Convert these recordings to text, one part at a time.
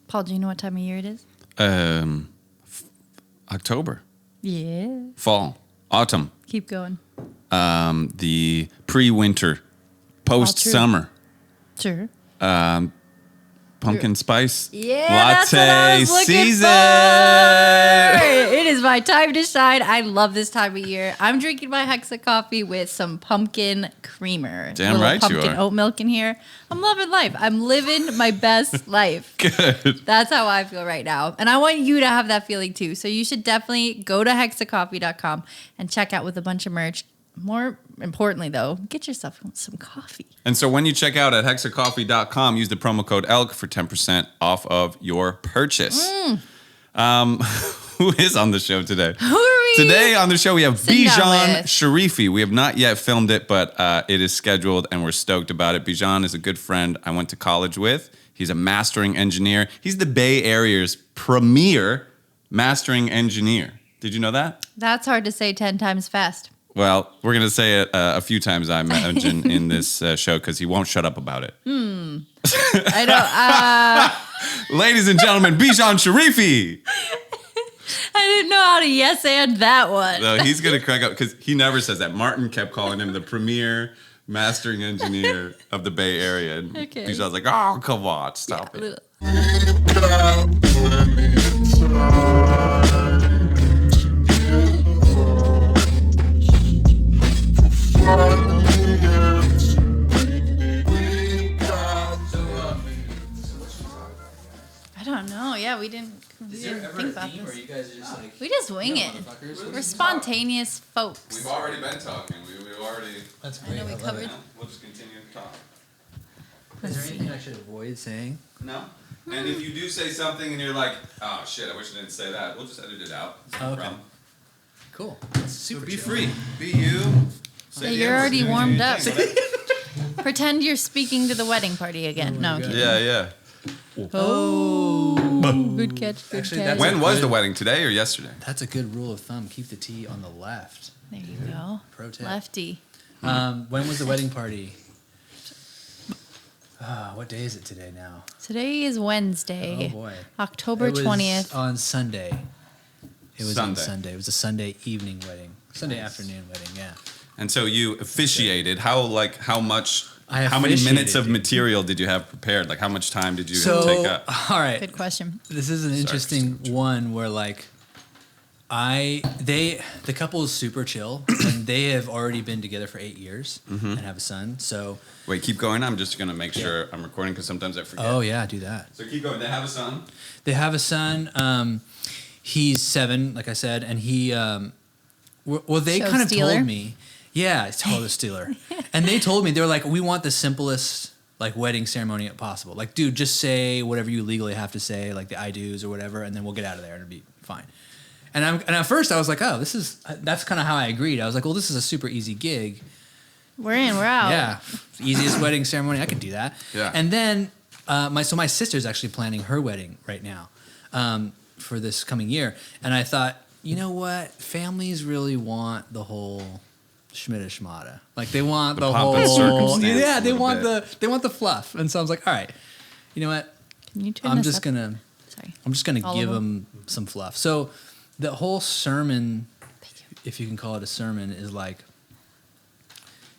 Paul, do you know what time of year it is? October. Yeah. Fall. Autumn. Keep going. The pre-winter. Post-summer. Sure. Pumpkin spice That's what I latte was looking season. for. It is my time to shine. I love this time of year. I'm drinking my Hexa coffee with some pumpkin creamer. Damn right you pumpkin are. oat milk in here. I'm loving life. I'm living my best life. Good. That's how I feel right now. And I want you to have that feeling too. So you should definitely go to hexacoffee.com and check out with a bunch of merch. More importantly, though, get yourself some coffee. And so when you check out at hexacoffee.com, use the promo code ELK for 10% off of your purchase. Who is on the show today? Who are we? Today on the show, we have Sitting down Bijan with. Sharifi. We have not yet filmed it, but it is scheduled, and we're stoked about it. Bijan is a good friend I went to college with. He's a mastering engineer. He's the Bay Area's premier mastering engineer. Did you know that? That's hard to say 10 times fast. Well, we're going to say it a few times, I imagine, in this show because he won't shut up about it. I don't. Ladies and gentlemen, Bijan Sharifi. I didn't know how to yes and that one. No, he's going to crack up because he never says that. Martin kept calling him the premier mastering engineer of the Bay Area. And Okay. Bijan's like, oh, come on, stop it. I don't know. Yeah, we didn't think about this. You guys are just like, We just wing it. We're spontaneous folks. We've already been talking. We've already... that's I great. know we love covered. it. We'll just continue to talk. Is there anything I should avoid saying? No? And if you do say something and you're like, oh, shit, I wish I didn't say that, we'll just edit it out. It's no Okay. problem. Cool. That's super Be chill. free. Be you. Yeah, you're already warmed up. Pretend you're speaking to the wedding party again. No, I'm kidding. Yeah. Oh, good catch. Good Actually, catch. that's When was good. the wedding? Today or yesterday? That's a good rule of thumb. Keep the T on the left. There you go. Pro tip. Lefty. When was the wedding party? What day is it today now? Today is Wednesday. Oh boy. October It was 20th. on Sunday. It was on Sunday. Sunday. It was a Sunday evening wedding. Sunday afternoon wedding, yeah. And so you officiated. How much? I How many minutes officiated, of dude. material did you have prepared? Like how much time did you So, take up? all right. Good question. This is an interesting one where like the couple is super chill and they have already been together for 8 years and have a son. So Wait, keep going. I'm just gonna make sure I'm recording because sometimes I forget. oh yeah, do that. So keep going. They have a son. They have a son. He's 7, like I said, and he well they Show kind of stealer? told me, yeah, it's total stealer. And they told me, they were like, we want the simplest like wedding ceremony possible. Like, dude, just say whatever you legally have to say, like the I do's or whatever, and then we'll get out of there and it'll be fine. And at first I was like, oh, that's kind of how I agreed. I was like, well, this is a super easy gig. We're in, we're out. Yeah, easiest wedding ceremony. I could do that. Yeah. And then my sister's actually planning her wedding right now for this coming year, and I thought, you know what, families really want the whole schmitta schmata. Like they want the pomp and whole circumstance yeah. a They little want bit. the fluff. And so I was like, all right, you know what, Can you turn I'm this just up? gonna Sorry. All give of them some fluff. So the whole sermon, if you can call it a sermon, is like,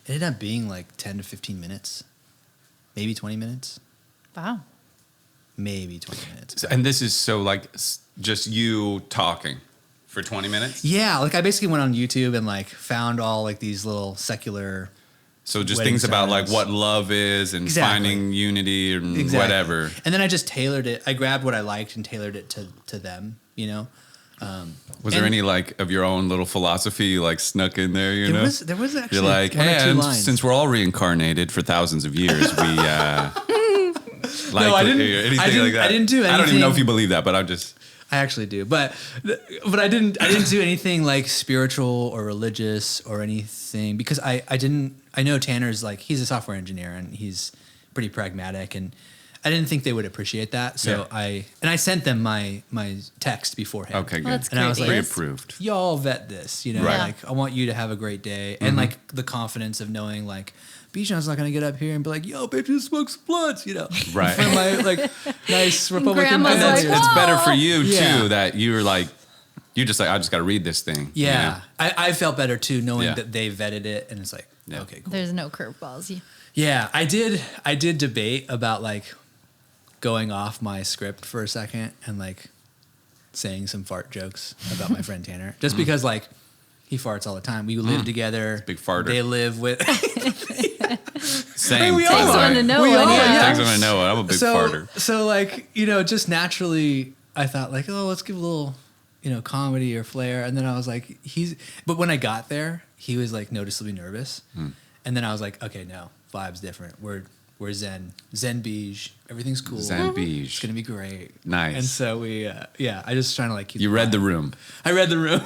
it ended up being like 10 to 15 minutes, maybe 20 minutes, Wow. maybe 20 minutes. And this is so like just you talking for 20 minutes. Yeah, like I basically went on YouTube and like found all like these little secular. So just Wedding things about like sermons. what love is and Exactly. finding unity and Exactly. whatever. And then I just tailored it. I grabbed what I liked and tailored it to them, you know? Was there any like of your own little philosophy you like snuck in there? You know, There was actually you're like, one or two and lines. since we're all reincarnated for thousands of years, we like No, I didn't- anything I didn't- like that. I didn't do I don't even know anything- if you believe that, but I'm just. I actually do, but I didn't do anything like spiritual or religious or anything because I know Tanner's like, he's a software engineer and he's pretty pragmatic, and I didn't think they would appreciate that. So I sent them my text beforehand. Okay, good. Well, that's And I was like, courteous. Pre-approved. Y'all vet this, you know, Right. like I want you to have a great day. And like the confidence of knowing like Bijan's not going to get up here and be like, yo, bitches, smoke some blunts, you know. Right. For my like nice Republican Grandma's And like, manager. it's better for you Yeah. too that you're like, you're just like, I just got to read this thing. you Yeah. know? I felt better too knowing Yeah. that they vetted it and it's like, Yeah. okay, cool. There's no curveballs. Yeah, I did debate about like going off my script for a second and like saying some fart jokes about my friend Tanner. Just because like he farts all the time. We live together. Big farter. They live with Same. we by all the are. one way. to know We one, all are, yeah. Takes one to know it. I'm a big farter. So like, you know, just naturally I thought like, oh, let's give a little, you know, comedy or flair. And then I was like, but when I got there, he was like noticeably nervous. And then I was like, okay, no, vibe's different. We're Zen Beige. Everything's cool. Zen It's Beige. gonna be great. Nice. And so we, I just trying to like keep. You read the room. I read the room.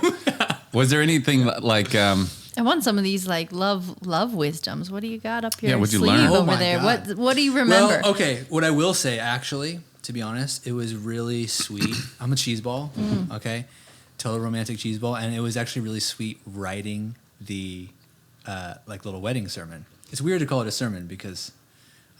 Was there anything like, I want some of these like love wisdoms. What do you got up your Yeah, what'd you sleeve learn? over Oh my there? God. What do you remember? Well, okay. What I will say, actually, to be honest, it was really sweet. I'm a cheeseball. Okay, total romantic cheeseball, and it was actually really sweet writing the like little wedding sermon. It's weird to call it a sermon because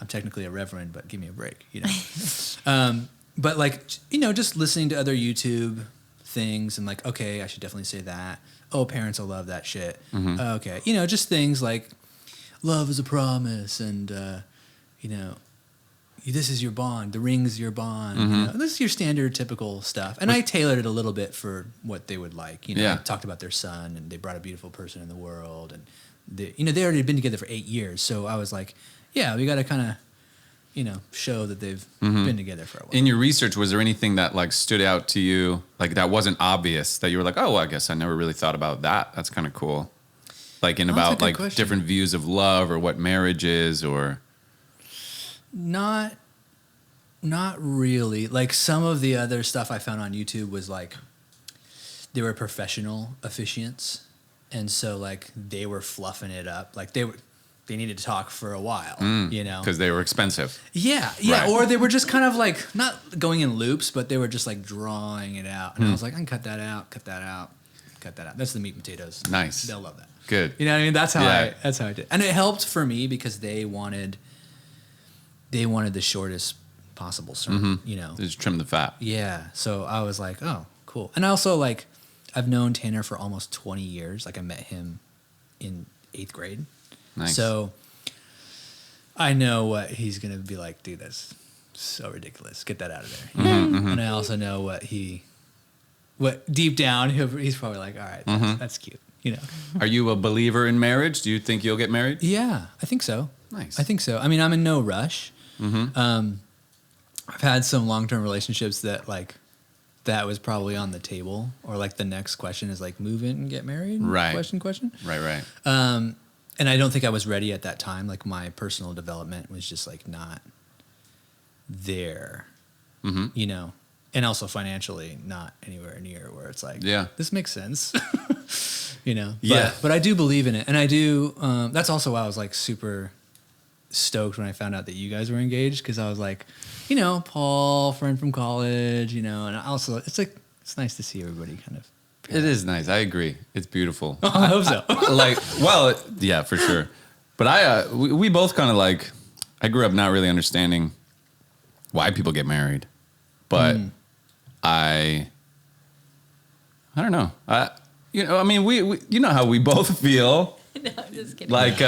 I'm technically a reverend, but give me a break, you know. But like, you know, just listening to other YouTube things and like, okay, I should definitely say that. Oh, parents will love that shit. Okay, you know, just things like love is a promise, and you know, this is your bond. The ring's your bond. You know? This is your standard, typical stuff. And I tailored it a little bit for what they would like. You know, Yeah. I talked about their son, and they brought a beautiful person in the world, and you know, they already been together for 8 years. So I was like, yeah, we got to kind of, you know, show that they've been together for a while. in your research, was there anything that like stood out to you, like that wasn't obvious, that you were like, oh, well, I guess I never really thought about that. That's kind of cool. Like in That's a about good like question. different views of love or what marriage is or. Not really. Like some of the other stuff I found on YouTube was like they were professional officiants, and so like they were fluffing it up. Like they needed to talk for a while, you know, Because they were expensive. yeah, Right. or they were just kind of like not going in loops, but they were just like drawing it out, and I was like, I can cut that out, cut that out, cut that out. That's the meat and potatoes. Nice. They'll love that. Good. You know what I mean? That's how Yeah. I did. And it helped for me because they wanted the shortest possible sermon, you know. Just trim the fat. Yeah. So I was like, oh, cool. And I also like I've known Tanner for almost 20 years. Like I met him in 8th grade. Nice. So I know what he's going to be like, dude, that's so ridiculous. Get that out of there. And I also know what deep down he's probably like, all right, that's cute, you know. Are you a believer in marriage? Do you think you'll get married? Yeah, I think so. Nice. I think so. I mean, I'm in no rush. I've had some long-term relationships that like that was probably on the table, or like the next question is like move in and get married. Right. Question. Right. And I don't think I was ready at that time. Like my personal development was just like not there, you know, and also financially not anywhere near where it's like, Yeah. this makes sense, you know? Yeah. But I do believe in it. And I do, that's also why I was like super stoked when I found out that you guys were engaged. Cause I was like, you know, Paul, friend from college, you know, and also it's like, it's nice to see everybody kind of. It is nice. I agree. It's beautiful. I hope so. Like, well, yeah, for sure. But we both kind of like, I grew up not really understanding why people get married, but I don't know. You know, I mean, we you know how we both feel. No, I'm just kidding. Like,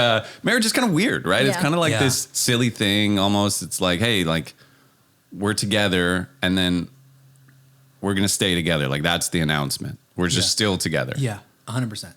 marriage is kind of weird, right? It's Yeah. kind of like Yeah. this silly thing almost. It's like, hey, like, we're together and then we're going to stay together. Like, that's the announcement. We're just still together. Yeah. 100%.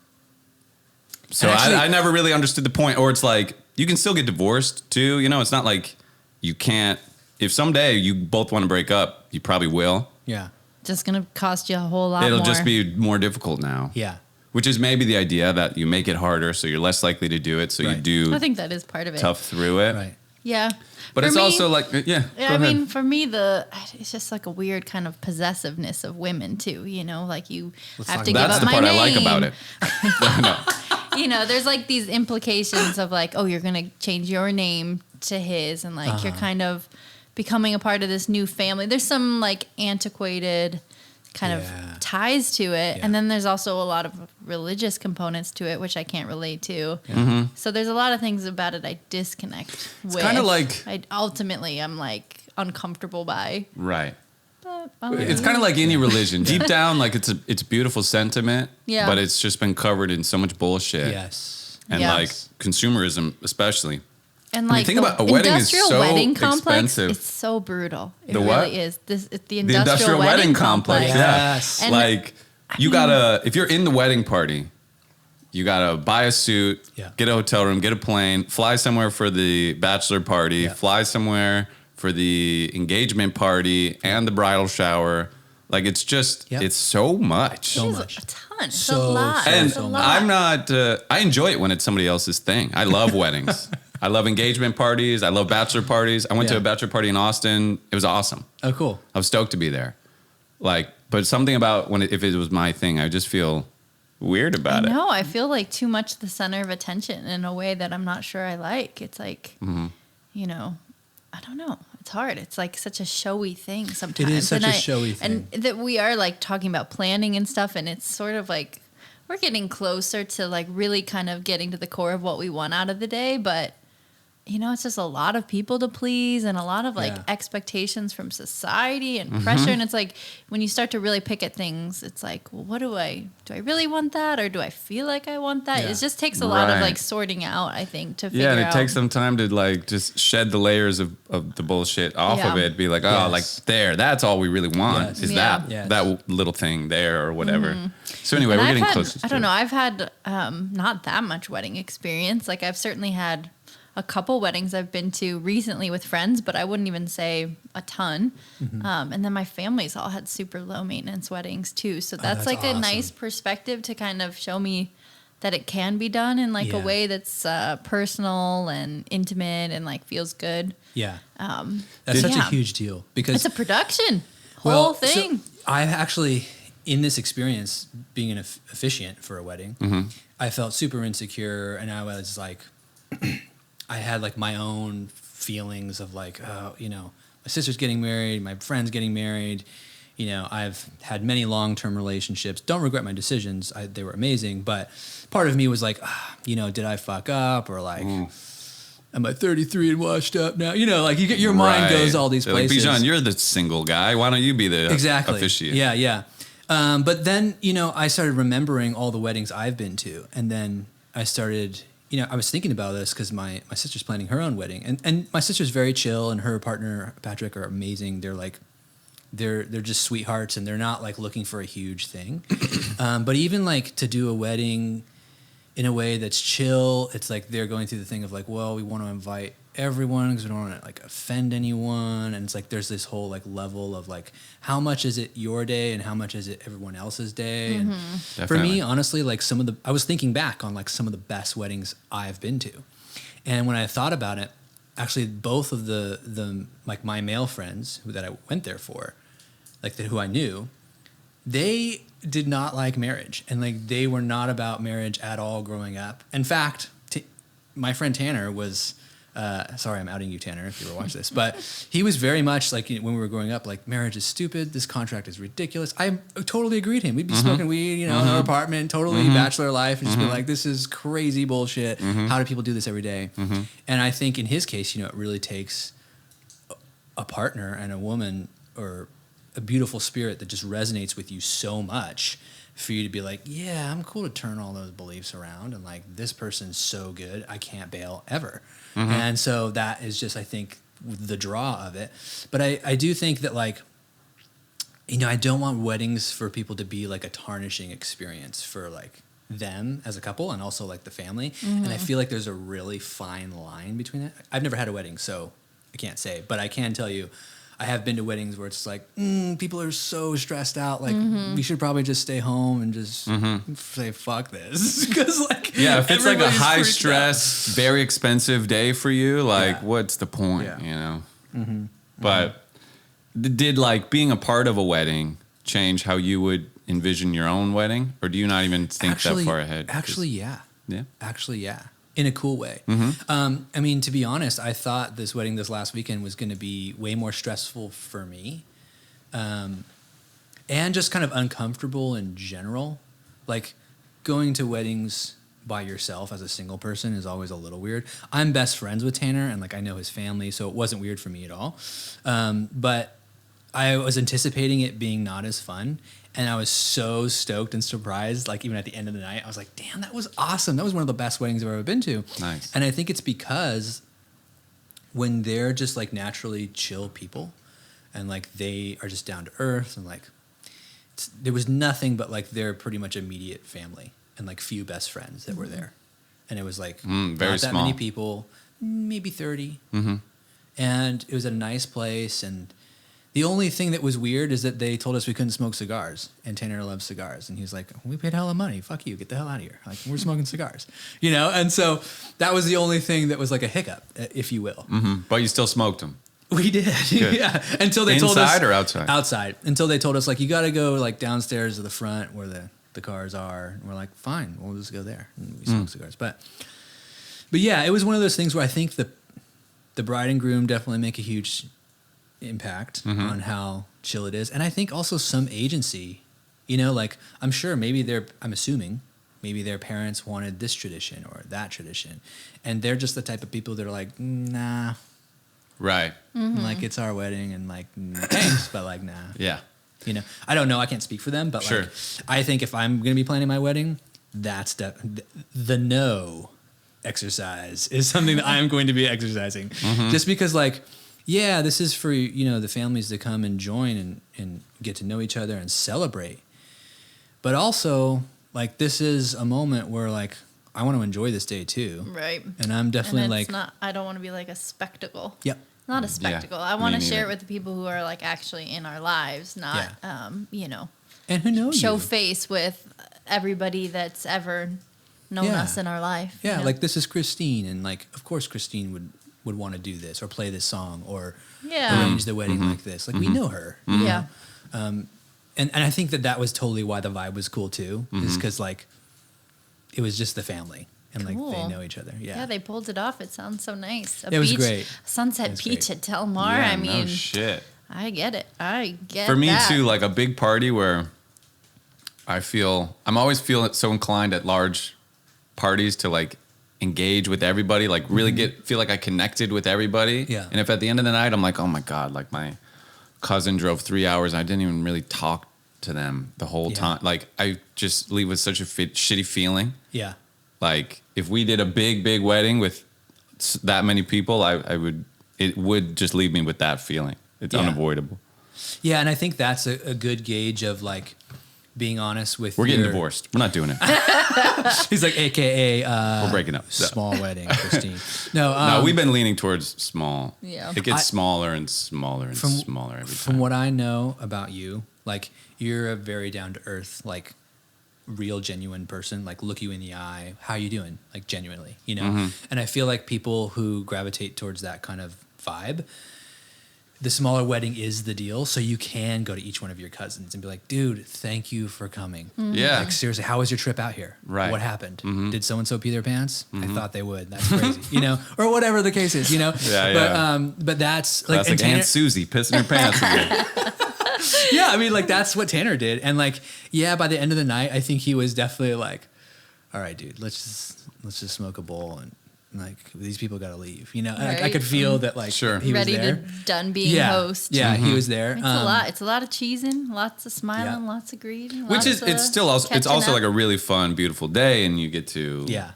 So And actually- I never really understood the point. Or it's like, you can still get divorced too. You know, it's not like you can't. If someday you both want to break up, you probably will. Yeah. Just gonna cost you a whole lot It'll more. just be more difficult now. Yeah. Which is maybe the idea that you make it harder so you're less likely to do it. So you Right. do I think that is part of it. tough through it. Right. Yeah. But For it's me- also like, yeah. Yeah, go I ahead. mean, for me, it's just like a weird kind of possessiveness of women too. You know, like you Let's have talk to about give That's up the my part name. I like about it. You know, there's like these implications of like, oh, you're gonna change your name to his, and like you're kind of becoming a part of this new family. There's some like antiquated kind of ties to it. Yeah. And then there's also a lot of religious components to it, which I can't relate to. Mm-hmm. So there's a lot of things about it I disconnect with. kinda like- I ultimately I'm like uncomfortable by. Right. But It's kind of like any religion. Deep down, like it's a beautiful sentiment, Yeah. but it's just been covered in so much bullshit. Yes. And Yes. like consumerism, especially. And I mean, like think the about a wedding is industrial so wedding complex, expensive. it's so brutal. It The really what? is. It's the The industrial wedding complex. Yes. And like you gotta, if you're in the wedding party, you gotta buy a suit, get a hotel room, get a plane, fly somewhere for the bachelor party, fly somewhere for the engagement party and the bridal shower. Like it's just, it's so much. So It is much. a ton. It's So, a lot. so, And It's a lot. I'm not, I enjoy it when it's somebody else's thing. I love weddings. I love engagement parties. I love bachelor parties. I went to a bachelor party in Austin. It was awesome. Oh, cool. I was stoked to be there. Like, but something about if it was my thing, I just feel weird about it. No, I feel like too much the center of attention in a way that I'm not sure I like. It's like, you know, I don't know. It's hard. It's like such a showy thing sometimes. It is such And a showy thing. And that we are like talking about planning and stuff, and it's sort of like we're getting closer to like really kind of getting to the core of what we want out of the day, but you know, it's just a lot of people to please and a lot of like expectations from society and pressure. And it's like when you start to really pick at things, it's like, well, what do I really want that? Or do I feel like I want that? Yeah. It just takes a lot of Right. like sorting out, I think, to figure Yeah, out. and it takes some time to like just shed the layers of the bullshit off of Yeah. it. Be like, oh, Yes. like that's all we really want Yes. is Yeah. that Yes. that little thing there or whatever. So anyway, And we're I've getting had, closer. I don't know. I've had not that much wedding experience. Like I've certainly had a couple weddings I've been to recently with friends, but I wouldn't even say a ton. And then my family's all had super low maintenance weddings too. So that's that's like awesome. a nice perspective to kind of show me that it can be done in like a Yeah. way that's personal and intimate and like feels good. Yeah. That's such a yeah. huge deal because It's a production whole so thing. I've actually, in this experience, being an officiant for a wedding, I felt super insecure, and I was like, I had like my own feelings of like, oh, you know, my sister's getting married, my friend's getting married. You know, I've had many long-term relationships. Don't regret my decisions; they were amazing. But part of me was like, you know, did I fuck up, or like, am I 33 and washed up now? You know, like you get your mind Right. goes all these They're like, places. Bijan, you're the single guy. Why don't you be the officiant? Yeah, yeah. But then, you know, I started remembering all the weddings I've been to. And then I started, you know, I was thinking about this because my sister's planning her own wedding. And my sister's very chill, and her partner, Patrick, are amazing. They're like, they're just sweethearts, and they're not like looking for a huge thing. But even like to do a wedding in a way that's chill, it's like they're going through the thing of like, well, we want to invite everyone because we don't want to like offend anyone, and it's like there's this whole like level of like how much is it your day and how much is it everyone else's day. And for Definitely. me, honestly, like I was thinking back on like some of the best weddings I've been to, and when I thought about it, actually both of the like my male friends that I went there for, like who I knew, they did not like marriage, and like they were not about marriage at all growing up. In fact, my friend Tanner was sorry, I'm outing you, Tanner, if you ever watch this, but he was very much like, when we were growing up, like, marriage is stupid, this contract is ridiculous. I totally agreed with him. We'd be smoking weed, you know, in our apartment, totally bachelor life, and just be like, this is crazy bullshit. How do people do this every day? And I think in his case, you know, it really takes a partner and a woman or a beautiful spirit that just resonates with you so much for you to be like, yeah, I'm cool to turn all those beliefs around, and like, this person's so good, I can't bail ever. And so that is just, I think, the draw of it. But I do think that, like, you know, I don't want weddings for people to be like a tarnishing experience for like them as a couple and also like the family. And I feel like there's a really fine line between that. I've never had a wedding, so I can't say, but I can tell you, I have been to weddings where it's like, people are so stressed out. Like, we should probably just stay home and just say, fuck this. Because, like, Yeah, if it's like a everybody's high freaked stress, very expensive day for you, like, Yeah. what's the point, Yeah. you know? But did, like, being a part of a wedding change how you would envision your own wedding? Or do you not even think that far ahead? Actually, yeah. Yeah? Actually, yeah. in a cool way. I mean, to be honest, I thought this wedding this last weekend was going to be way more stressful for me, and just kind of uncomfortable in general. Like going to weddings by yourself as a single person is always a little weird. I'm best friends with Tanner, and like I know his family, so it wasn't weird for me at all. But I was anticipating it being not as fun, and I was so stoked and surprised. Like even at the end of the night, I was like, "Damn, that was awesome! That was one of the best weddings I've ever been to." Nice. And I think it's because when they're just like naturally chill people, and like they are just down to earth, and like there was nothing but like their pretty much immediate family and like few best friends that were there, and it was like very not that small. many people, maybe 30, and it was a nice place. And the only thing that was weird is that they told us we couldn't smoke cigars, and Tanner loves cigars, and he was like, "We paid hella money. Fuck you. Get the hell out of here. Like we're smoking cigars, you know." And so that was the only thing that was like a hiccup, if you will. But you still smoked them. We did, yeah. Until they told us Inside or outside? Outside. Until they told us like you got to go like downstairs to the front where the cars are. And we're like, fine, we'll just go there. And we smoke cigars, but yeah, it was one of those things where I think the bride and groom definitely make a huge impact on how chill it is, and I think also some agency. You know, like I'm sure I'm assuming maybe their parents wanted this tradition or that tradition, and they're just the type of people that are like, nah. Right. Like it's our wedding and like thanks, but like nah. Yeah. You know, I don't know. I can't speak for them, but Sure. like I think if I'm going to be planning my wedding, that's the no exercise is something that I am going to be exercising. Just because like, yeah, this is for, you know, the families to come and join and get to know each other and celebrate. But also like this is a moment where like I want to enjoy this day too. Right. And I'm definitely and like, it's not, I don't want to be like a spectacle. Yep. Not a spectacle. I want me to share neither. it with the people who are like actually in our lives, not, you know, and who knows show you? face with everybody that's ever known Yeah. us in our life. Yeah, you know? like this is Christine, and like of course Christine would want to do this or play this song or Yeah. arrange the wedding like this. Like we know her, Yeah. and I think that was totally why the vibe was cool too, is because like it was just the family and like they Cool. know each other. Yeah, Yeah, they pulled it off. It sounds so nice. It was great. Sunset It was beach great. at Del Mar. Yeah, I mean, no shit. I get it. I get For me that. too, like a big party where I'm always feeling so inclined at large parties to like engage with everybody, like really feel like I connected with everybody. Yeah. And if at the end of the night I'm like, oh my God, like my cousin drove 3 hours and I didn't even really talk to them the whole time. Like I just leave with such a shitty feeling. yeah, Like if we did a big wedding with that many people, it would just leave me with that feeling. It's Yeah. unavoidable. yeah. And I think that's a good gauge of like being honest with. We're getting your- divorced. We're not doing it. He's like, AKA We're breaking up. small wedding, Christine. No, No, we've been leaning towards small. Yeah. It gets smaller and smaller and smaller every time. From what I know about you, like you're a very down to earth, like real genuine person. Like look you in the eye, how you doing? Like genuinely, you know. And I feel like people who gravitate towards that kind of vibe, the smaller wedding is the deal. So you can go to each one of your cousins and be like, dude, thank you for coming. Yeah. Like seriously, how was your trip out here? Right. What happened? Did so and so pee their pants? I thought they would. That's crazy, you know, or whatever the case is, you know. Yeah, but yeah. but that's like, That's and like Aunt Tanner- Susie pissing her pants again. yeah, I mean, like that's what Tanner did, and like, yeah, by the end of the night, I think he was definitely like, "All right, dude, let's just smoke a bowl and like these people got to leave," you know. And I Right. could feel that, like, Sure. he ready was there. to done being yeah, host. yeah, he was there. It's a lot. It's a lot of cheesing, lots of smiling, Yeah. lots of greeting. Which is, it's still also, it's also like a really fun, beautiful day, and you get to Yeah,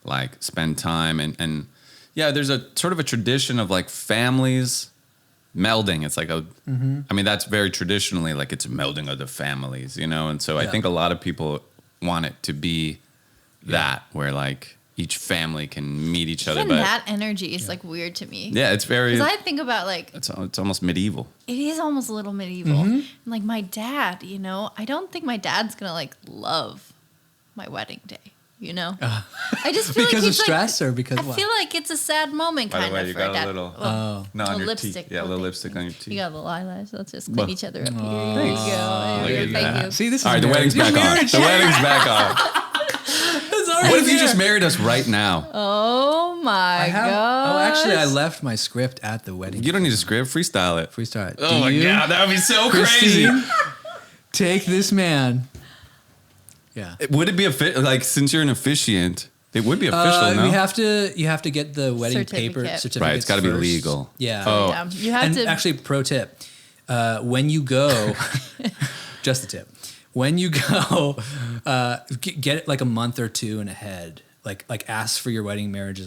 like spend time and yeah, there's a sort of a tradition of like families melding. It's like I mean, that's very traditionally like it's a melding of the families, you know? And so I Yeah. think a lot of people want it to be that where like each family can meet each other. Even But that energy is like weird to me. yeah, it's very, Because I think about like it's almost medieval. it is almost a little medieval. And like my dad, you know, I don't think my dad's gonna like love my wedding day. You know, I just feel because like of he's stress or because I what? feel like it's a sad moment By the kind way, of you for got a a dad. little- Oh. No, on your lipstick. teeth. Yeah, a little lipstick on your teeth. You got a little eyelash. Let's just Well, clean each other up here. Aw. There you Look go. at Thank that. you. See, this is All right, the wedding's back on. The wedding's back on. That's already What if you there. just married us right now? Oh my god. Oh, actually, I left my script at the wedding. You don't need a script. Freestyle it. Freestyle it. Oh Do my you, god, that would be so crazy. Christine, take this man. Yeah. Would it be like since you're an officiant? It would be official, no? You have to get the wedding paper certificate. Right, it's got to be first. legal. Yeah. Oh, Yeah, you have And to actually, pro tip: when you go, just a tip. When you go, get it like a month or two in ahead. Like ask for your wedding marriage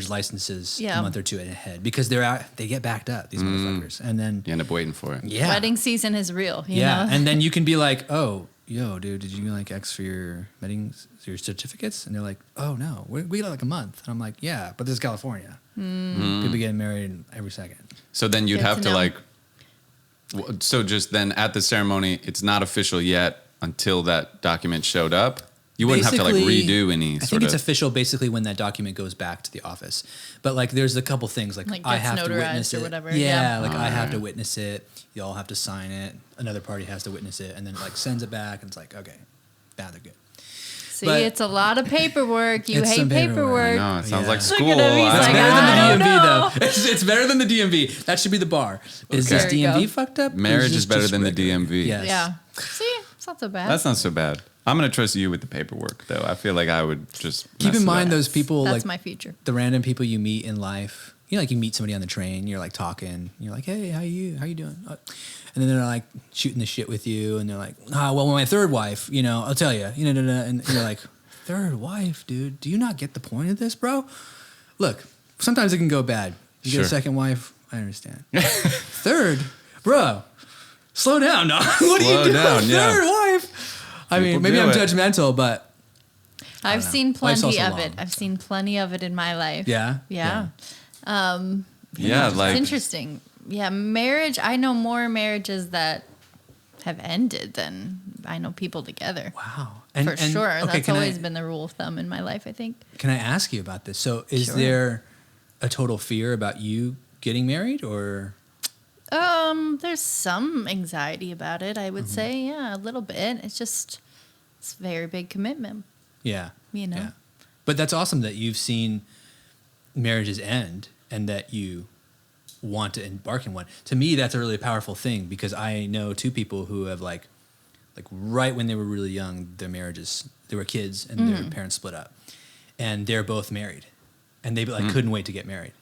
licenses a month or two in ahead because they get backed up, these motherfuckers, and then you end up waiting for it. yeah, wedding season is real. You yeah, know? and then you can be like, oh, yo, dude, did you like X for your weddings, your certificates? And they're like, oh no, we got like a month. And I'm like, yeah, but this is California. People getting married every second. So then you'd Good have to to know. like, so just then at the ceremony, it's not official yet until that document showed up. You wouldn't have to like Basically, redo any I sort think it's of. official basically when that document goes back to the office. But like there's a couple things like I gets have to notarized witness or it. whatever, Yeah, yeah. like I have to witness it. You all have to sign it. Another party has to witness it, and then it like sends it back, and it's like okay, now they're good. See, but- it's a lot of paperwork. You It's hate some paperwork. paperwork. No, it sounds Yeah. like Look school. at him, he's It's like, better than I the don't DMV know. though. It's better than the DMV. That should be the bar. Is Okay. this There you DMV go. fucked up? or Marriage this is better just than the regular? DMV. Yes. Yeah. See, it's not so bad. That's not so bad. I'm gonna trust you with the paperwork though. I feel like I would just Keep mess in it mind up. those people That's like my future. the random people you meet in life. You know, like you meet somebody on the train, you're like talking, you're like, hey, how you doing? And then they're like shooting the shit with you, and they're like, well, my third wife, you know, I'll tell you, and you're like, third wife, dude, do you not get the point of this, bro? Look, sometimes it can go bad. You get a Sure. second wife, I understand. Third, bro, slow down, dog. What are you Slow doing? down, yeah. Third wife. I mean, People maybe do I'm it. judgmental, but I've know. seen Life's plenty also of it. long, I've seen plenty of it in my life. yeah, Yeah. Yeah, like It's interesting. Yeah, marriage. I know more marriages that have ended than I know people together. Wow. For sure. okay, That's can always I- been the rule of thumb in my life, I think. Can I ask you about this? So, is Sure. there a total fear about you getting married, or There's some anxiety about it, I would say. Yeah, a little bit. It's a very big commitment. yeah, You know? yeah. But that's awesome that you've seen marriages end and that you want to embark in one. To me, that's a really powerful thing because I know two people who have like right when they were really young, their marriages, they were kids and their parents split up, and they're both married, and they like couldn't wait to get married.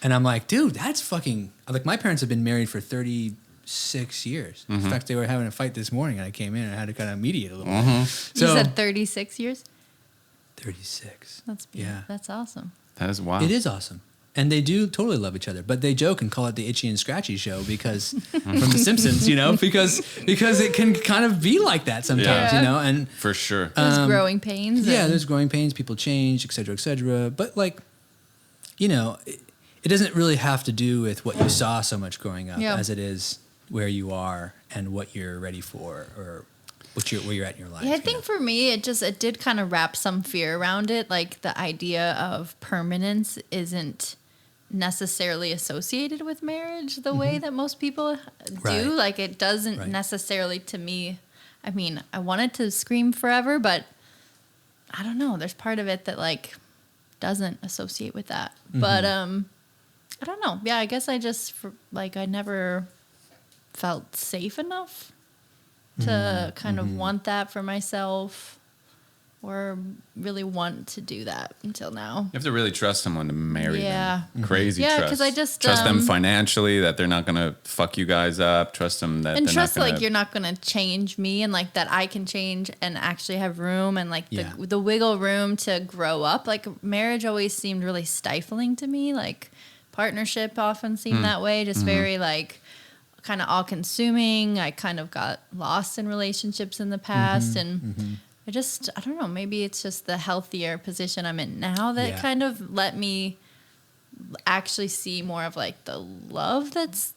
And I'm like, dude, that's fucking like my parents have been married for 36 years. In fact, they were having a fight this morning, and I came in and I had to kind of mediate a little bit. So You said 36 years? 36. That's beautiful. Yeah. That's awesome. that is wild. It is awesome. And they do totally love each other, but they joke and call it the Itchy and Scratchy show because from The Simpsons, you know, because it can kind of be like that sometimes, Yeah. you know, and for sure. There's growing pains. yeah, and- there's growing pains, people change, et cetera, but like, you know, it doesn't really have to do with what you saw so much growing up Yeah. as it is where you are and what you're ready for or where you're at in your life. Yeah, I you think know? for me, it did kind of wrap some fear around it. Like the idea of permanence isn't necessarily associated with marriage the way that most people do. Right. Like it doesn't Right. necessarily to me. I mean, I wanted to scream forever, but I don't know. There's part of it that like doesn't associate with that. But I don't know. Yeah, I guess I just I never felt safe enough to kind of want that for myself or really want to do that until now. You have to really trust someone to marry Yeah. them. Crazy Yeah, trust. 'cause I just, trust them financially that they're not gonna fuck you guys up. Trust them that And they're trust not gonna, like you're not going to change me and like that I can change and actually have room and like Yeah. the wiggle room to grow up. Like marriage always seemed really stifling to me. Like partnership often seemed that way, just very like kind of all consuming. I kind of got lost in relationships in the past and I don't know, maybe it's just the healthier position I'm in now that Yeah. kind of let me actually see more of like the love that's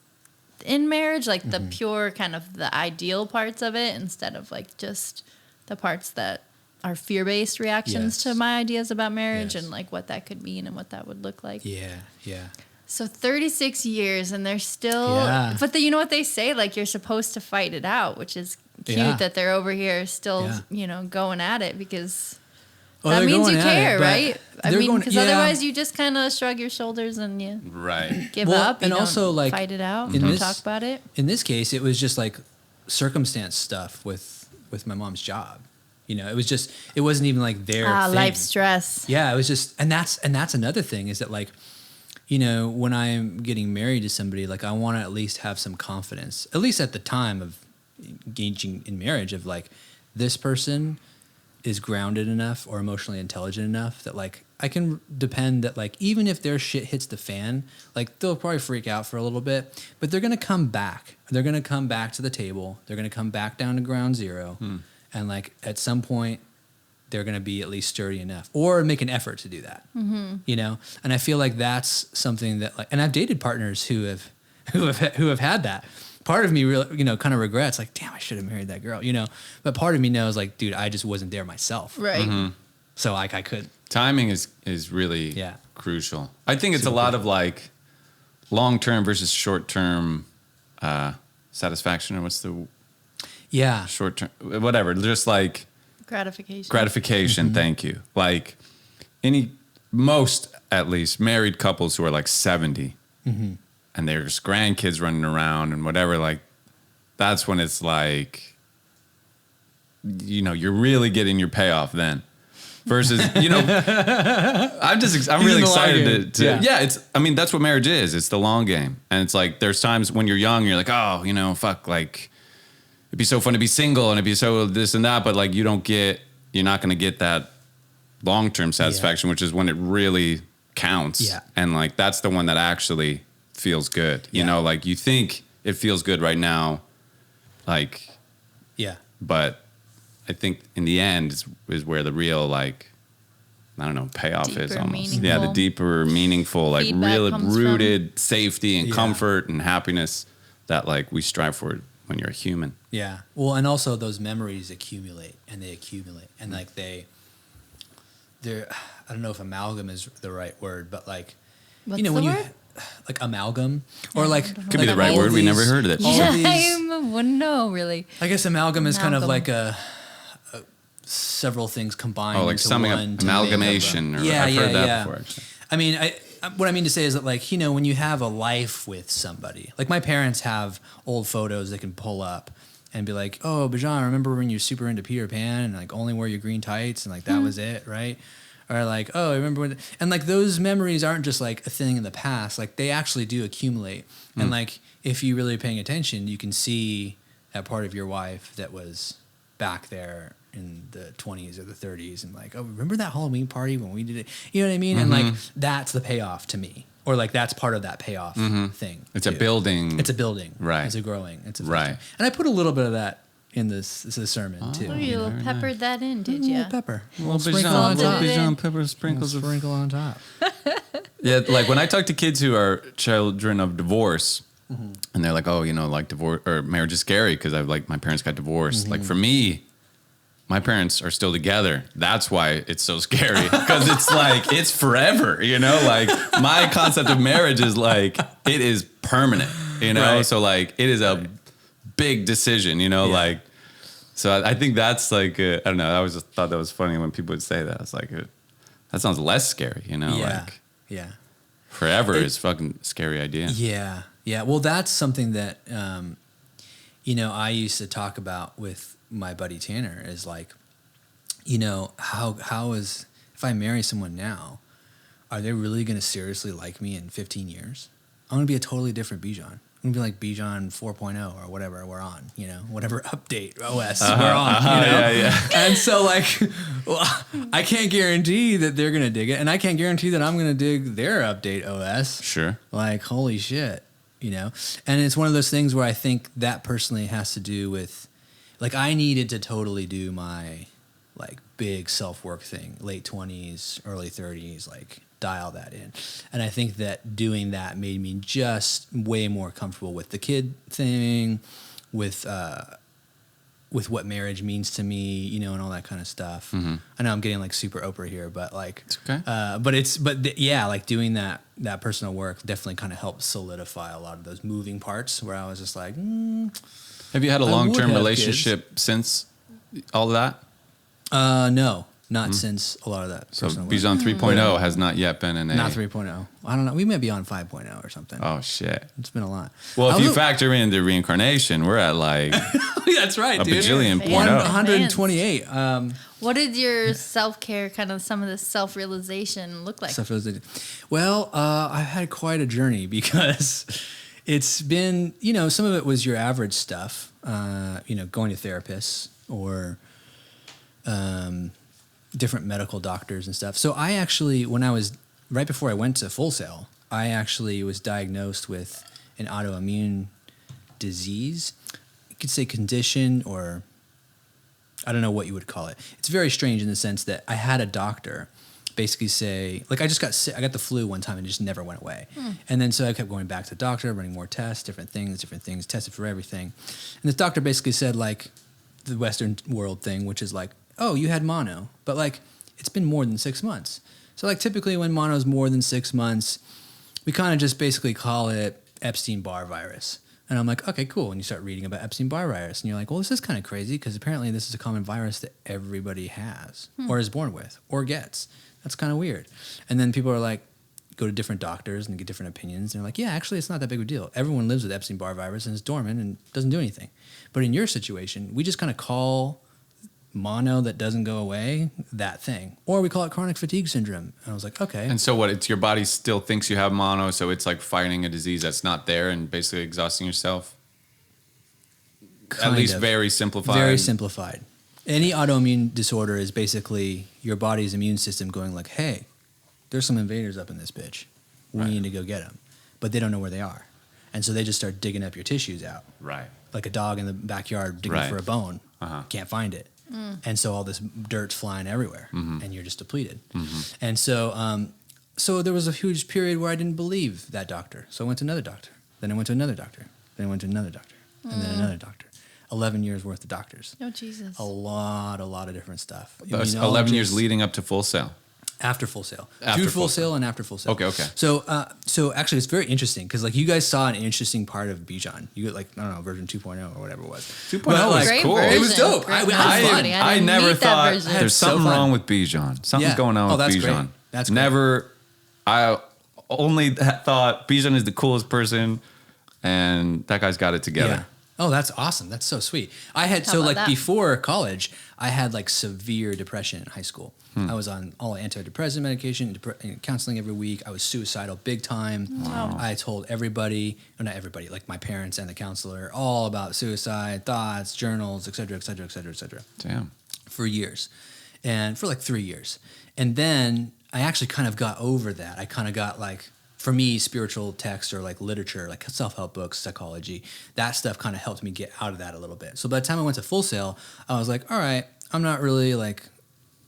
in marriage, like the pure kind of the ideal parts of it instead of like just the parts that are fear-based reactions Yes. to my ideas about marriage Yes. and like what that could mean and what that would look like. Yeah, yeah. So 36 years and they're still, Yeah. but you know what they say, like you're supposed to fight it out, which is cute Yeah. that they're over here still, Yeah. you know, going at it because Well, that they're means going you at it, care, but right? I they're mean, going- because yeah. otherwise you just kind of shrug your shoulders and you Right. give Well, up. You and don't also, like, fight it out. in Don't this- talk about it. In this case, it was just like circumstance stuff with my mom's job. You know, it wasn't even like their thing. Life stress. Yeah, it was just, and that's another thing is that, like, you know, when I'm getting married to somebody, like, I want to at least have some confidence, at least at the time of engaging in marriage, of like, this person is grounded enough or emotionally intelligent enough that, like, I can depend that, like, even if their shit hits the fan, like, they'll probably freak out for a little bit, but they're going to come back. They're going to come back to the table. They're going to come back down to ground zero. And, like, at some point, they're going to be at least sturdy enough or make an effort to do that, you know? And I feel like that's something that, like, and I've dated partners who have had that. Part of me really, you know, kind of regrets, like, damn, I should have married that girl, you know? But part of me knows, like, dude, I just wasn't there myself. Right. So, like, I could. Timing is really crucial. I think it's a lot of like long-term versus short-term satisfaction, or what's the short-term, whatever, just like gratification. Thank you. Like most, at least, married couples who are like 70 and there's grandkids running around and whatever, like, that's when it's like, you know, you're really getting your payoff then. Versus, you know, I'm really excited to it's, I mean, that's what marriage is. It's the long game. And it's like, there's times when you're young, you're like, oh, you know, fuck, like, it'd be so fun to be single and it'd be so this and that, but like, you're not going to get that long-term satisfaction, which is when it really counts. Yeah. And like, that's the one that actually feels good. You know, like, you think it feels good right now, like, but I think in the end is where the real, like, I don't know, payoff Deeper, is almost. meaningful. Yeah, the deeper, meaningful, like, Feedback really comes rooted safety and comfort and happiness that, like, we strive for when you're a human. Yeah. Well, and also those memories accumulate and and like they're, I don't know if amalgam is the right word, but like, What's you know, when the you word? like amalgam or like, Could be the right all word. We these- never heard of it. all Yeah, these- I wouldn't know really. I guess amalgam is kind of Amalgam. like a several things combined. Oh, like into summing up, one to make up amalgamation. a- Or I've heard that before, actually. I mean, what I mean to say is that, like, you know, when you have a life with somebody, like my parents have old photos they can pull up and be like, oh, Bijan, remember when you're super into Peter Pan and like only wear your green tights and like that was it, right? Or like, oh, I remember when, and like those memories aren't just like a thing in the past, like they actually do accumulate. And like, if you're really paying attention, you can see that part of your wife that was back there in the 20s or the 30s and like, oh, remember that Halloween party when we did it? You know what I mean? And like, that's the payoff to me. Or like, that's part of that payoff thing. It's too. a building. It's a building. Right. It's a growing. It's a Right. fostering. And I put a little bit of that in this sermon too. Oh, you very peppered that in, did A you? little pepper. A Well, little sprinkle on top. Bijan pepper sprinkles. Sprinkle on top. Yeah, like when I talk to kids who are children of divorce, and they're like, "Oh, you know, like divorce or marriage is scary because I've like my parents got divorced." Like for me, my parents are still together. That's why it's so scary because it's like it's forever. You know, like my concept of marriage is like it is permanent. You know, Right. so like it is a big decision. You know, Yeah. like so I think that's like I don't know. I always just thought that was funny when people would say that. It's like that sounds less scary. You know, Yeah. like. Yeah. Forever is fucking scary idea. Yeah. Yeah. Well, that's something that, you know, I used to talk about with my buddy Tanner is like, you know, how is, if I marry someone now, are they really going to seriously like me in 15 years? I'm going to be a totally different Bijan. I'm going to be like Bijan 4.0 or whatever we're on, you know, whatever update OS we're on, you know? Yeah. And so like, well, I can't guarantee that they're going to dig it. And I can't guarantee that I'm going to dig their update OS. Sure. Like, holy shit, you know? And it's one of those things where I think that personally has to do with, like, I needed to totally do my, like, big self-work thing, late 20s, early 30s, like, dial that in. And I think that doing that made me just way more comfortable with the kid thing, with what marriage means to me, you know, and all that kind of stuff. I know I'm getting like super Oprah here, but like, It's okay. Yeah, like doing that personal work definitely kind of helped solidify a lot of those moving parts where I was just like, Have you had a I would long-term have relationship since all of that? no, not since a lot of that. So personal work. Bijan 3.0 has not yet been in a... Not 3.0. I don't know. We may be on 5.0 or something. Oh, shit. It's been a lot. Well, if you factor in the reincarnation, we're at like That's right, a dude. bajillion Fans. point oh. 128. What did your self-care, kind of some of the self-realization look like? Well, I've had quite a journey because it's been, some of it was your average stuff, going to therapists or different medical doctors and stuff. So I actually, right before I went to Full Sail, I actually was diagnosed with an autoimmune disease. You could say condition, or I don't know what you would call it. It's very strange in the sense that I had a doctor basically say, like, I just got sick. I got the flu one time and it just never went away. And then so I kept going back to the doctor, running more tests, different things, tested for everything. And this doctor basically said, like, the Western world thing, which is like, oh, you had mono, but like, it's been more than 6 months. So like typically when mono is more than 6 months, we kind of just basically call it Epstein-Barr virus. And I'm like, okay, cool. And you start reading about Epstein-Barr virus. And you're like, well, this is kind of crazy because apparently this is a common virus that everybody has or is born with or gets. That's kind of weird. And then people are like, go to different doctors and get different opinions. And they're like, yeah, actually, it's not that big of a deal. Everyone lives with Epstein-Barr virus and it's dormant and doesn't do anything. But in your situation, we just kind of call mono that doesn't go away that thing. Or we call it chronic fatigue syndrome. And I was like, okay. And so what? It's your body still thinks you have mono, so it's like fighting a disease that's not there and basically exhausting yourself? At least very simplified. Very simplified. Any autoimmune disorder is basically your body's immune system going like, hey, there's some invaders up in this bitch. We need to go get them. But they don't know where they are. And so they just start digging up your tissues out. Right. Like a dog in the backyard digging for a bone. Can't find it. And so all this dirt's flying everywhere. And you're just depleted. And so so there was a huge period where I didn't believe that doctor. So I went to another doctor. Then I went to another doctor. Then I went to another doctor. And then another doctor. 11 years worth of doctors. Oh, Jesus. A lot of different stuff. That's 11 years leading up to Full Sail. After Full Sail. After Through Full Full Sail and after Full Sail. Okay. So actually it's very interesting because like you guys saw an interesting part of Bijan. You got like, I don't know, version 2.0 or whatever it was. 2.0 But, was like, Great cool. version. It was dope. Great I version. I didn't never meet that thought version. there's so something fun. wrong with Bijan. Something's going on with that's Bijan. great. That's great. Never. I only thought Bijan is the coolest person, and that guy's got it together. Yeah. Oh, that's awesome. That's so sweet. I had, How about that? before college, I had like severe depression in high school. I was on all antidepressant medication, and counseling every week. I was suicidal big time. Wow. I told everybody, or not everybody, like my parents and the counselor, all about suicide, thoughts, journals, et cetera, et cetera, et cetera, et cetera. Damn. For years. And for like 3 years. And then I actually kind of got over that. I kind of got like, for me, spiritual text or like literature, like self-help books, psychology, that stuff kind of helped me get out of that a little bit. So by the time I went to Full Sail, I was like, all right, I'm not really like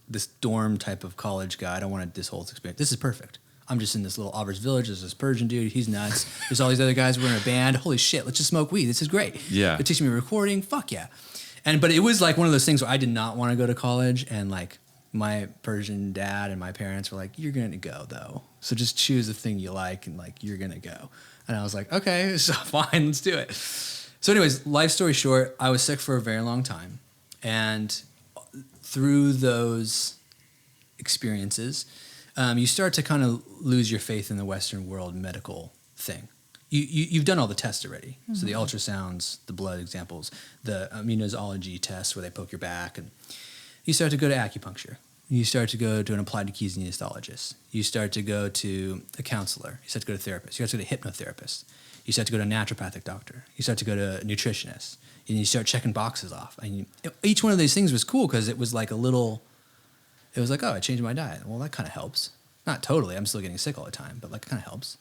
this dorm type of college guy. I don't want this whole experience. This is perfect. I'm just in this little Aubers village. There's this Persian dude. He's nuts. There's all these other guys. We're in a band. Holy shit. Let's just smoke weed. This is great. Yeah. They're teaching me recording. Fuck yeah. But it was like one of those things where I did not want to go to college. And like my Persian dad and my parents were like, you're going to go though. So just choose the thing you like and like, you're going to go. And I was like, okay, so fine, let's do it. So anyways, life story short, I was sick for a very long time. And through those experiences, you start to kind of lose your faith in the Western world medical thing. You've done all the tests already. So the ultrasounds, the blood examples, the immunology tests where they poke your back. And you start to go to acupuncture. You start to go to an applied kinesiologist. You start to go to a counselor. You start to go to a therapist. You start to go to a hypnotherapist. You start to go to a naturopathic doctor. You start to go to a nutritionist. And you start checking boxes off. And each one of these things was cool because it was like it was like, oh, I changed my diet. Well, that kind of helps. Not totally. I'm still getting sick all the time, but like it kind of helps.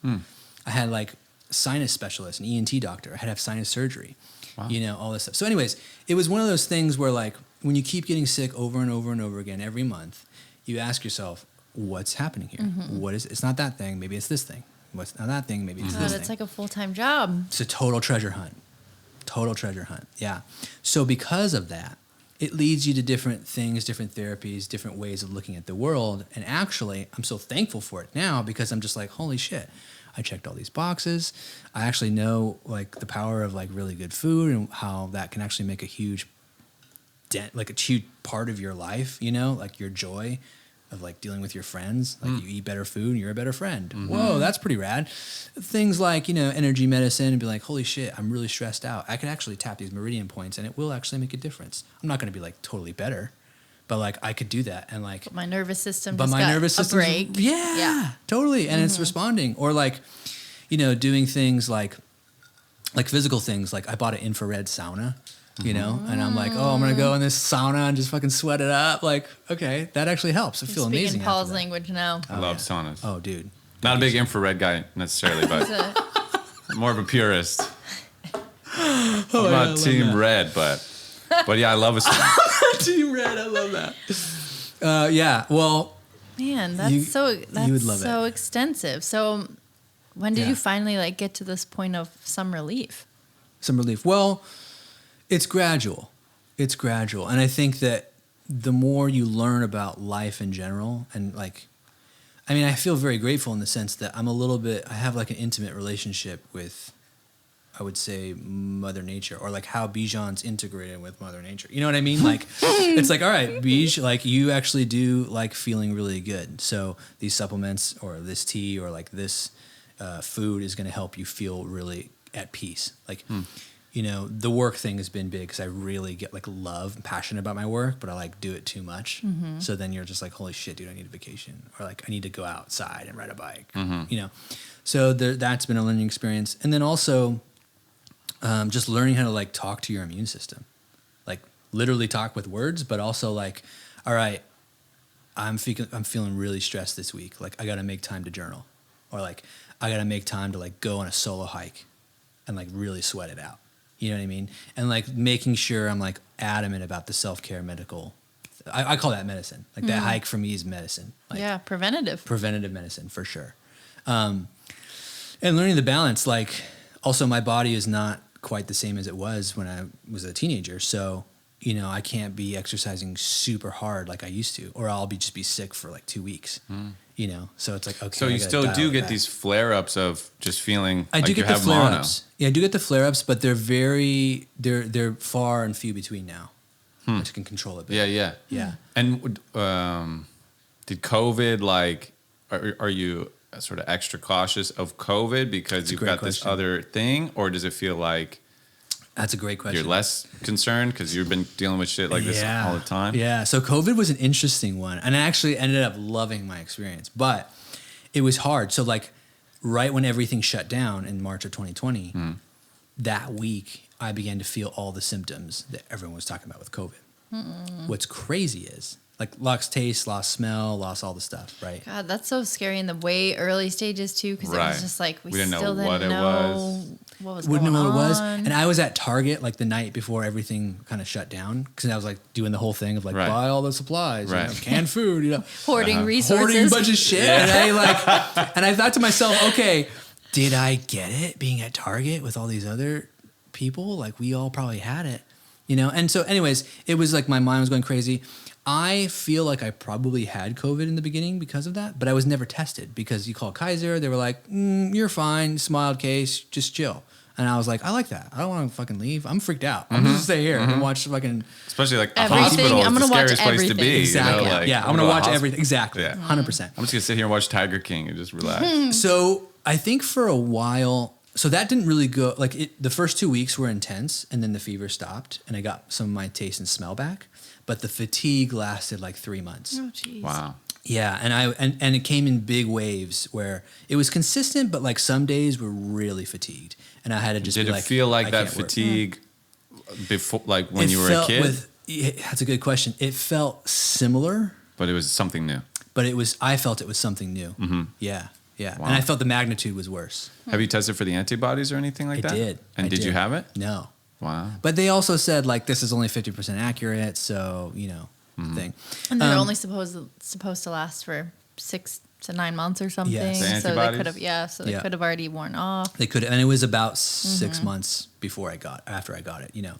I had like a sinus specialist, an ENT doctor. I had to have sinus surgery. Wow. All this stuff. So anyways, it was one of those things where like when you keep getting sick over and over and over again every month, you ask yourself, what's happening here? What is it's not that thing, maybe it's this thing. What's not that thing, maybe it's this thing. It's like a full-time job. It's a total treasure hunt. Total treasure hunt. Yeah. So because of that, it leads you to different things, different therapies, different ways of looking at the world. And actually, I'm so thankful for it now because I'm just like, holy shit. I checked all these boxes. I actually know like the power of like really good food and how that can actually make a huge like a huge part of your life, you know, like your joy of like dealing with your friends, like you eat better food and you're a better friend. Whoa, that's pretty rad. Things like, you know, energy medicine and be like, holy shit, I'm really stressed out. I could actually tap these meridian points and it will actually make a difference. I'm not going to be like totally better, but like I could do that. And like, My nervous system but just my got nervous a system, break. yeah, totally. And it's responding. Or like, you know, doing things like physical things. Like I bought an infrared sauna, you know, and I'm like, oh, I'm going to go in this sauna and just fucking sweat it up. Like, okay, that actually helps. I feel Speaking amazing. Paul's after that. language now. I love saunas. Oh, dude. Not a big infrared guy necessarily, but more of a purist. I'm not team red, but yeah, I love a sauna. Team red, I love that. Yeah, well, Man, that's you would love so extensive. So when did Yeah. you finally like get to this point of some relief? some relief. Well, it's gradual. It's gradual. And I think that the more you learn about life in general and like, I mean, I feel very grateful in the sense that I have like an intimate relationship with, I would say, Mother Nature, or like how Bijan's integrated with Mother Nature. You know what I mean? Like, it's like, all right, Bij, like you actually do like feeling really good. So these supplements or this tea or like this food is going to help you feel really at peace. Like, you know, the work thing has been big because I really get like love and passionate about my work, but I like do it too much. So then you're just like, holy shit, dude, I need a vacation, or like I need to go outside and ride a bike. You know, so that's been a learning experience, and then also just learning how to like talk to your immune system, like literally talk with words, but also like, all right, I'm feeling really stressed this week. Like I got to make time to journal, or like I got to make time to like go on a solo hike and like really sweat it out. You know what I mean? And like making sure I'm like adamant about the self-care medical. I call that medicine. Like that hike for me is medicine. Like Yeah, preventative medicine for sure. And learning the balance, like also my body is not quite the same as it was when I was a teenager. So, you know, I can't be exercising super hard like I used to, or I'll just be sick for like 2 weeks. You know, so it's like, okay. So I you gotta still dial do it get back. these flare-ups of just feeling I like do you get the have flare mono. ups. Yeah, I do get the flare ups, but they're they're far and few between now. I just can control it. Yeah. Yeah. And did COVID, like, are you sort of extra cautious of COVID because you've great got this question. other thing, or does it feel like That's a great question. you're less concerned because you've been dealing with shit like this all the time? Yeah. So COVID was an interesting one, and I actually ended up loving my experience, but it was hard. So like right when everything shut down in March of 2020, that week I began to feel all the symptoms that everyone was talking about with COVID. What's crazy is like lost taste, lost smell, lost all the stuff, right? God, that's so scary in the way early stages too, because it Right. was just like we didn't know still what didn't it know was. what was Wouldn't going know what it was. on. And I was at Target like the night before everything kind of shut down, because I was like doing the whole thing of like Right. buy all the supplies, you Right. know, canned food, you know, Hoarding resources. hoarding a bunch of shit. And I like, and I thought to myself, okay, did I get it being at Target with all these other people? Like we all probably had it, you know? And so anyways, it was like my mind was going crazy. I feel like I probably had COVID in the beginning because of that, but I was never tested because you call Kaiser. They were like, you're fine. Mild case, just chill. And I was like, I like that. I don't want to fucking leave. I'm freaked out. I'm just stay here and watch fucking Especially like a Everything. hospital is I'm the gonna watch scariest place to everything. be. exactly. You know, like, yeah, I'm gonna to a watch hospital. everything. Exactly. Yeah. 100%. I'm just gonna sit here and watch Tiger King and just relax. So I think for a while, so that didn't really go like it. The first 2 weeks were intense, and then the fever stopped, and I got some of my taste and smell back. But the fatigue lasted like 3 months. Oh, jeez. Wow. Yeah, and it came in big waves where it was consistent, but like some days were really fatigued, and I had to just Did be it like, feel like I that can't work. fatigue before, like when It you were a felt kid? That's a good question. It felt similar, But it was something new. but I felt it was something new. Yeah, yeah, Wow. and I felt the magnitude was worse. Have you tested for the antibodies or anything like I that? did. And I did you did. have it? No. Wow. But they also said like this is only 50% accurate, so you know, thing. And they're only supposed to last for 6 to 9 months or something. Yes. The So they antibodies? could have they Yeah. could have already worn off. They could, and it was about 6 months after I got it, you know.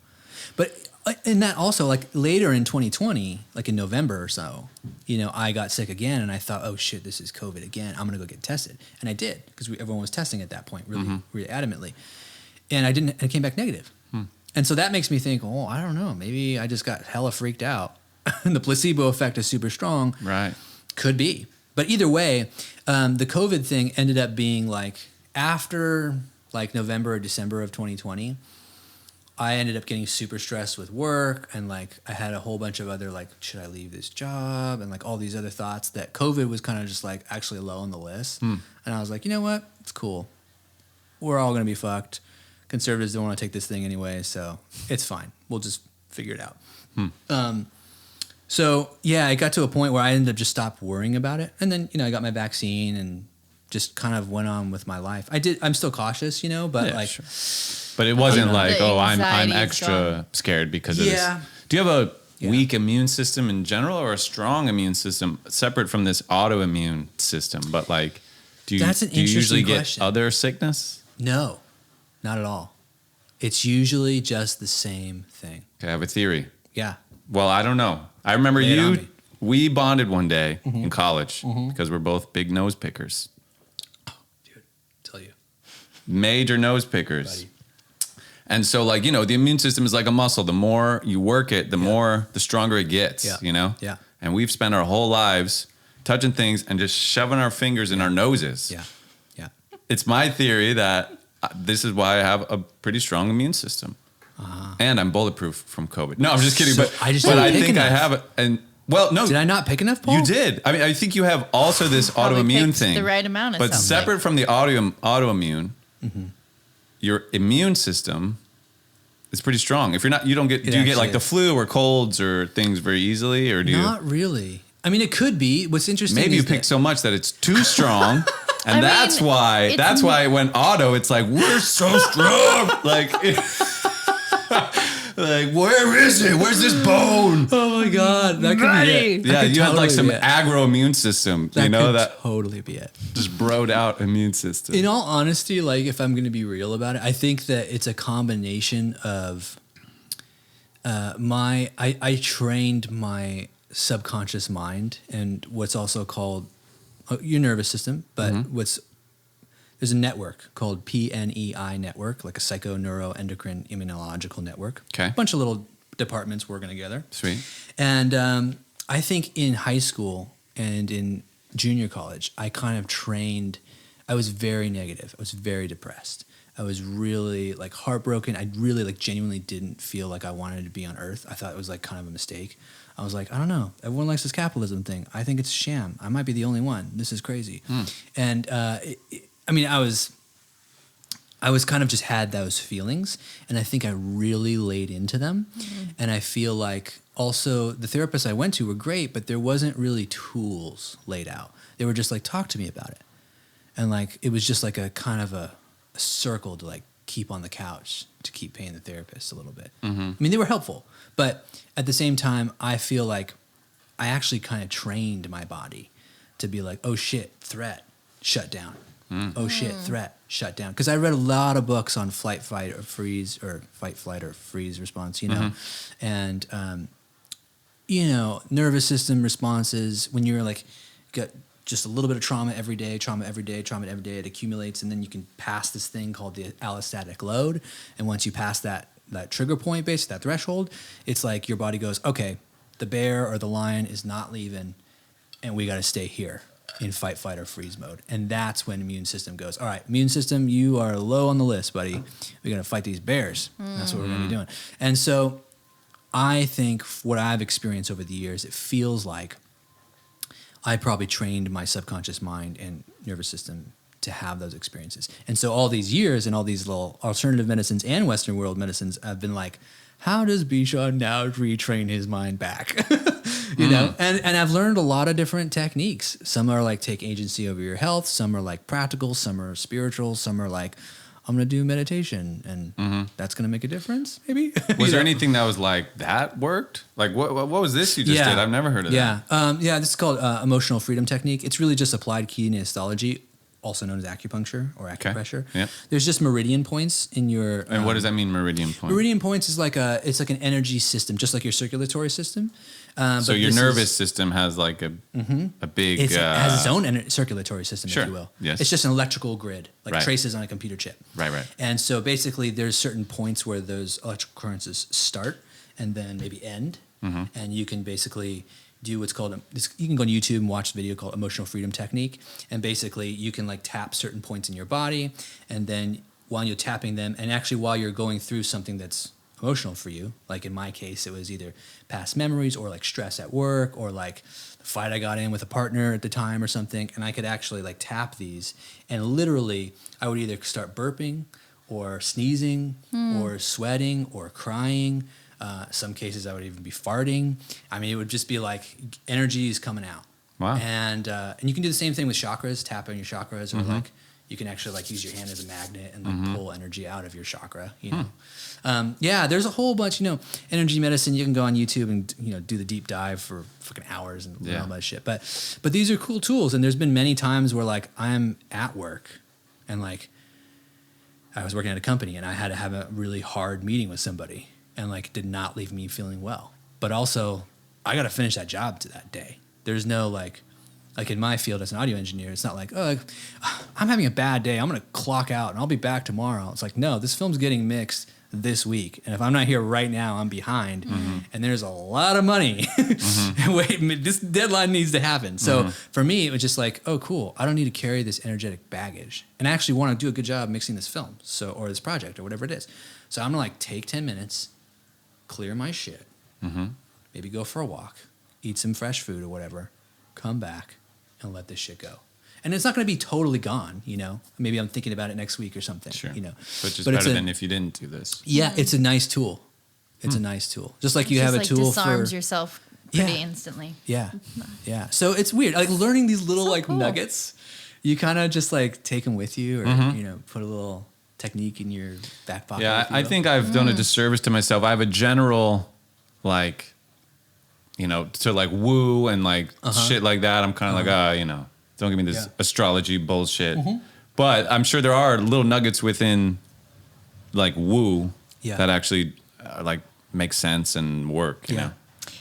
But in that also, like later in 2020, like in November or so, you know, I got sick again, and I thought, oh shit, this is COVID again. I'm gonna go get tested, and I did because everyone was testing at that point, really, really adamantly, and I didn't. And it came back negative. And so that makes me think, oh, I don't know, maybe I just got hella freaked out. And the placebo effect is super strong. Right. Could be. But either way, the COVID thing ended up being like after like November or December of 2020, I ended up getting super stressed with work, and like I had a whole bunch of other like, should I leave this job? And like all these other thoughts that COVID was kind of just like actually low on the list. And I was like, you know what? It's cool. We're all going to be fucked. Conservatives don't want to take this thing anyway, so it's fine. We'll just figure it out. So yeah, I got to a point where I ended up just stopped worrying about it. And then, I got my vaccine and just kind of went on with my life. I'm still cautious, but Yeah, like, sure. But it wasn't like, The I'm anxiety is extra gone. scared because of Yeah. this. Do you have a Yeah. weak immune system in general or a strong immune system separate from this autoimmune system? But like, do you, That's an do you usually interesting get question. other sickness? no, not at all. It's usually just the same thing. Okay, I have a theory. Yeah. Well, I don't know. I remember Lay it on me. we bonded one day in college because we're both big nose pickers. Dude, tell you. Major nose pickers. Buddy. And so like, the immune system is like a muscle. The more you work it, the stronger it gets, Yeah. Yeah. And we've spent our whole lives touching things and just shoving our fingers in our noses. Yeah. Yeah. It's my theory that this is why I have a pretty strong immune system. And I'm bulletproof from COVID. No, I'm just kidding. So but I just but didn't I pick think I enough. have it. And well, no, Did I not pick enough, Paul? you did. I mean, I think you have also this Probably autoimmune picked thing. the right amount of but something. separate from the autoimmune, your immune system is pretty strong. If you're not, you don't get. It Do you get like actually the is. flu or colds or things very easily, or do Not really. I mean, it could be. What's you? interesting Maybe you is picked that, so much that it's too strong. And I that's mean, why. it's That's why when auto, it's like we're so strong. like, like where is it? Where's this bone? oh my God, that could Buddy. be it. Yeah, That could you have like totally some be it. aggro immune system. That That could totally be it. just broed out immune system. In all honesty, like if I'm going to be real about it, I think that it's a combination of I trained my subconscious mind and what's also called your nervous system, but there's a network called PNEI network, like a psychoneuroendocrine immunological network. Okay. A bunch of little departments working together. Sweet. And I think in high school and in junior college, I kind of trained. I was very negative. I was very depressed. I was really like heartbroken. I really like genuinely didn't feel like I wanted to be on Earth. I thought it was like kind of a mistake. I was like, I don't know. Everyone likes this capitalism thing. I think it's a sham. I might be the only one. This is crazy. And I mean, I was kind of just had those feelings, and I think I really laid into them. And I feel like also the therapists I went to were great, but there wasn't really tools laid out. They were just like, talk to me about it. And like, it was just like a kind of a circle to like keep on the couch to keep paying the therapist a little bit. I mean, they were helpful, but at the same time, I feel like I actually kind of trained my body to be like, oh shit, threat, shut down. Oh shit, threat, shut down. Because I read a lot of books on fight, flight, or freeze response, and nervous system responses when you're like got just a little bit of trauma every day, it accumulates, and then you can pass this thing called the allostatic load. And once you pass that trigger point, basically that threshold, it's like your body goes, okay, the bear or the lion is not leaving, and we got to stay here in fight, flight, or freeze mode. And that's when immune system goes, all right, immune system, you are low on the list, buddy. We're going to fight these bears. That's what we're going to be doing. And so I think what I've experienced over the years, it feels like I probably trained my subconscious mind and nervous system to have those experiences. And so all these years and all these little alternative medicines and Western world medicines have been like, how does Bijan now retrain his mind back? you know? And I've learned a lot of different techniques. Some are like take agency over your health. Some are like practical. Some are spiritual. Some are like, I'm going to do meditation and that's going to make a difference, maybe. Was there anything that was like, that worked? Like, what was this you just did? I've never heard of that. Yeah, this is called emotional freedom technique. It's really just applied kinesiology, also known as acupuncture or acupressure. Yeah. There's just meridian points in your. And what does that mean, meridian point? Meridian points is it's like an energy system, just like your circulatory system. So your nervous system has like a big. It has its own circulatory system, Sure. if you will. Yes. It's just an electrical grid, like Right. traces on a computer chip. Right. And so basically, there's certain points where those electrical currents start and then maybe end, and you can basically do what's called you can go on YouTube and watch a video called Emotional Freedom Technique, and basically you can like tap certain points in your body, and then while you're tapping them, and actually while you're going through something that's emotional for you, like in my case, it was either past memories or like stress at work or like the fight I got in with a partner at the time or something, and I could actually like tap these, and literally I would either start burping or sneezing or sweating or crying. Some cases I would even be farting. I mean, it would just be like energy is coming out. Wow. And you can do the same thing with chakras, tap on your chakras, or like you can actually like use your hand as a magnet and like pull energy out of your chakra, you know. Yeah, there's a whole bunch, energy medicine. You can go on YouTube and, do the deep dive for fucking hours and learn all that shit. But these are cool tools. And there's been many times where like I'm at work and like I was working at a company and I had to have a really hard meeting with somebody and like did not leave me feeling well. But also I got to finish that job to that day. There's no like in my field as an audio engineer, it's not like, oh, I'm having a bad day, I'm going to clock out and I'll be back tomorrow. It's like, no, this film's getting mixed this week. And if I'm not here right now, I'm behind. And there's a lot of money. Wait, this deadline needs to happen. So for me, it was just like, oh, cool. I don't need to carry this energetic baggage. And I actually want to do a good job mixing this film or this project or whatever it is. So I'm going to like take 10 minutes, clear my shit, maybe go for a walk, eat some fresh food or whatever, come back and let this shit go. And it's not going to be totally gone, Maybe I'm thinking about it next week or something, Sure. But just But better than if you didn't do this. Yeah, it's a nice tool. It's a nice tool. Just like you have a tool disarms for yourself pretty instantly. Yeah. Yeah. So it's weird. Like learning these little cool. nuggets, you kind of just like take them with you or put a little technique in your back pocket. Yeah, I think I've done a disservice to myself. I have a general to like woo and like shit like that. I'm kind of like, don't give me this astrology bullshit. But I'm sure there are little nuggets within like woo that actually like make sense and work, you know.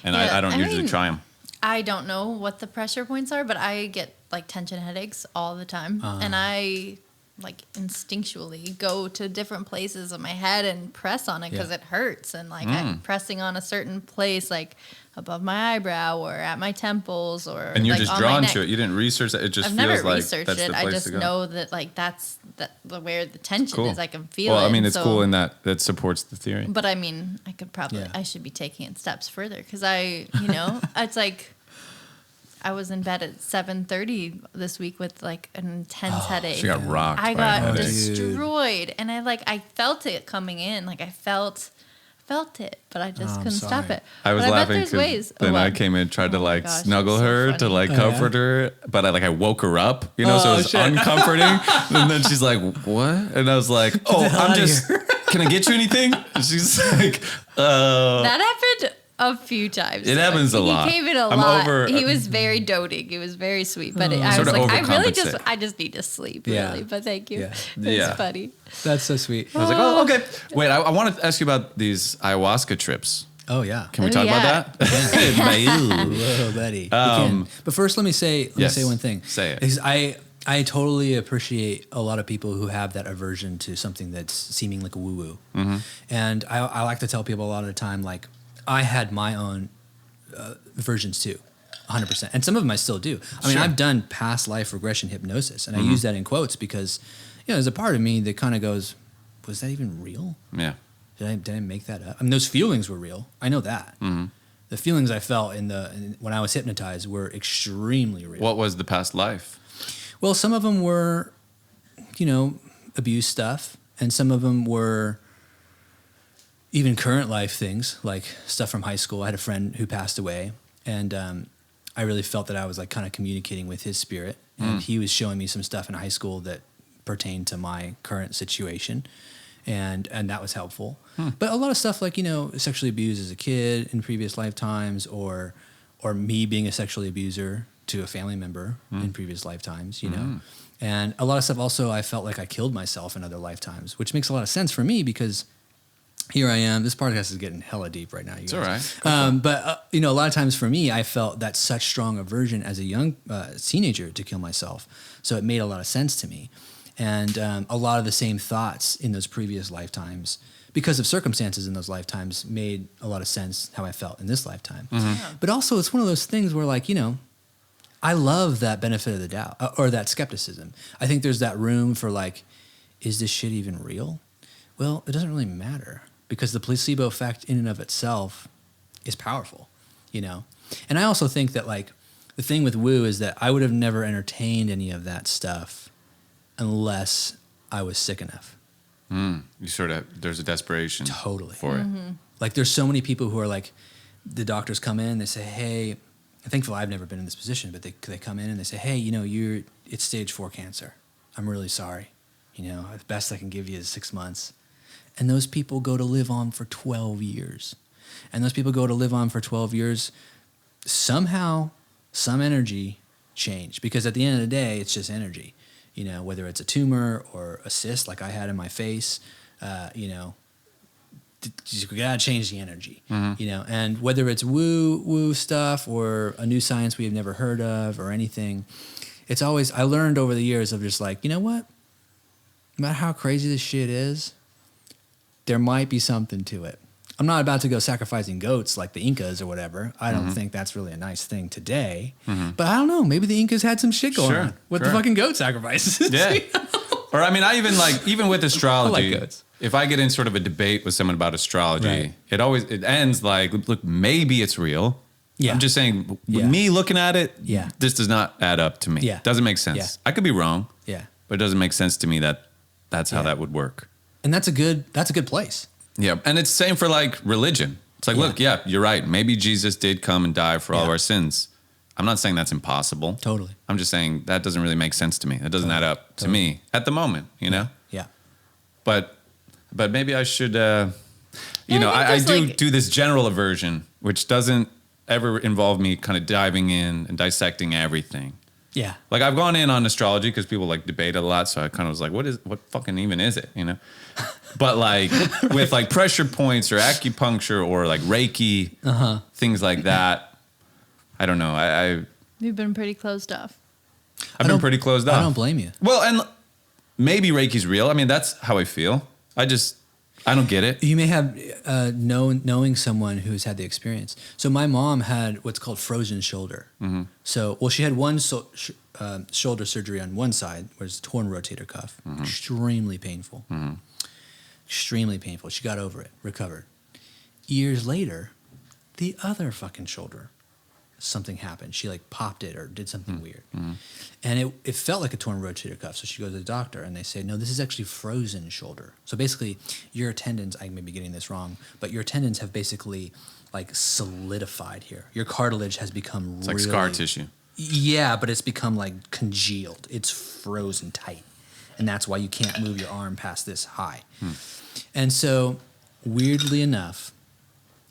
And I don't usually try them. I don't know what the pressure points are, but I get like tension headaches all the time. And I like instinctually go to different places of my head and press on it because it hurts. And like I'm pressing on a certain place, like above my eyebrow or at my temples or and you're like just on drawn my to it. You didn't research that. It just I've feels never like researched that's it. the place I just to go. know that like that's where the tension Cool. is. I can feel it. Well, I mean, it's so, cool in that supports the theory. But I mean, I could probably I should be taking it steps further because it's like I was in bed at 7:30 this week with like an intense headache. She got rocked. I by a got headache. destroyed, and I felt it coming in. Like I felt it, but I just couldn't stop it. I was but laughing bet there's ways. because then I came in, tried to like gosh, snuggle that's so her to funny. like comfort her, but I woke her up, so it was uncomforting. And then she's like, "What?" And I was like, "Oh, I'm just. Can I get you anything?" And she's like, That happened a few times. It happens a lot. He came in a I'm lot. over- He was very doting. He was very sweet, but I Sort was of like, overcompensate. I just need to sleep, Yeah. really. But thank you. Yeah. That's funny. That's so sweet. I was like, "Oh, okay." Wait, I wanted to ask you about these ayahuasca trips. Oh yeah. Can we Oh, talk yeah. about that? Whoa, buddy. We can. But first, let me say one thing. Say it. Is I totally appreciate a lot of people who have that aversion to something that's seeming like a woo-woo. And I like to tell people a lot of the time, like, I had my own versions too, 100%. And some of them I still do. I mean, I've done past life regression hypnosis, and I use that in quotes because, there's a part of me that kind of goes, was that even real? Yeah. Did I make that up? I mean, those feelings were real. I know that. The feelings I felt when I was hypnotized were extremely real. What was the past life? Well, some of them were, abuse stuff, and some of them were even current life things, like stuff from high school. I had a friend who passed away, and I really felt that I was like kind of communicating with his spirit, and he was showing me some stuff in high school that pertained to my current situation, and that was helpful. But a lot of stuff like, sexually abused as a kid in previous lifetimes, or me being a sexually abuser to a family member in previous lifetimes, And a lot of stuff also, I felt like I killed myself in other lifetimes, which makes a lot of sense for me because here I am. This podcast is getting hella deep right now. You It's guys. all right. But a lot of times for me, I felt that such strong aversion as a young teenager to kill myself. So it made a lot of sense to me. And a lot of the same thoughts in those previous lifetimes, because of circumstances in those lifetimes, made a lot of sense how I felt in this lifetime. But also, it's one of those things where, like, I love that benefit of the doubt or that skepticism. I think there's that room for, like, is this shit even real? Well, it doesn't really matter because the placebo effect in and of itself is powerful, And I also think that, like, the thing with woo is that I would have never entertained any of that stuff unless I was sick enough. You sort of, there's a desperation Totally. for it. Like, there's so many people who are like, the doctors come in, they say, hey, thankfully I've never been in this position, but they come in and they say, hey, it's stage 4 cancer. I'm really sorry. The best I can give you is 6 months. And those people go to live on for 12 years. And those people go to live on for 12 years, somehow, some energy change. Because at the end of the day, it's just energy. Whether it's a tumor or a cyst like I had in my face, we gotta change the energy, and whether it's woo stuff or a new science we have never heard of or anything, it's always, I learned over the years of just like, what, no matter how crazy this shit is, there might be something to it. I'm not about to go sacrificing goats like the Incas or whatever. I don't think that's really a nice thing today. But I don't know. Maybe the Incas had some shit going on with the fucking goat sacrifices. Yeah. Or I mean, even with astrology, I like goats. If I get in sort of a debate with someone about astrology, Right. it ends like, look, maybe it's real. Yeah. I'm just saying, with Yeah. me looking at it, Yeah. this does not add up to me. Yeah. Doesn't make sense. Yeah. I could be wrong, Yeah. but it doesn't make sense to me that that's how Yeah. that would work. And that's a good place. Yeah. And it's the same for like religion. It's like, Yeah. look, yeah, you're right. Maybe Jesus did come and die for all of Yeah. our sins. I'm not saying that's impossible. Totally. I'm just saying that doesn't really make sense to me. That doesn't add up to Totally. me at the moment, Yeah. But maybe I should, I I think do there's, do this general aversion, which doesn't ever involve me kind of diving in and dissecting everything. Yeah. Like I've gone in on astrology because people like debate it a lot. So I kind of was like, what fucking even is it? But like with like pressure points or acupuncture or like Reiki, things like that. I don't know. You've been pretty closed off. I've been pretty closed off. I don't blame you. Well, and maybe Reiki's real. I mean, that's how I feel. I don't get it. You may have knowing someone who's had the experience. So my mom had what's called frozen shoulder. So, she had one shoulder surgery on one side, where it's torn rotator cuff. Extremely painful. Extremely painful. She got over it, recovered. Years later, the other fucking shoulder, something happened. She like popped it or did something weird. And it felt like a torn rotator cuff. So she goes to the doctor and they say, no, this is actually frozen shoulder. So basically your tendons, I may be getting this wrong, but your tendons have basically like solidified here. Your cartilage has become It's like scar tissue. Yeah, but it's become like congealed. It's frozen tight. And that's why you can't move your arm past this high. And so weirdly enough,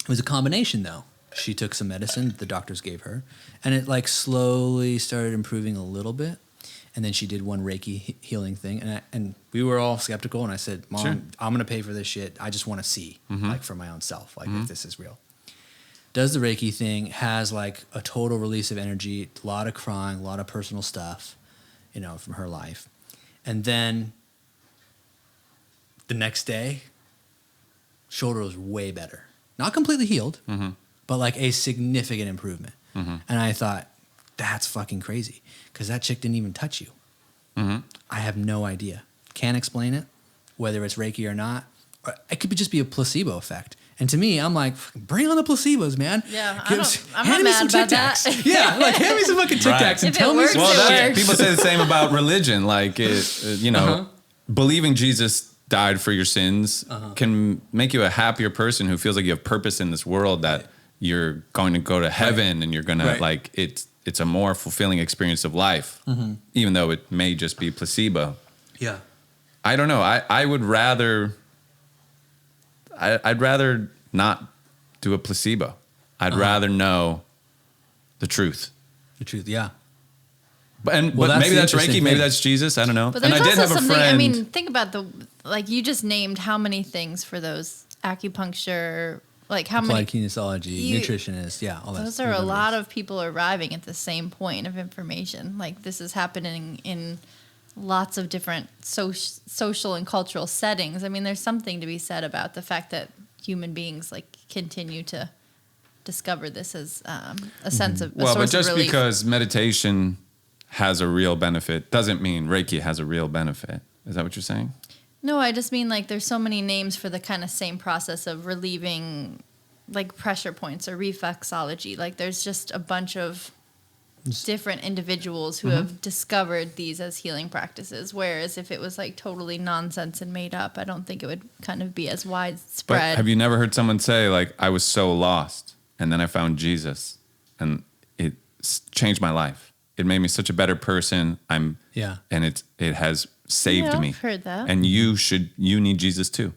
it was a combination though. She took some medicine that the doctors gave her, and it like slowly started improving a little bit. And then she did one Reiki healing thing, and we were all skeptical. And I said, "Mom, Sure. I'm gonna pay for this shit. I just want to see, like, for my own self, like if this is real." Does the Reiki thing, has like a total release of energy, a lot of crying, a lot of personal stuff, from her life, and then the next day, shoulder was way better, not completely healed. But like a significant improvement. And I thought, that's fucking crazy. Because that chick didn't even touch you. I have no idea. Can't explain it, whether it's Reiki or not. Or it could just be a placebo effect. And to me, I'm like, bring on the placebos, man. Yeah, I'm not mad about that. Yeah, like hand me some fucking Tic Tacs Right. and If tell it me works, some it Well, works. people say the same about religion. Like, believing Jesus died for your sins can make you a happier person who feels like you have purpose in this world, that you're going to go to heaven and you're going to like, it's a more fulfilling experience of life, even though it may just be placebo. Yeah. I don't know. I would rather, I'd rather not do a placebo. I'd rather know the truth. The truth, yeah. But Well, that's maybe the that's interesting Reiki, maybe thing. that's Jesus. I don't know. But And there's I did also have a something. friend. I mean, think about like you just named how many things for those acupuncture, like how Applied many. kinesiology, nutritionist, yeah, all that. Those are a lot of people arriving at the same point of information. Like this is happening in lots of different social and cultural settings. I mean, there's something to be said about the fact that human beings like continue to discover this as a sense of a Well, but source of just relief. because meditation has a real benefit doesn't mean Reiki has a real benefit. Is that what you're saying? No, I just mean like there's so many names for the kind of same process of relieving like pressure points or reflexology. Like there's just a bunch of different individuals who have discovered these as healing practices. Whereas if it was like totally nonsense and made up, I don't think it would kind of be as But widespread. have you never heard someone say, like, I was so lost and then I found Jesus and it changed my life? It made me such a better person. And it has saved Yeah, me. I've heard that. And you need Jesus too.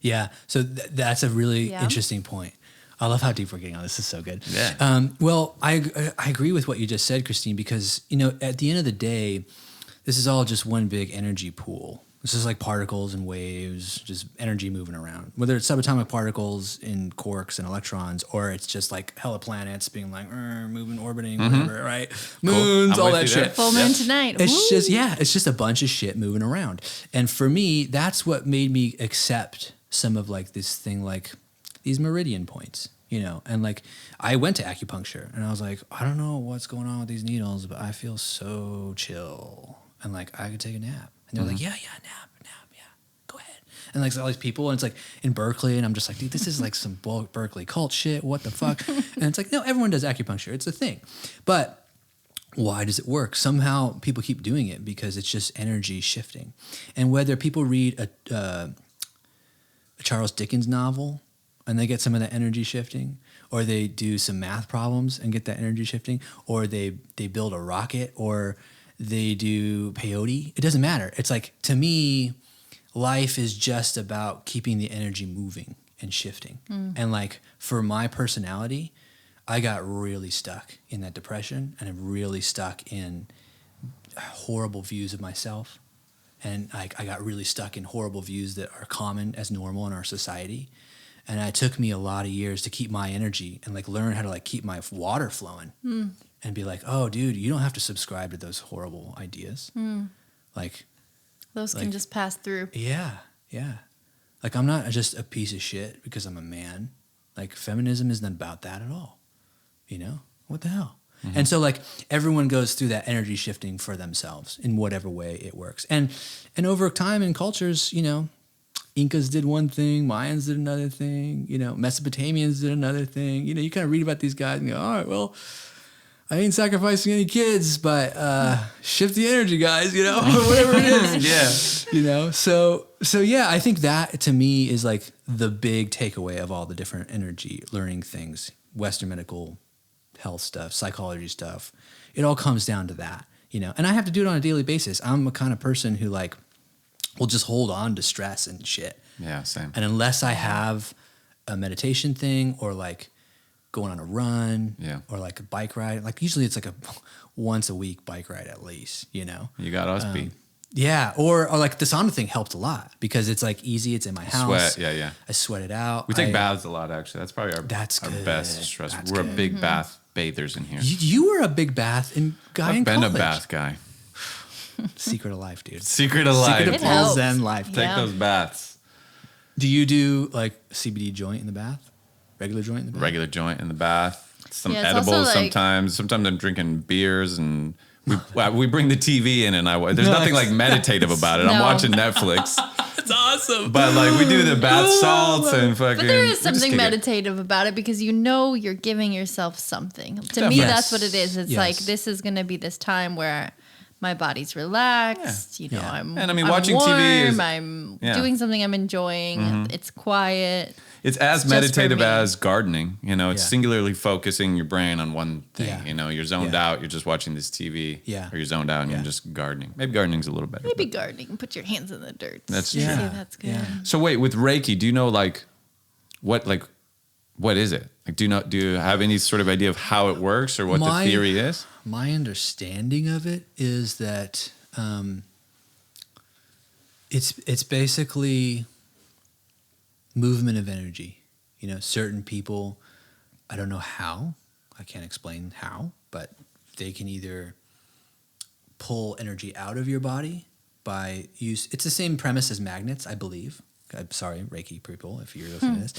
Yeah. So that's a really Yeah. interesting point. I love how deep we're getting on. This is so good. Yeah. Well, I agree with what you just said, Christine, because, at the end of the day, this is all just one big energy pool. This is like particles and waves, just energy moving around. Whether it's subatomic particles in quarks and electrons, or it's just like hella planets being like moving, orbiting, whatever, right? Moons, I'm all with that you there. shit. Full moon tonight. It's Woo! it's just a bunch of shit moving around. And for me, that's what made me accept some of like this thing, like these meridian points, and like I went to acupuncture and I was like, I don't know what's going on with these needles, but I feel so chill. And like, I could take a nap. And they're like, yeah, nap, yeah, go ahead. And like all these people, and it's like in Berkeley, and I'm just like, dude, this is like some Berkeley cult shit. What the fuck? And it's like, no, everyone does acupuncture. It's a thing. But why does it work? Somehow people keep doing it because it's just energy shifting. And whether people read a Charles Dickens novel and they get some of that energy shifting, or they do some math problems and get that energy shifting, or they build a rocket, or they do peyote, it doesn't matter. It's like, to me, life is just about keeping the energy moving and shifting. And like for my personality, I got really stuck in that depression, and I'm really stuck in horrible views of myself. And I got really stuck in horrible views that are common as normal in our society. And it took me a lot of years to keep my energy and like learn how to like keep my water flowing and be like, oh, dude, you don't have to subscribe to those horrible ideas. Like Those can just pass through. Yeah. Like I'm not just a piece of shit because I'm a man. Like feminism isn't about that at all. What the hell? And so like everyone goes through that energy shifting for themselves in whatever way it works. And over time in cultures, Incas did one thing, Mayans did another thing, Mesopotamians did another thing. You kind of read about these guys and go, all right, well, I ain't sacrificing any kids, but shift the energy, guys, or whatever it is. Yeah. So yeah, I think that to me is like the big takeaway of all the different energy learning things, Western medical health stuff, psychology stuff. It all comes down to that, and I have to do it on a daily basis. I'm a kind of person who like will just hold on to stress and shit. Yeah, same. And unless I have a meditation thing or like going on a run or like a bike ride, like usually it's like a once a week bike ride at least, You got us beat. Yeah. Or like the sauna thing helped a lot because it's like easy. It's in my house. Sweat, yeah. I sweat it out. We take baths a lot, actually. That's probably our good. best stress. That's We're good. a big bath bathers in here. You were a big bath guy in I've been college. a bath guy. Secret of life, dude. Secret of life. Secret It of full helps. Zen life. Take Yeah. those baths. Do you do like CBD joint in the bath? Regular joint in the bath? Regular joint in the bath. Some Yeah, it's also edibles like- sometimes. Sometimes I'm drinking beers and we bring the TV in and there's nothing like meditative about it. I'm No. watching Netflix. That's awesome. But like we do the bath salts and fucking. But there is we just something kick it. meditative about it because you're giving yourself something. To me, Definitely. that's what it is. It's Yes. like this is going to be this time where my body's relaxed. Yeah. I'm And I mean, I'm watching warm, TV is- I'm yeah. doing something I'm enjoying. It's quiet. It's as It's just for meditative me. as gardening. It's Yeah. singularly focusing your brain on one thing. Yeah. You're zoned Yeah. out. You're just watching this TV. Yeah. Or you're zoned out and Yeah. you're just gardening. Maybe gardening's a little better. Maybe but- gardening. Put your hands in the dirt. That's See, true. that's good. Yeah. So wait, with Reiki, do you know what is it? Like, do you have any sort of idea of how it works or what the theory is? my understanding of it is that it's basically movement of energy. You know, certain people, I don't know how, I can't explain how, but they can either pull energy out of your body by use. It's the same premise as magnets, I believe. I'm sorry, Reiki people, if you're listening to this.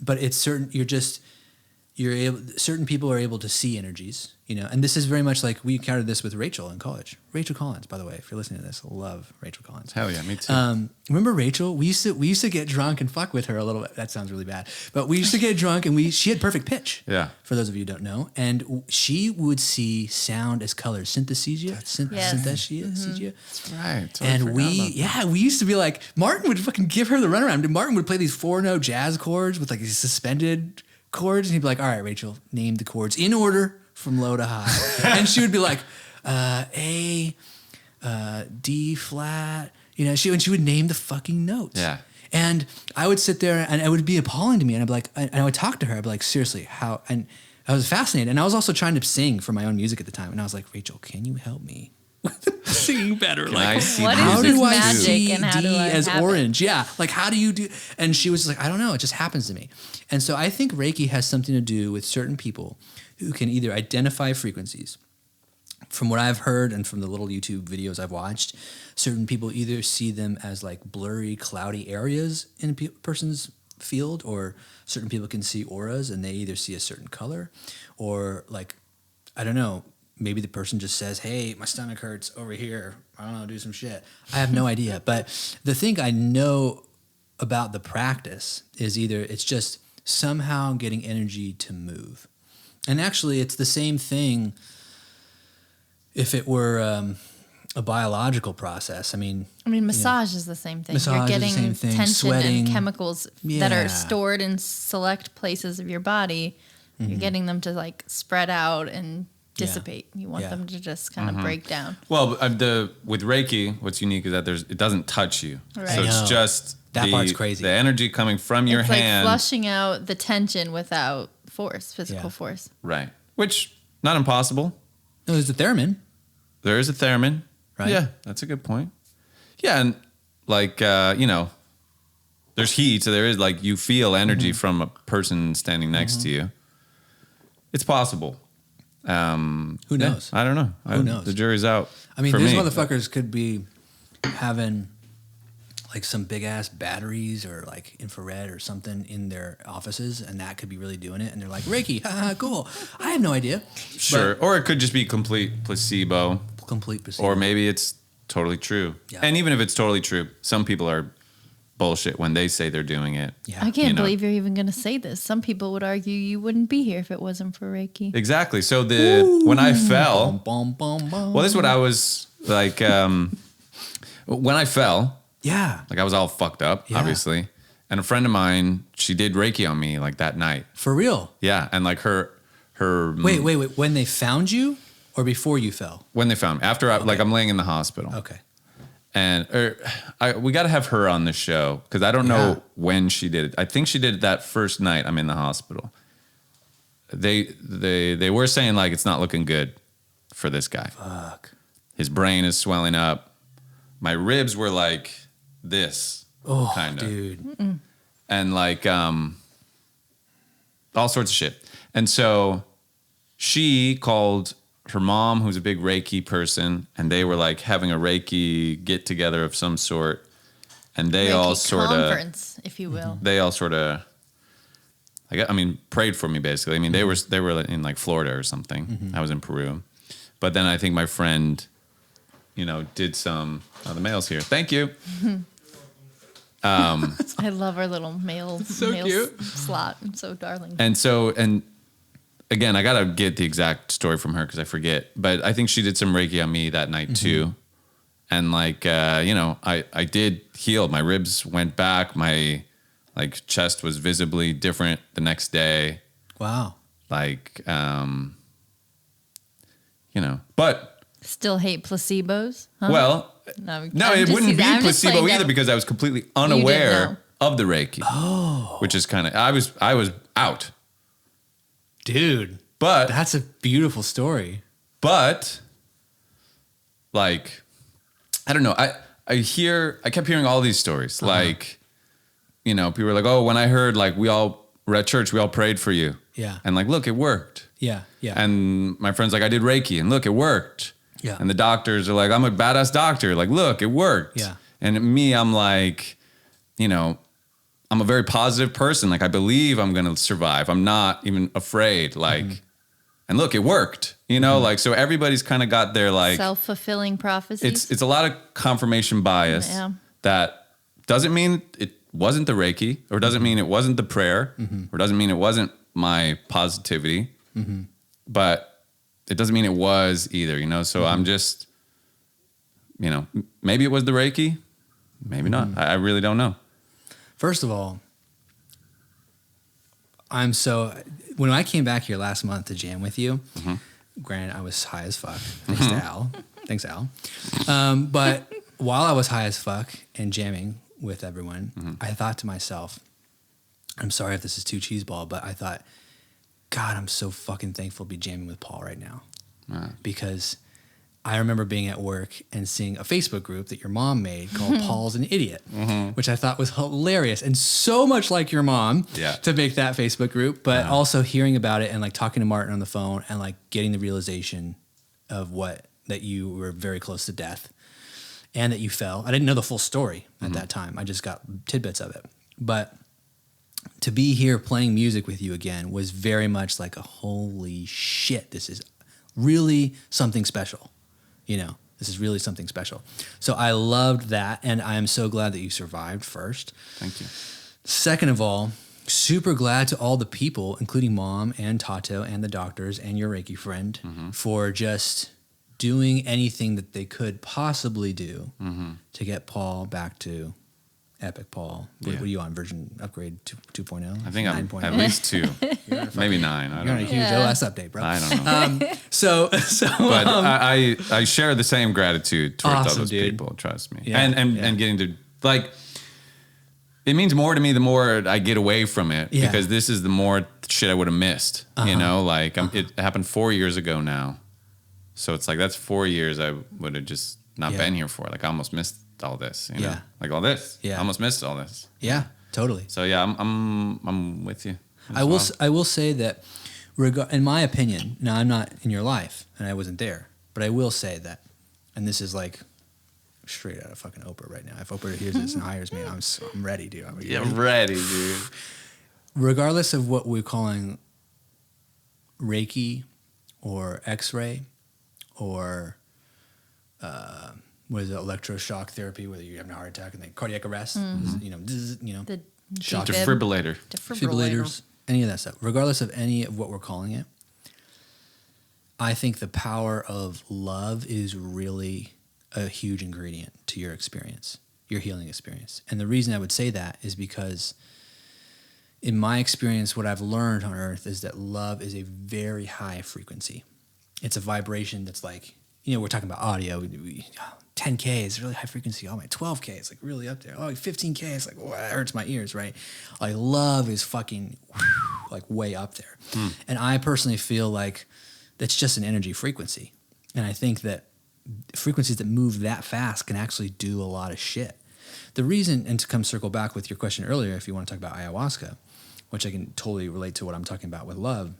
But it's certain. Certain people are able to see energies, you know, and this is very much like we encountered this with Rachel in college. Rachel Collins, by the way, if you're listening to this, I love Rachel Collins. Hell yeah, me too. Remember Rachel? We used to get drunk and fuck with her a little bit. That sounds really bad, but we used to get drunk and she had perfect pitch. Yeah. For those of you who don't know, and she would see sound as colors, synesthesia. Synesthesia. That's right. Totally And forgot about that. we used to be like, Martin would fucking give her the runaround. Martin would play these 4-note jazz chords with like these suspended chords, and he'd be like, all right, Rachel, name the chords in order from low to high. And she would be like, A, D flat, you know, she would name the fucking notes. Yeah. And I would sit there and it would be appalling to me. And I'd be like, and I would talk to her. I'd be like, seriously, how? And I was fascinated. And I was also trying to sing for my own music at the time. And I was like, Rachel, can you help me with singing better? Can like, I see What how is do this I magic see and how D do I as have it? orange? Yeah. Like, how do you do? And she was like, I don't know. It just happens to me. And so I think Reiki has something to do with certain people who can either identify frequencies. From what I've heard and from the little YouTube videos I've watched, certain people either see them as like blurry, cloudy areas in a person's field, or certain people can see auras and they either see a certain color, or like, I don't know, maybe the person just says, hey, my stomach hurts over here. I don't know, do some shit. I have no idea. But the thing I know about the practice is either it's just somehow getting energy to move. And actually, it's the same thing if it were a biological process. I mean, massage is the same thing. Massage You're is the getting same thing. tension Sweating. and chemicals that Yeah. are stored in select places of your body. You're getting them to like spread out and dissipate. You want Yeah. them to just kind of break down. Well, with Reiki, what's unique is that it doesn't touch you. Right. So I it's know. just That part's crazy. The energy coming from your It's hand. like flushing out the tension without force, physical Yeah. force. Right. Which, not impossible. no, there's the theremin. There is a theremin. Right. Yeah, that's a good point. Yeah, and like, there's heat, so there is like, you feel energy from a person standing next to you. It's possible. Who knows? I don't know. Who knows? The jury's out. I mean, for these me. motherfuckers could be having like some big ass batteries or like infrared or something in their offices, and that could be really doing it. And they're like, Reiki, haha, cool. I have no idea. Sure. Or it could just be complete placebo. But complete procedure. Or maybe it's totally true. Yeah. And even if it's totally true, some people are bullshit when they say they're doing it. Yeah. I can't You know. believe you're even going to say this. Some people would argue you wouldn't be here if it wasn't for Reiki. Exactly. So when I fell, Bum, bum, bum. well, this is what I was like. When I fell, Yeah. like I was all fucked up, Yeah. obviously. And a friend of mine, she did Reiki on me like that night. For real. Yeah, and like her. Wait. When they found you or before you fell? When they found me, after like I'm laying in the hospital. Okay. And we got to have her on the show because I don't Yeah. know when she did it. I think she did it that first night I'm in the hospital. They were saying like it's not looking good for this guy. Fuck. His brain is swelling up. My ribs were like this, Oh, kind of, dude. and like all sorts of shit. And so she called her mom, who's a big Reiki person, and they were like having a Reiki get together of some sort. And they all Reiki sort of, conference, if you will. prayed for me basically. I mean, they were in like Florida or something. I was in Peru, but then I think my friend, did some. Oh, the mail's here. Thank you. I love our little mail cute. slot. It's so darling. And again, I gotta get the exact story from her because I forget. But I think she did some Reiki on me that night too. And like, I did heal. My ribs went back. My like chest was visibly different the next day. Wow. Like, but Still hate placebos? Huh? well, no, it I'm just- wouldn't be I'm just placebo playing either devil- because I was completely know. unaware of the Reiki. Oh, which is kind of I was out, Dude. but That's a beautiful story. But like, I don't know. I kept hearing all these stories. Like, you know, people were like, oh, when I heard like we're at church, we all prayed for you. Yeah. And like, look, it worked. Yeah. And my friend's like, I did Reiki and look, it worked. Yeah. And the doctors are like, I'm a badass doctor. Like, look, it worked. Yeah. And me, I'm like, you know, I'm a very positive person. Like, I believe I'm going to survive. I'm not even afraid. Like, and look, it worked, you know, like, so everybody's kind of got their like Self-fulfilling prophecies. it's a lot of confirmation bias that doesn't mean it wasn't the Reiki, or doesn't mean it wasn't the prayer, or doesn't mean it wasn't my positivity, but it doesn't mean it was either, you know? So I'm just, you know, maybe it was the Reiki, maybe not. I really don't know. First of all, when I came back here last month to jam with you, granted, I was high as fuck. Thanks to Al. Thanks, Al. But while I was high as fuck and jamming with everyone, I thought to myself, I'm sorry if this is too cheeseball, but I thought, God, I'm so fucking thankful to be jamming with Paul right now. Because I remember being at work and seeing a Facebook group that your mom made called Paul's an Idiot, which I thought was hilarious and so much like your mom to make that Facebook group, but also hearing about it and like talking to Martin on the phone and like getting the realization of that you were very close to death and that you fell. I didn't know the full story at that time. I just got tidbits of it. But to be here playing music with you again was very much like a holy shit, this is really something special. You know, this is really something special. So I loved that, and I am so glad that you survived first. Thank you. Second of all, super glad to all the people, including Mom and Tato and the doctors and your Reiki friend, for just doing anything that they could possibly do to get Paul back to Epic Paul. What are you on? Version upgrade 2.0? I think I'm 9.0? at least 2, maybe 9. I don't You're on know. a huge OS update, bro. I don't know. So, But I share the same gratitude towards all Awesome, those dude. people. Trust me. Yeah, And getting to like, it means more to me the more I get away from it, because this is the more shit I would have missed. You know, like it happened 4 years ago now, so it's like that's 4 years I would have just not been here for. Like I almost missed all this. You know, like all this. I almost missed all this. Yeah, totally. So yeah, I'm with you. I will say that, in my opinion, now I'm not in your life and I wasn't there, but I will say that, and this is like straight out of fucking Oprah right now. If Oprah hears this and hires me, I'm ready, dude. I'm ready, dude. Regardless of what we're calling Reiki or X-ray or what is it, electroshock therapy, whether you're having a heart attack and then cardiac arrest, you know, The shock Defibrillator. defibrillators, any of that stuff, regardless of any of what we're calling it, I think the power of love is really a huge ingredient to your experience, your healing experience. And the reason I would say that is because in my experience, what I've learned on earth is that love is a very high frequency. It's a vibration that's like, you know, we're talking about audio. 10K is really high frequency. Oh, my 12K is like really up there. Oh, 15K is like, oh, that hurts my ears, right? Like love is fucking like way up there. And I personally feel like that's just an energy frequency. And I think that frequencies that move that fast can actually do a lot of shit. The reason, and to come circle back with your question earlier, if you want to talk about ayahuasca, which I can totally relate to what I'm talking about with love.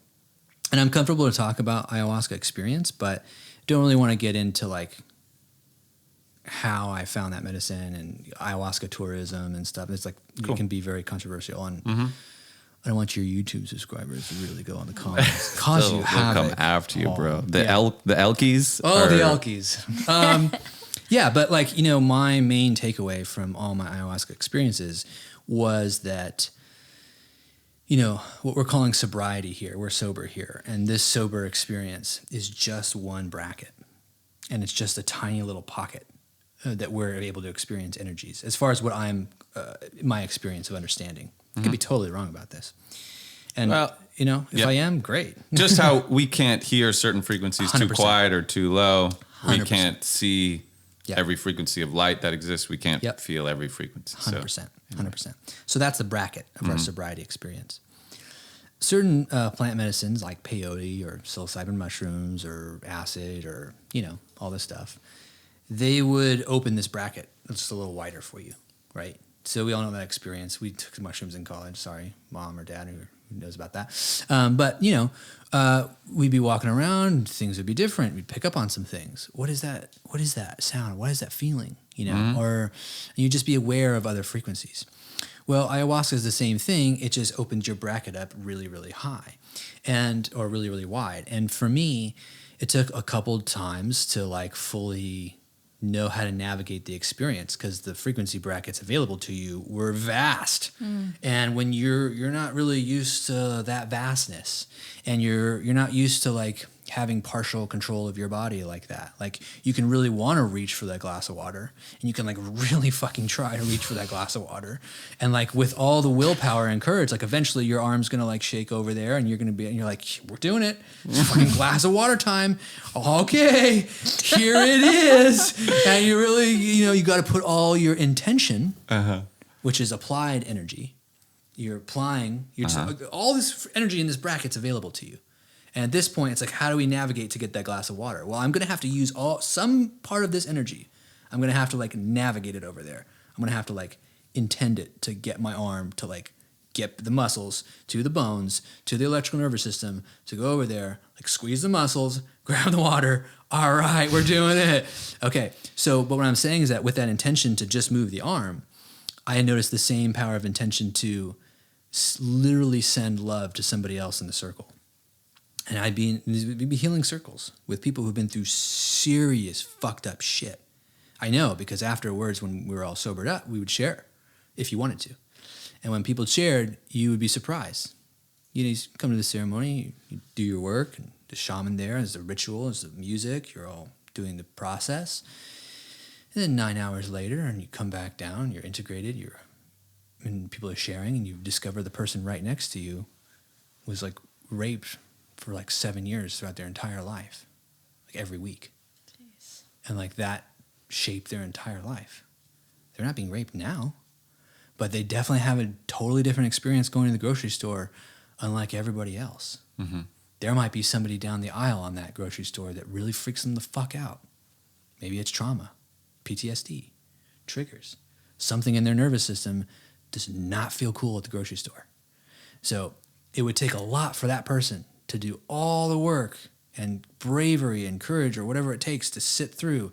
And I'm comfortable to talk about ayahuasca experience, but don't really want to get into like how I found that medicine and ayahuasca tourism and stuff. It's like, it can be very controversial. And I don't want your YouTube subscribers to really go on the comments. Cause you havoc. They'll come after you, bro. The Yeah. the Elkies. Oh, the Elkies. Yeah, but like, you know, my main takeaway from all my ayahuasca experiences was that, you know, what we're calling sobriety here, we're sober here. And this sober experience is just one bracket. And it's just a tiny little pocket that we're able to experience energies. As far as what I'm, my experience of understanding. I could be totally wrong about this. And, Well, you know, if I am, great. Just how we can't hear certain frequencies too 100%. quiet or too low. We 100%. can't see Yep. every frequency of light that exists. We can't Yep. feel every frequency. 100%. 100%. So that's the bracket of our sobriety experience. certain plant medicines like peyote or psilocybin mushrooms or acid or, all this stuff, they would open this bracket just a little wider for you, right? So we all know that experience. We took mushrooms in college. Sorry, mom or dad who knows about that. But, we'd be walking around, things would be different. We'd pick up on some things. What is that? What is that sound? What is that feeling? Or you just be aware of other frequencies. Well, ayahuasca is the same thing. It just opens your bracket up really, really high or really, really wide. And for me, it took a couple times to like fully know how to navigate the experience because the frequency brackets available to you were vast. And when you're not really used to that vastness and you're not used to like having partial control of your body like that, like you can really want to reach for that glass of water and you can like really fucking try to reach for that glass of water. And like with all the willpower and courage, like eventually your arm's going to like shake over there and you're like, we're doing it. It's fucking glass of water time. Okay, here it is. And you really, you got to put all your intention, which is applied energy. You're applying, all this energy in this bracket's available to you. And at this point, it's like, how do we navigate to get that glass of water? Well, I'm going to have to use some part of this energy. I'm going to have to like navigate it over there. I'm going to have to like intend it to get my arm to like get the muscles to the bones, to the electrical nervous system, to go over there, like squeeze the muscles, grab the water. All right, we're doing it. Okay. So, but what I'm saying is that with that intention to just move the arm, I noticed the same power of intention to literally send love to somebody else in the circle. And we'd be healing circles with people who've been through serious fucked up shit. I know because afterwards when we were all sobered up, we would share if you wanted to. And when people shared, you would be surprised. You come to the ceremony, you do your work, and the shaman there is the ritual, is the music, you're all doing the process. And then 9 hours later, and you come back down, you're integrated, and people are sharing, and you discover the person right next to you was like raped for like 7 years throughout their entire life, like every week. Jeez. And like that shaped their entire life. They're not being raped now, but they definitely have a totally different experience going to the grocery store, unlike everybody else. Mm-hmm. There might be somebody down the aisle on that grocery store that really freaks them the fuck out. Maybe it's trauma, PTSD, triggers. Something in their nervous system does not feel cool at the grocery store. So it would take a lot for that person to do all the work and bravery and courage or whatever it takes to sit through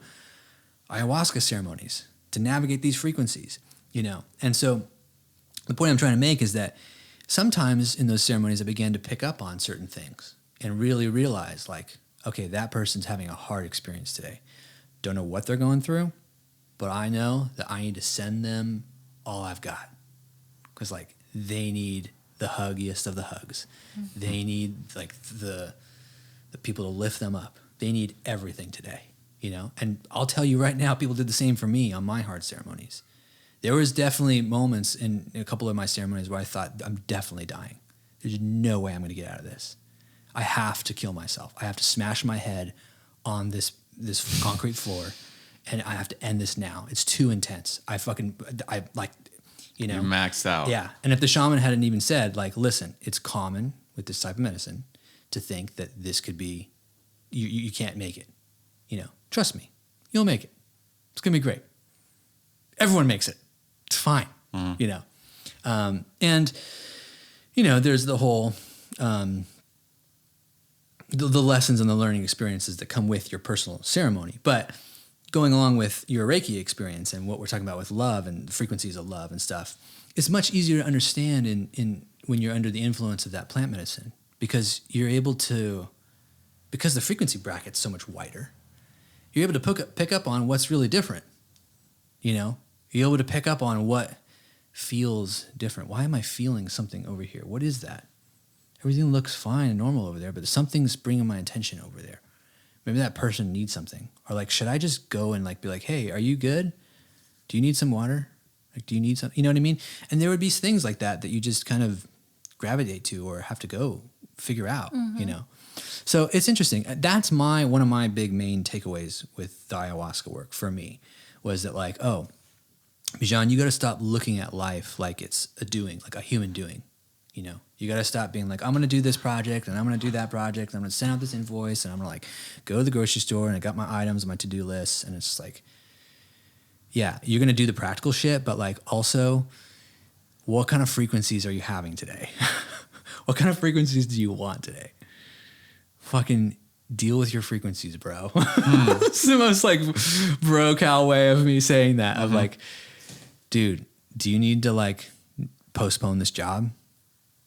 ayahuasca ceremonies, to navigate these frequencies, And so the point I'm trying to make is that sometimes in those ceremonies I began to pick up on certain things and really realize like, okay, that person's having a hard experience today. Don't know what they're going through, but I know that I need to send them all I've got because like they need the huggiest of the hugs. Mm-hmm. They need like the people to lift them up. They need everything today, And I'll tell you right now, people did the same for me on my hard ceremonies. There was definitely moments in a couple of my ceremonies where I thought, I'm definitely dying. There's no way I'm going to get out of this. I have to kill myself. I have to smash my head on this concrete floor, and I have to end this now. It's too intense. I like. You're maxed out. Yeah. And if the shaman hadn't even said, like, listen, it's common with this type of medicine to think that this could be, you can't make it. Trust me, you'll make it. It's going to be great. Everyone makes it. It's fine. Mm-hmm. And, there's the whole, the lessons and the learning experiences that come with your personal ceremony. But going along with your Reiki experience and what we're talking about with love and the frequencies of love and stuff, it's much easier to understand in when you're under the influence of that plant medicine because you're able to, because the frequency bracket's so much wider, you're able to pick up on what's really different. You're able to pick up on what feels different. Why am I feeling something over here? What is that? Everything looks fine and normal over there, but something's bringing my attention over there. Maybe that person needs something. Or like, should I just go and like be like, hey, are you good? Do you need some water? Like, do you need some, you know what I mean? And there would be things like that you just kind of gravitate to or have to go figure out, So it's interesting. That's one of my big main takeaways with the ayahuasca work for me was that like, oh, Bijan, you got to stop looking at life like it's a doing, like a human doing, You know, you got to stop being like, I'm going to do this project and I'm going to do that project. And I'm going to send out this invoice and I'm going to like go to the grocery store and I got my items on my to-do list. And it's just like, yeah, you're going to do the practical shit, but like also what kind of frequencies are you having today? What kind of frequencies do you want today? Fucking deal with your frequencies, bro. It's the most like bro-cal way of me saying that. Of like, dude, do you need to like postpone this job?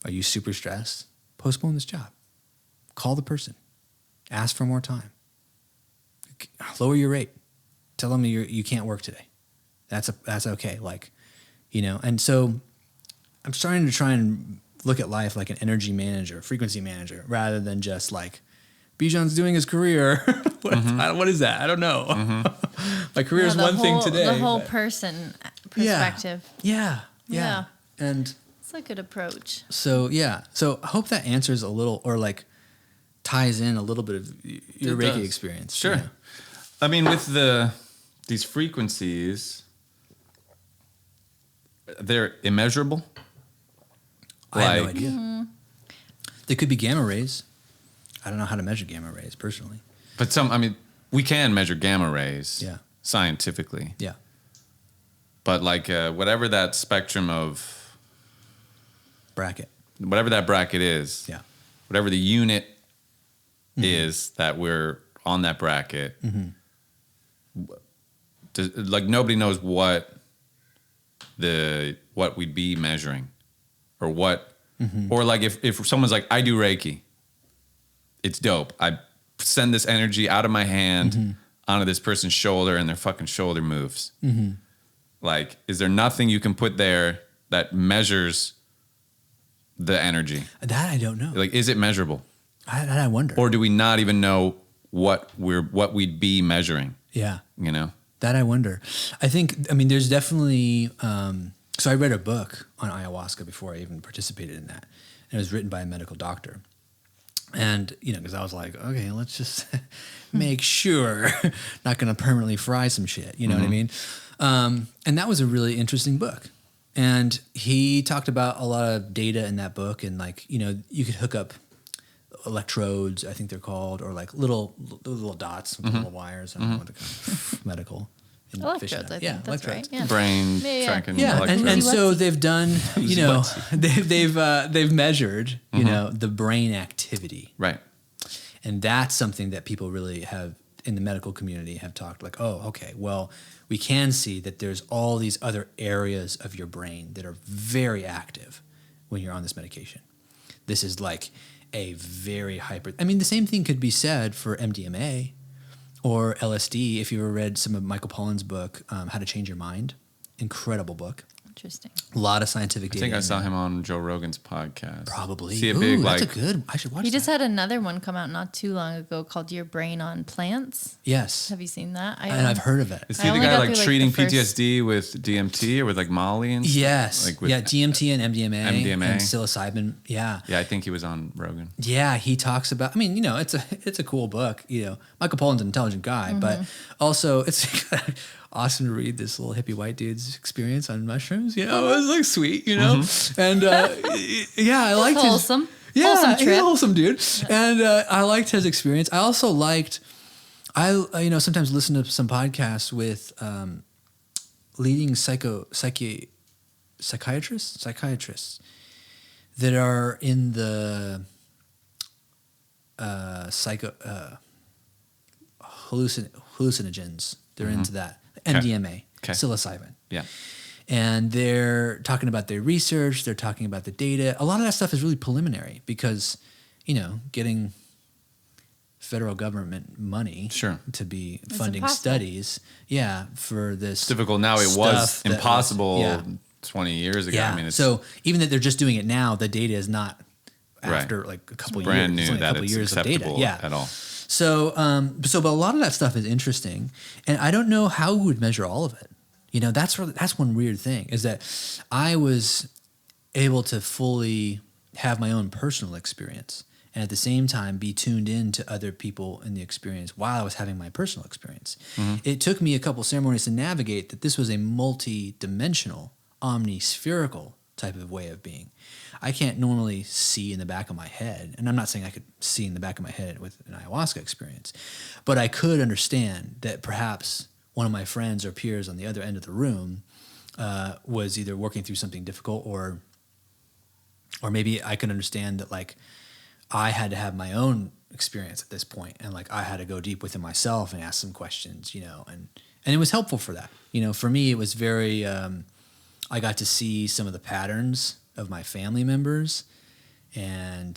Are you super stressed? Postpone this job. Call the person. Ask for more time. Lower your rate. Tell them you can't work today. That's okay. Like, you know, and so I'm starting to try and look at life like an energy manager, frequency manager, rather than just like Bijan's doing his career. What is that? I don't know. My career is one thing today. The whole person perspective. Yeah. And it's a good approach. so, yeah. So I hope that answers a little or like ties in a little bit of your It Reiki does. experience. Sure. Yeah. I mean, with these frequencies, they're immeasurable. I have no idea. They could be gamma rays. I don't know how to measure gamma rays personally. But we can measure gamma rays scientifically. Yeah. But like whatever that spectrum of, Bracket. whatever that bracket is, Yeah. whatever the unit is that we're on that bracket, like nobody knows what we'd be measuring or what, or like if someone's like, I do Reiki, it's dope. I send this energy out of my hand onto this person's shoulder and their fucking shoulder moves. Like, is there nothing you can put there that measures the energy? That I don't know. Like, is it measurable? I wonder. Or do we not even know what we'd be measuring? Yeah. You know? That I wonder. I mean, there's definitely, so I read a book on ayahuasca before I even participated in that. And it was written by a medical doctor. And, you know, because I was like, okay, let's just make sure not going to permanently fry some shit. You know what I mean? And that was a really interesting book. And he talked about a lot of data in that book. And like, you know, you could hook up electrodes, I think they're called, or like little dots with little wires. I don't know what they're called. Medical. Electrodes, I think. Yeah, That's electrodes. right. Yeah. Brain Yeah. tracking. Yeah, electrodes. and so What's- they've done, you know, they've measured, you know, the brain activity, Right. and that's something that people really have in the medical community have talked like, oh, okay, well, we can see that there's all these other areas of your brain that are very active when you're on this medication. This is like a very hyper. I mean, the same thing could be said for MDMA. Or LSD, if you ever read some of Michael Pollan's book, How to Change Your Mind. Incredible book. Interesting. A lot of scientific I data. think I in saw there. him on Joe Rogan's podcast. Probably. See a Ooh, big that's like a good. I should watch He that. just had another one come out not too long ago called Your Brain on Plants. Yes. Have you seen that? And I've heard of it. Is I he the only guy got like through, like, treating the first- PTSD with DMT or with like Molly and stuff? Yes. Like with, yeah, DMT and MDMA. MDMA. And psilocybin. Yeah. Yeah, I think he was on Rogan. Yeah, he talks about. I mean, you know, it's a cool book. You know, Michael Pollan's an intelligent guy, but also it's awesome to read this little hippie white dude's experience on mushrooms. You know, it was like sweet. You know, and yeah, I liked his. wholesome. Yeah, Wholesome he's a trip. wholesome dude, and I liked his experience. I also liked. I sometimes listen to some podcasts with leading psychiatrists that are in the hallucinogens. They're into that. MDMA, Okay. psilocybin. Yeah. And they're talking about their research. They're talking about the data. A lot of that stuff is really preliminary because, you know, getting federal government money Sure. to be funding impossible. studies. Yeah, for this. It's difficult now. It was stuff that impossible yeah. 20 years ago. Yeah. I mean, it's So even that they're just doing it now, the data is not Right. after like a couple brand years. It's new only a that couple it's years of data. acceptable Yeah. at all. So, but a lot of that stuff is interesting, and I don't know how we would measure all of it. You know, that's one weird thing is that I was able to fully have my own personal experience, and at the same time be tuned in to other people in the experience while I was having my personal experience. It took me a couple ceremonies to navigate that this was a multi-dimensional, omnispherical type of way of being. I can't normally see in the back of my head, and I'm not saying I could see in the back of my head with an ayahuasca experience, but I could understand that perhaps one of my friends or peers on the other end of the room was either working through something difficult, or maybe I could understand that like I had to have my own experience at this point, and like I had to go deep within myself and ask some questions, and it was helpful for that. For me, it was very. I got to see some of the patterns of my family members, and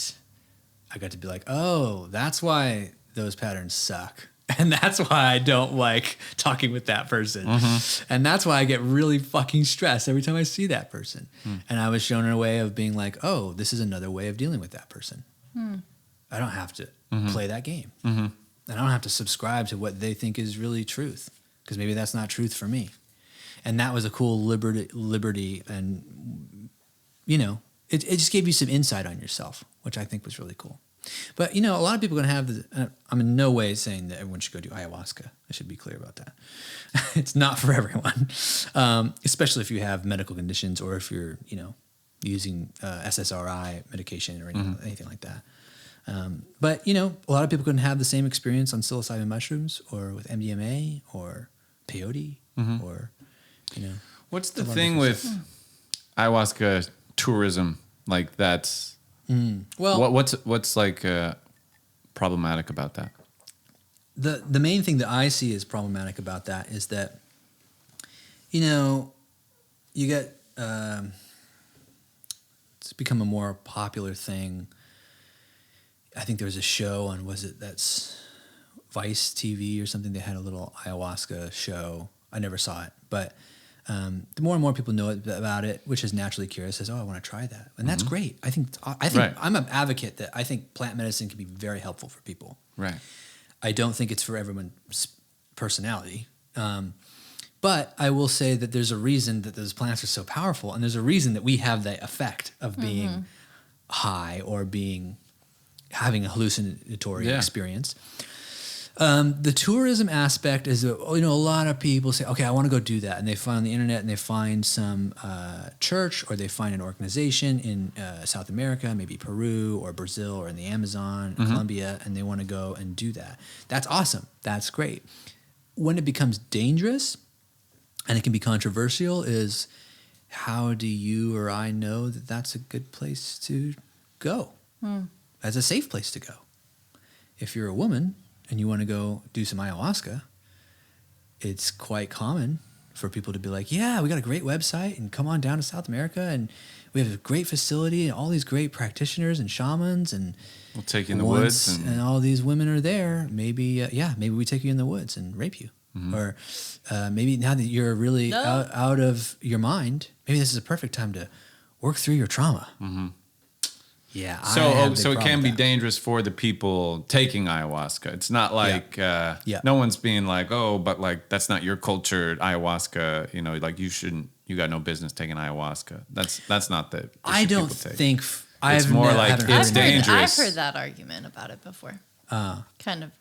I got to be like, oh, that's why those patterns suck. And that's why I don't like talking with that person. Mm-hmm. And that's why I get really fucking stressed every time I see that person. And I was shown a way of being like, oh, this is another way of dealing with that person. I don't have to play that game. And I don't have to subscribe to what they think is really truth, because maybe that's not truth for me. And that was a cool liberty, and it just gave you some insight on yourself, which I think was really cool. But a lot of people are going to have I'm in no way saying that everyone should go do ayahuasca. I should be clear about that. It's not for everyone, especially if you have medical conditions, or if you're using SSRI medication or anything like that. But a lot of people can have the same experience on psilocybin mushrooms, or with MDMA, or peyote, or What's the thing with ayahuasca tourism? Like that's well, what's like problematic about that? The main thing that I see as problematic about that is that you get it's become a more popular thing. I think there was a show on, that's Vice TV or something. They had a little ayahuasca show. I never saw it, but the more and more people know about it, which is naturally curious, says, "Oh, I want to try that," and that's great. I think right. I'm an advocate that I think plant medicine can be very helpful for people. Right. I don't think it's for everyone's personality, but I will say that there's a reason that those plants are so powerful, and there's a reason that we have the effect of being high or having a hallucinatory experience. The tourism aspect is, a lot of people say, okay, I want to go do that. And they find on the internet, and they find some church, or they find an organization in South America, maybe Peru or Brazil or in the Amazon, Colombia, and they want to go and do that. That's awesome. That's great. When it becomes dangerous and it can be controversial is, how do you or I know that that's a good place to go? As a safe place to go. If you're a woman and you want to go do some ayahuasca, it's quite common for people to be like, yeah, we got a great website, and come on down to South America, and we have a great facility and all these great practitioners and shamans, and we'll take you in the woods, and all these women are there. Maybe we take you in the woods and rape you. Or maybe now that you're really out of your mind, maybe this is a perfect time to work through your trauma. Yeah. So it can be dangerous for the people taking ayahuasca. It's not like no one's being like, oh, but like that's not your culture, ayahuasca. Like you got no business taking ayahuasca. That's not the issue. I don't think. It's more like it's dangerous. I've heard that argument about it before. Kind of,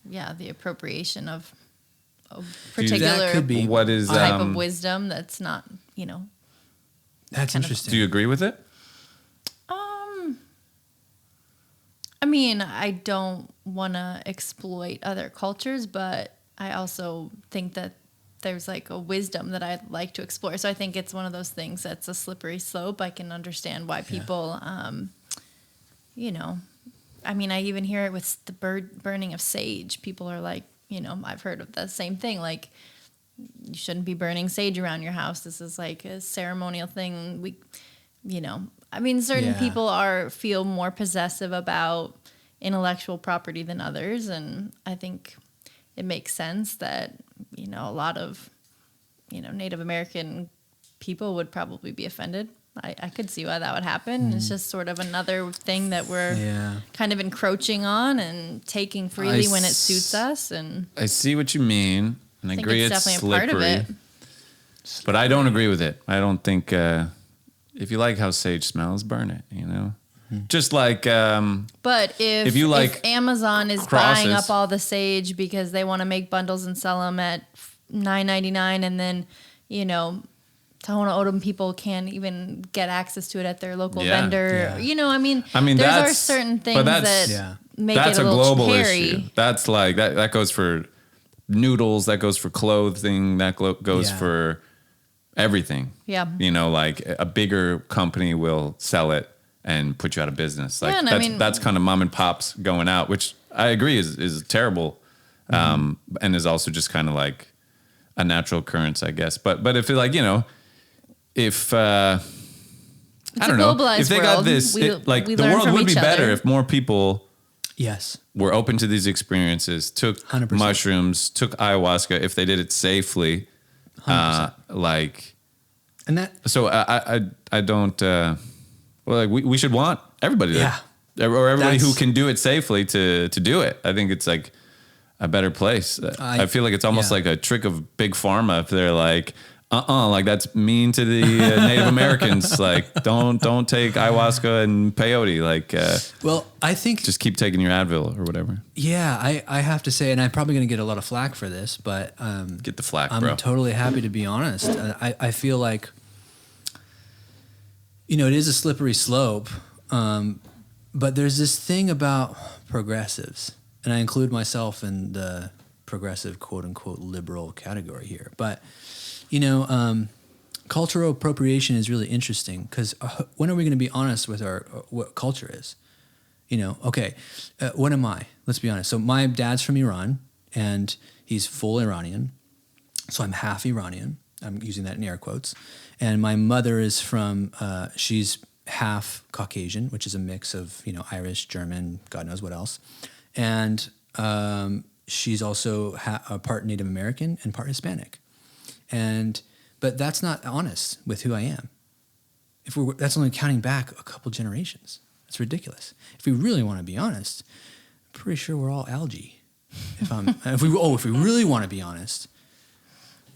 the appropriation of a particular that could be what is type of wisdom that's not, That's interesting. Do you agree with it? I mean, I don't want to exploit other cultures, but I also think that there's like a wisdom that I'd like to explore. So I think it's one of those things that's a slippery slope. I can understand why people, I mean, I even hear it with the burning of sage. People are like, I've heard of the same thing. Like, you shouldn't be burning sage around your house. This is like a ceremonial thing. I mean, certain people feel more possessive about intellectual property than others, and I think it makes sense that a lot of Native American people would probably be offended. I could see why that would happen. It's just sort of another thing that we're kind of encroaching on and taking freely when it suits us. And I see what you mean, and I agree it's definitely slippery. a part of it. But I don't agree with it. I don't think if you like how sage smells, burn it. Just like. But if you like if Amazon is buying up all the sage because they want to make bundles and sell them at $9.99, and then Tohono O'odham people can't even get access to it at their local Yeah. vendor. Yeah. You know, I mean, I mean, there are that's- certain but things that's- that Yeah. make That's it a a little global hairy. issue. That's like that goes for noodles, that goes for clothing, that goes Yeah. for everything. Yeah. You know, like a bigger company will sell it and put you out of business. Like Yeah, and I that's mean- that's kind of mom and pops going out, which I agree is terrible. And is also just kind of like a natural occurrence, I guess. But if it like, you know, if I It's don't a know, globalized if they got world. this, We like the learn world from would be each better other. if more people Yes. were open to these experiences, took 100%. mushrooms, took ayahuasca if they did it safely. 100%. Like, And that, so I don't, well, like we should want everybody Yeah. or everybody who That's- can do it safely to do it. I think it's like a better place. I feel like it's almost yeah. like a trick of big pharma if they're like, like that's mean to the Native Americans. Like, don't take ayahuasca and peyote. Like, well, I think just keep taking your Advil or whatever. yeah, I have to say, and I'm probably going to get a lot of flack for this, but Get the flack, I'm bro. totally happy to be honest. I feel like, you know, it is a slippery slope, but there's this thing about progressives, and I include myself in the progressive, quote unquote, liberal category here. But, you know, cultural appropriation is really interesting because when are we going to be honest with our what culture is? You know, okay, what am I? Let's be honest. So my dad's from Iran, and he's full Iranian. So I'm half Iranian. I'm using that in air quotes. And my mother is from, she's half Caucasian, which is a mix of, you know, Irish, German, God knows what else. And she's also a part Native American and part Hispanic. But that's not honest with who I am. That's only counting back a couple generations. It's ridiculous. If we really want to be honest, I'm pretty sure we're all algae. If we really want to be honest,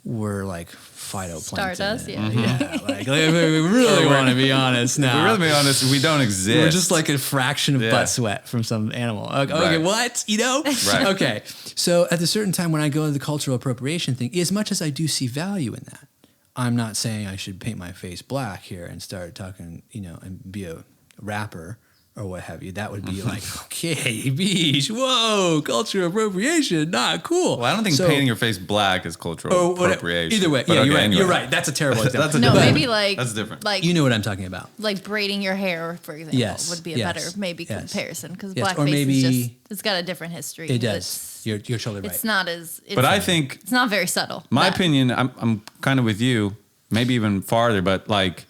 we're like phytoplankton. Stardust, yeah. Yeah. Like if we really want to be honest now. To really be honest, we don't exist. We're just like a fraction of Yeah. butt sweat from some animal. Okay, Right. what? You know? Right. Okay. So at a certain time when I go to the cultural appropriation thing, as much as I do see value in that, I'm not saying I should paint my face black here and start talking, you know, and be a rapper or what have you. That would be like, okay, beach, whoa, cultural appropriation, not cool. Well, I don't think painting your face black is cultural appropriation. Either way, But yeah, okay, you're right. anyway. You're right. That's a terrible example. That's a No, different- maybe like that's different. Like You know what I'm talking about. like braiding your hair, for example, Yes, would be a yes, better maybe yes. comparison because Yes, or blackface maybe- is just it's got a different history. It does. You're totally right. It's not as. It's, But I think it's not very subtle. my that. opinion, I'm kind of with you, maybe even farther, but like,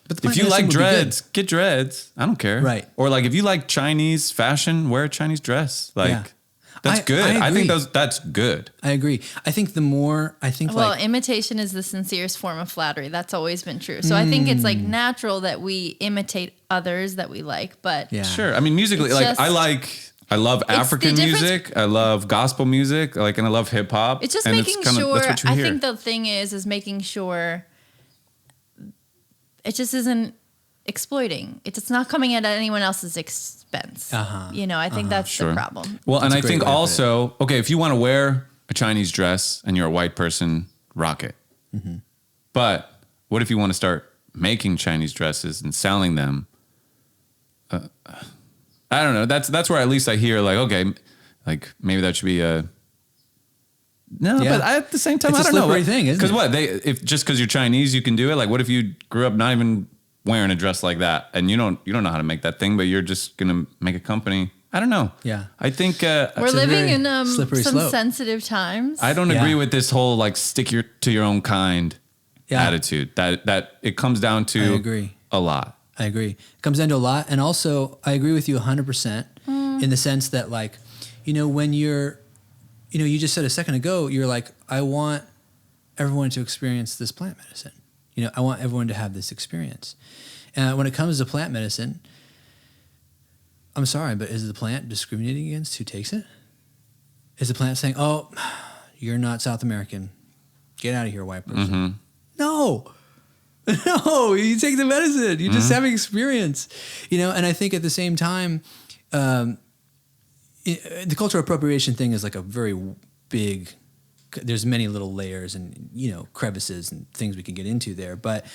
But the if you plant like medicine would be good. dreads, get dreads. I don't care. Right. Or like if you like Chinese fashion, wear a Chinese dress. Like Yeah. that's good. I agree. think that's good. I agree. I think the more Well, like imitation is the sincerest form of flattery. That's always been true. So I think it's like Mm. natural that we imitate others that we like. But yeah. Sure. I mean, musically, It's like just- I love the African difference- music. I love gospel music. Like, and I love hip hop. it's just and making kinda, sure. That's what you I hear. think the thing is making sure it just isn't exploiting. It's not coming at anyone else's expense. Uh-huh. You know, I think that's Sure. the problem. Well, and That's a I great think way to put also, okay, if you want to wear a Chinese dress and you're a white person, rock it. Mm-hmm. But what if you want to start making Chinese dresses and selling them? I don't know. That's where at least I hear like, okay, like maybe that should be a. No, Yeah. but at the same time, It's I a don't know. slippery thing, isn't Because it? what if just because you're Chinese you can do it? Like, what if you grew up not even wearing a dress like that and you don't know how to make that thing, but you're just gonna make a company? I don't know. Yeah. I think We're a living very in slippery some slope. sensitive times. I don't Yeah. agree with this whole like stick to your own kind Yeah. attitude. That it comes down to I agree. a lot. I agree. It comes down to a lot. And also, I agree with you 100% in the sense that, like, you know, when you're, you know, you just said a second ago, you're like, I want everyone to experience this plant medicine. You know, I want everyone to have this experience. When it comes to plant medicine, I'm sorry, but is the plant discriminating against who takes it? Is the plant saying, oh, you're not South American. Get out of here, white person. Mm-hmm. No. No, you take the medicine. You're just having experience, you know. And I think at the same time, the cultural appropriation thing is like a very big there's many little layers and, you know, crevices and things we can get into there. But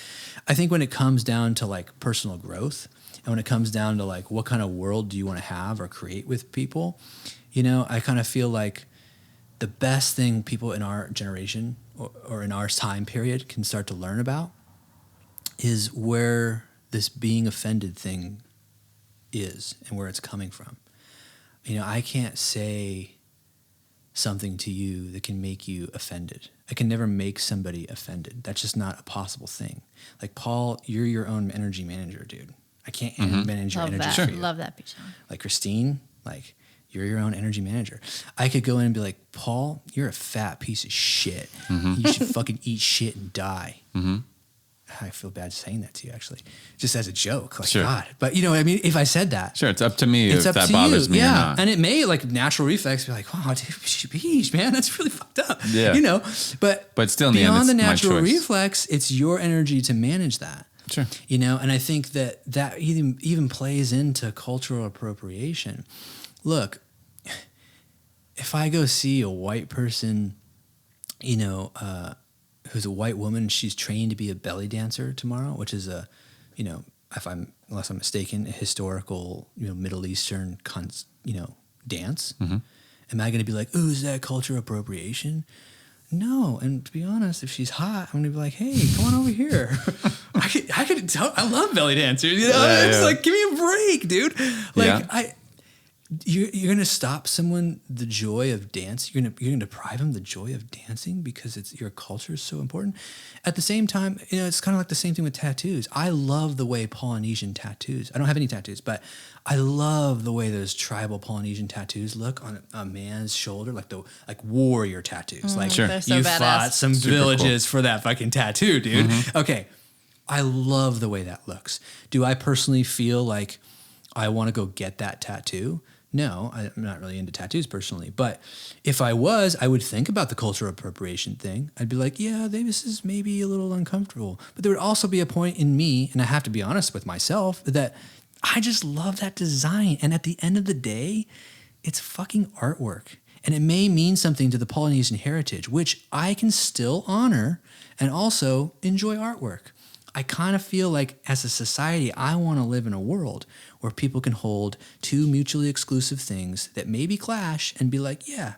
I think when it comes down to like personal growth and when it comes down to like what kind of world do you want to have or create with people, you know, I kind of feel like the best thing people in our generation or in our time period can start to learn about is where this being offended thing is and where it's coming from. You know, I can't say something to you that can make you offended. I can never make somebody offended. That's just not a possible thing. Like, Paul, you're your own energy manager, dude. I can't manage your energy for you. Love that, Bijan. Like, Christine, like, you're your own energy manager. I could go in and be like, Paul, you're a fat piece of shit. You should fucking eat shit and die. I feel bad saying that to you, actually, just as a joke. Like, God. But, you know what I mean? If I said that. Sure, it's up to me if that bothers me or not. And it may, like, natural reflex be like, wow, dude, sheesh, man, that's really fucked up. Yeah. You know? But still in the end, beyond it's the my natural choice. reflex, it's your energy to manage that. Sure. You know? And I think that even plays into cultural appropriation. Look, if I go see a white person, you know, who's a white woman, she's trained to be a belly dancer tomorrow, which is a, you know, unless I'm mistaken, a historical, you know, Middle Eastern, dance. Am I going to be like, ooh, is that culture appropriation? No. And to be honest, if she's hot, I'm going to be like, hey, come on over here. I could tell, I love belly dancers. You know, it's like, give me a break, dude. Like, you're gonna stop someone the joy of dance. You're gonna deprive them the joy of dancing because your culture is so important. At the same time, you know, it's kind of like the same thing with tattoos. I love the way Polynesian tattoos. I don't have any tattoos, but I love the way those tribal Polynesian tattoos look on a man's shoulder, like warrior tattoos. Like, They're so you badass. fought some Super villages for that fucking tattoo, dude. Okay, I love the way that looks. Do I personally feel like I want to go get that tattoo? No, I'm not really into tattoos personally. But if I was, I would think about the cultural appropriation thing. I'd be like, yeah, this is maybe a little uncomfortable. But there would also be a point in me, and I have to be honest with myself, that I just love that design. And at the end of the day, it's fucking artwork. And it may mean something to the Polynesian heritage, which I can still honor and also enjoy artwork. I kind of feel like as a society, I want to live in a world where people can hold two mutually exclusive things that maybe clash and be like, yeah,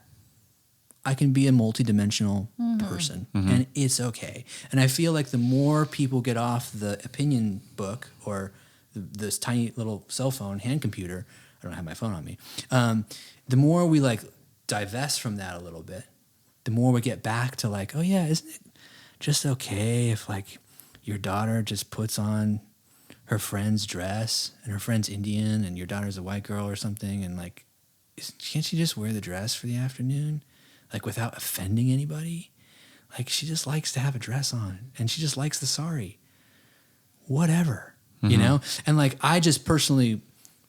I can be a multidimensional person and it's okay. And I feel like the more people get off the opinion book or this tiny little cell phone, hand computer, I don't have my phone on me, the more we like divest from that a little bit, the more we get back to like, oh yeah, isn't it just okay if like your daughter just puts on her friend's dress and her friend's Indian and your daughter's a white girl or something, and like, can't she just wear the dress for the afternoon, like without offending anybody? Like, she just likes to have a dress on and she just likes the sari. Whatever, you know? And like, I just personally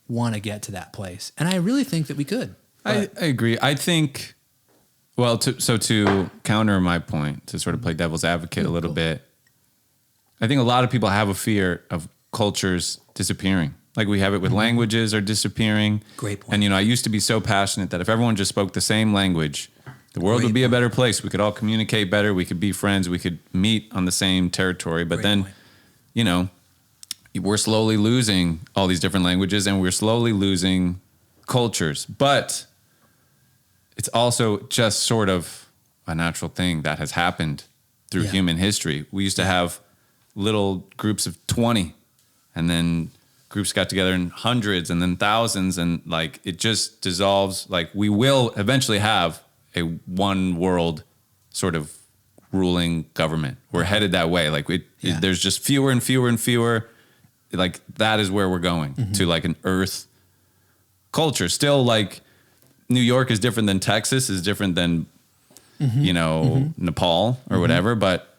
want to get to that place. And I really think that we could. I agree. I think, well, to counter my point, to sort of play devil's advocate a little bit, I think a lot of people have a fear of cultures disappearing. Like we have it with languages are disappearing. Great point. And, you know, I used to be so passionate that if everyone just spoke the same language, the world would be a better place. We could all communicate better. We could be friends. We could meet on the same territory. But then, you know, we're slowly losing all these different languages and we're slowly losing cultures. But it's also just sort of a natural thing that has happened through human history. We used to have little groups of 20 and then groups got together in hundreds and then thousands, and like it just dissolves. Like we will eventually have a one world sort of ruling government. We're headed that way. Like there's just fewer and fewer and fewer. Like that is where we're going to, like an earth culture. Still, like New York is different than Texas, is different than you know, Nepal or whatever, but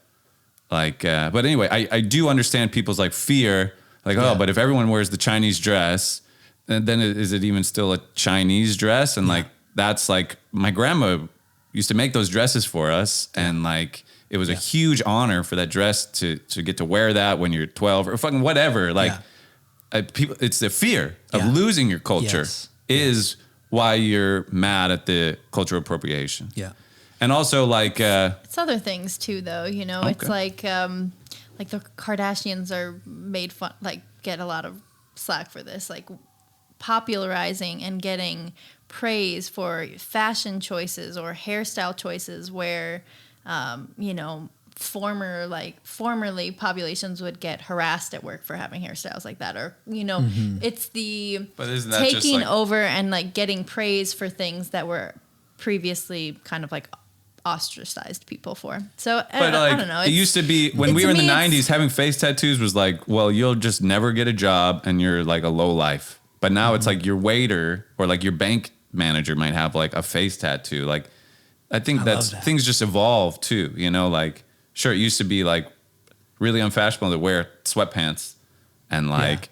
like, but anyway, I do understand people's like fear, like, oh, but if everyone wears the Chinese dress, then is it even still a Chinese dress? And like, that's like, my grandma used to make those dresses for us. And like, it was a huge honor for that dress to get to wear that when you're 12 or fucking whatever. Like people, it's the fear of losing your culture is why you're mad at the cultural appropriation. Yeah. And also like It's other things too, though. You know, it's Okay. like the Kardashians are made fun, like get a lot of slack for this, like popularizing and getting praise for fashion choices or hairstyle choices, where you know, formerly populations would get harassed at work for having hairstyles like that, or you know, it's the But isn't that just taking like- over and like getting praise for things that were previously kind of like ostracized people for. So But I like, don't know. it used to be when we to were in the me, it's- 90s, having face tattoos was like, well, you'll just never get a job and you're like a low life. But now it's like your waiter or like your bank manager might have like a face tattoo. Like, I think that's love that. things just evolve too. You know, like, sure, it used to be like really unfashionable to wear sweatpants and like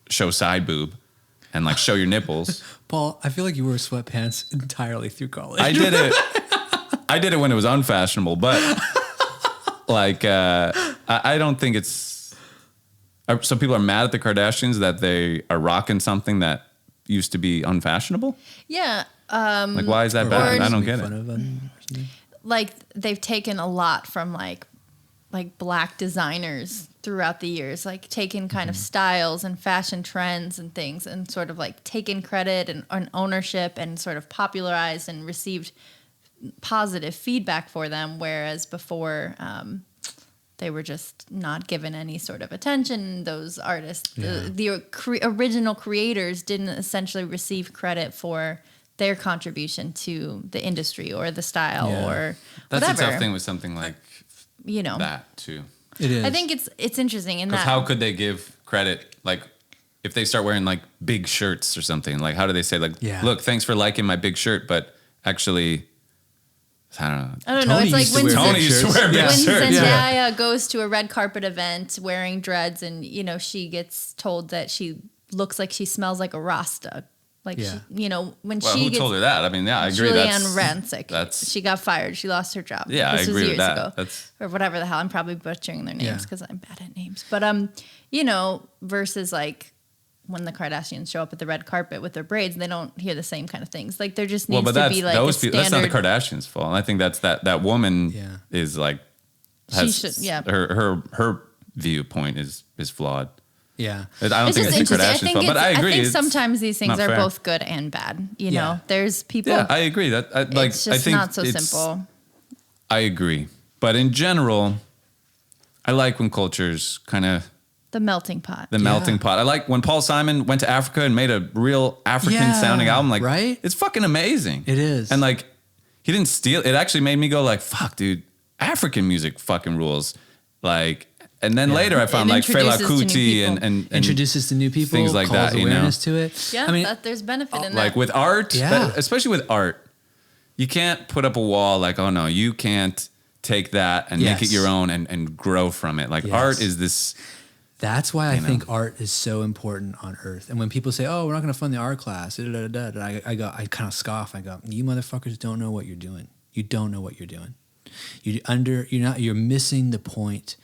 show side boob and like show your nipples. Paul, I feel like you wore sweatpants entirely through college. I did it. I did it when it was unfashionable, but like I don't think it's. Some people are mad at the Kardashians that they are rocking something that used to be unfashionable. yeah. Like, why is that Or bad? I don't make get fun it. of them or something. Like they've taken a lot from like black designers throughout the years, like taken kind of styles and fashion trends and things, and sort of like taken credit and ownership and sort of popularized and received positive feedback for them, whereas before they were just not given any sort of attention. Those artists, the original creators, didn't essentially receive credit for their contribution to the industry or the style or That's whatever. a tough thing with something like You know, that too. It is. I think it's interesting in Because that. how could they give credit? Like, if they start wearing like big shirts or something, like how do they say like, Yeah. look, thanks for liking my big shirt, but actually, I don't know. I don't know. Tony It's like used to when wear Tony big used to shirts. wear big Yeah. when shirts. Zendaya goes to a red carpet event wearing dreads, and you know she gets told that she looks like she smells like a Rasta. Like Yeah. she, you know, when Well, she who gets told her that? I mean, yeah, I agree. Julianne Rancic. that's- She got fired. She lost her job. Yeah, I this was agree with years that. ago. That's- or whatever the hell. I'm probably butchering their names Yeah. because I'm bad at names. But you know, versus like when the Kardashians show up at the red carpet with their braids, they don't hear the same kind of things. Like there just well, needs but to that's be like those a people. That's not the standard. Kardashians' fault. And I think that's that woman Yeah. is like She has should- yeah. her viewpoint is flawed. Yeah. I don't It's think just it's the interesting. Kardashians' fault, but I agree. think it's sometimes these things not are fair. both good and bad. You Yeah. know, there's people. Yeah, I agree. That like it's just I think not so it's- simple. I agree, but in general, I like when cultures kind of The melting pot. the melting pot. I like when Paul Simon went to Africa and made a real African Yeah, sounding album. Like, right? It's fucking amazing. It is. And like, he didn't steal. It actually made me go like, fuck, dude, African music fucking rules. Like, and then later I found It like Fela introduces to new Kuti people. and Introduces to new people, things like calls that, you know? awareness to it. Yeah, I mean, there's benefit in like that. with art, Yeah. especially with art, you can't put up a wall like, oh no, you can't take that and make it Yes. your own and grow from it. Like Yes. art is this. that's why I You know. think art is so important on Earth. And when people say, "Oh, we're not going to fund the art class," I kind of scoff. I go, "You motherfuckers don't know what you're doing. You don't know what you're doing. You're missing the point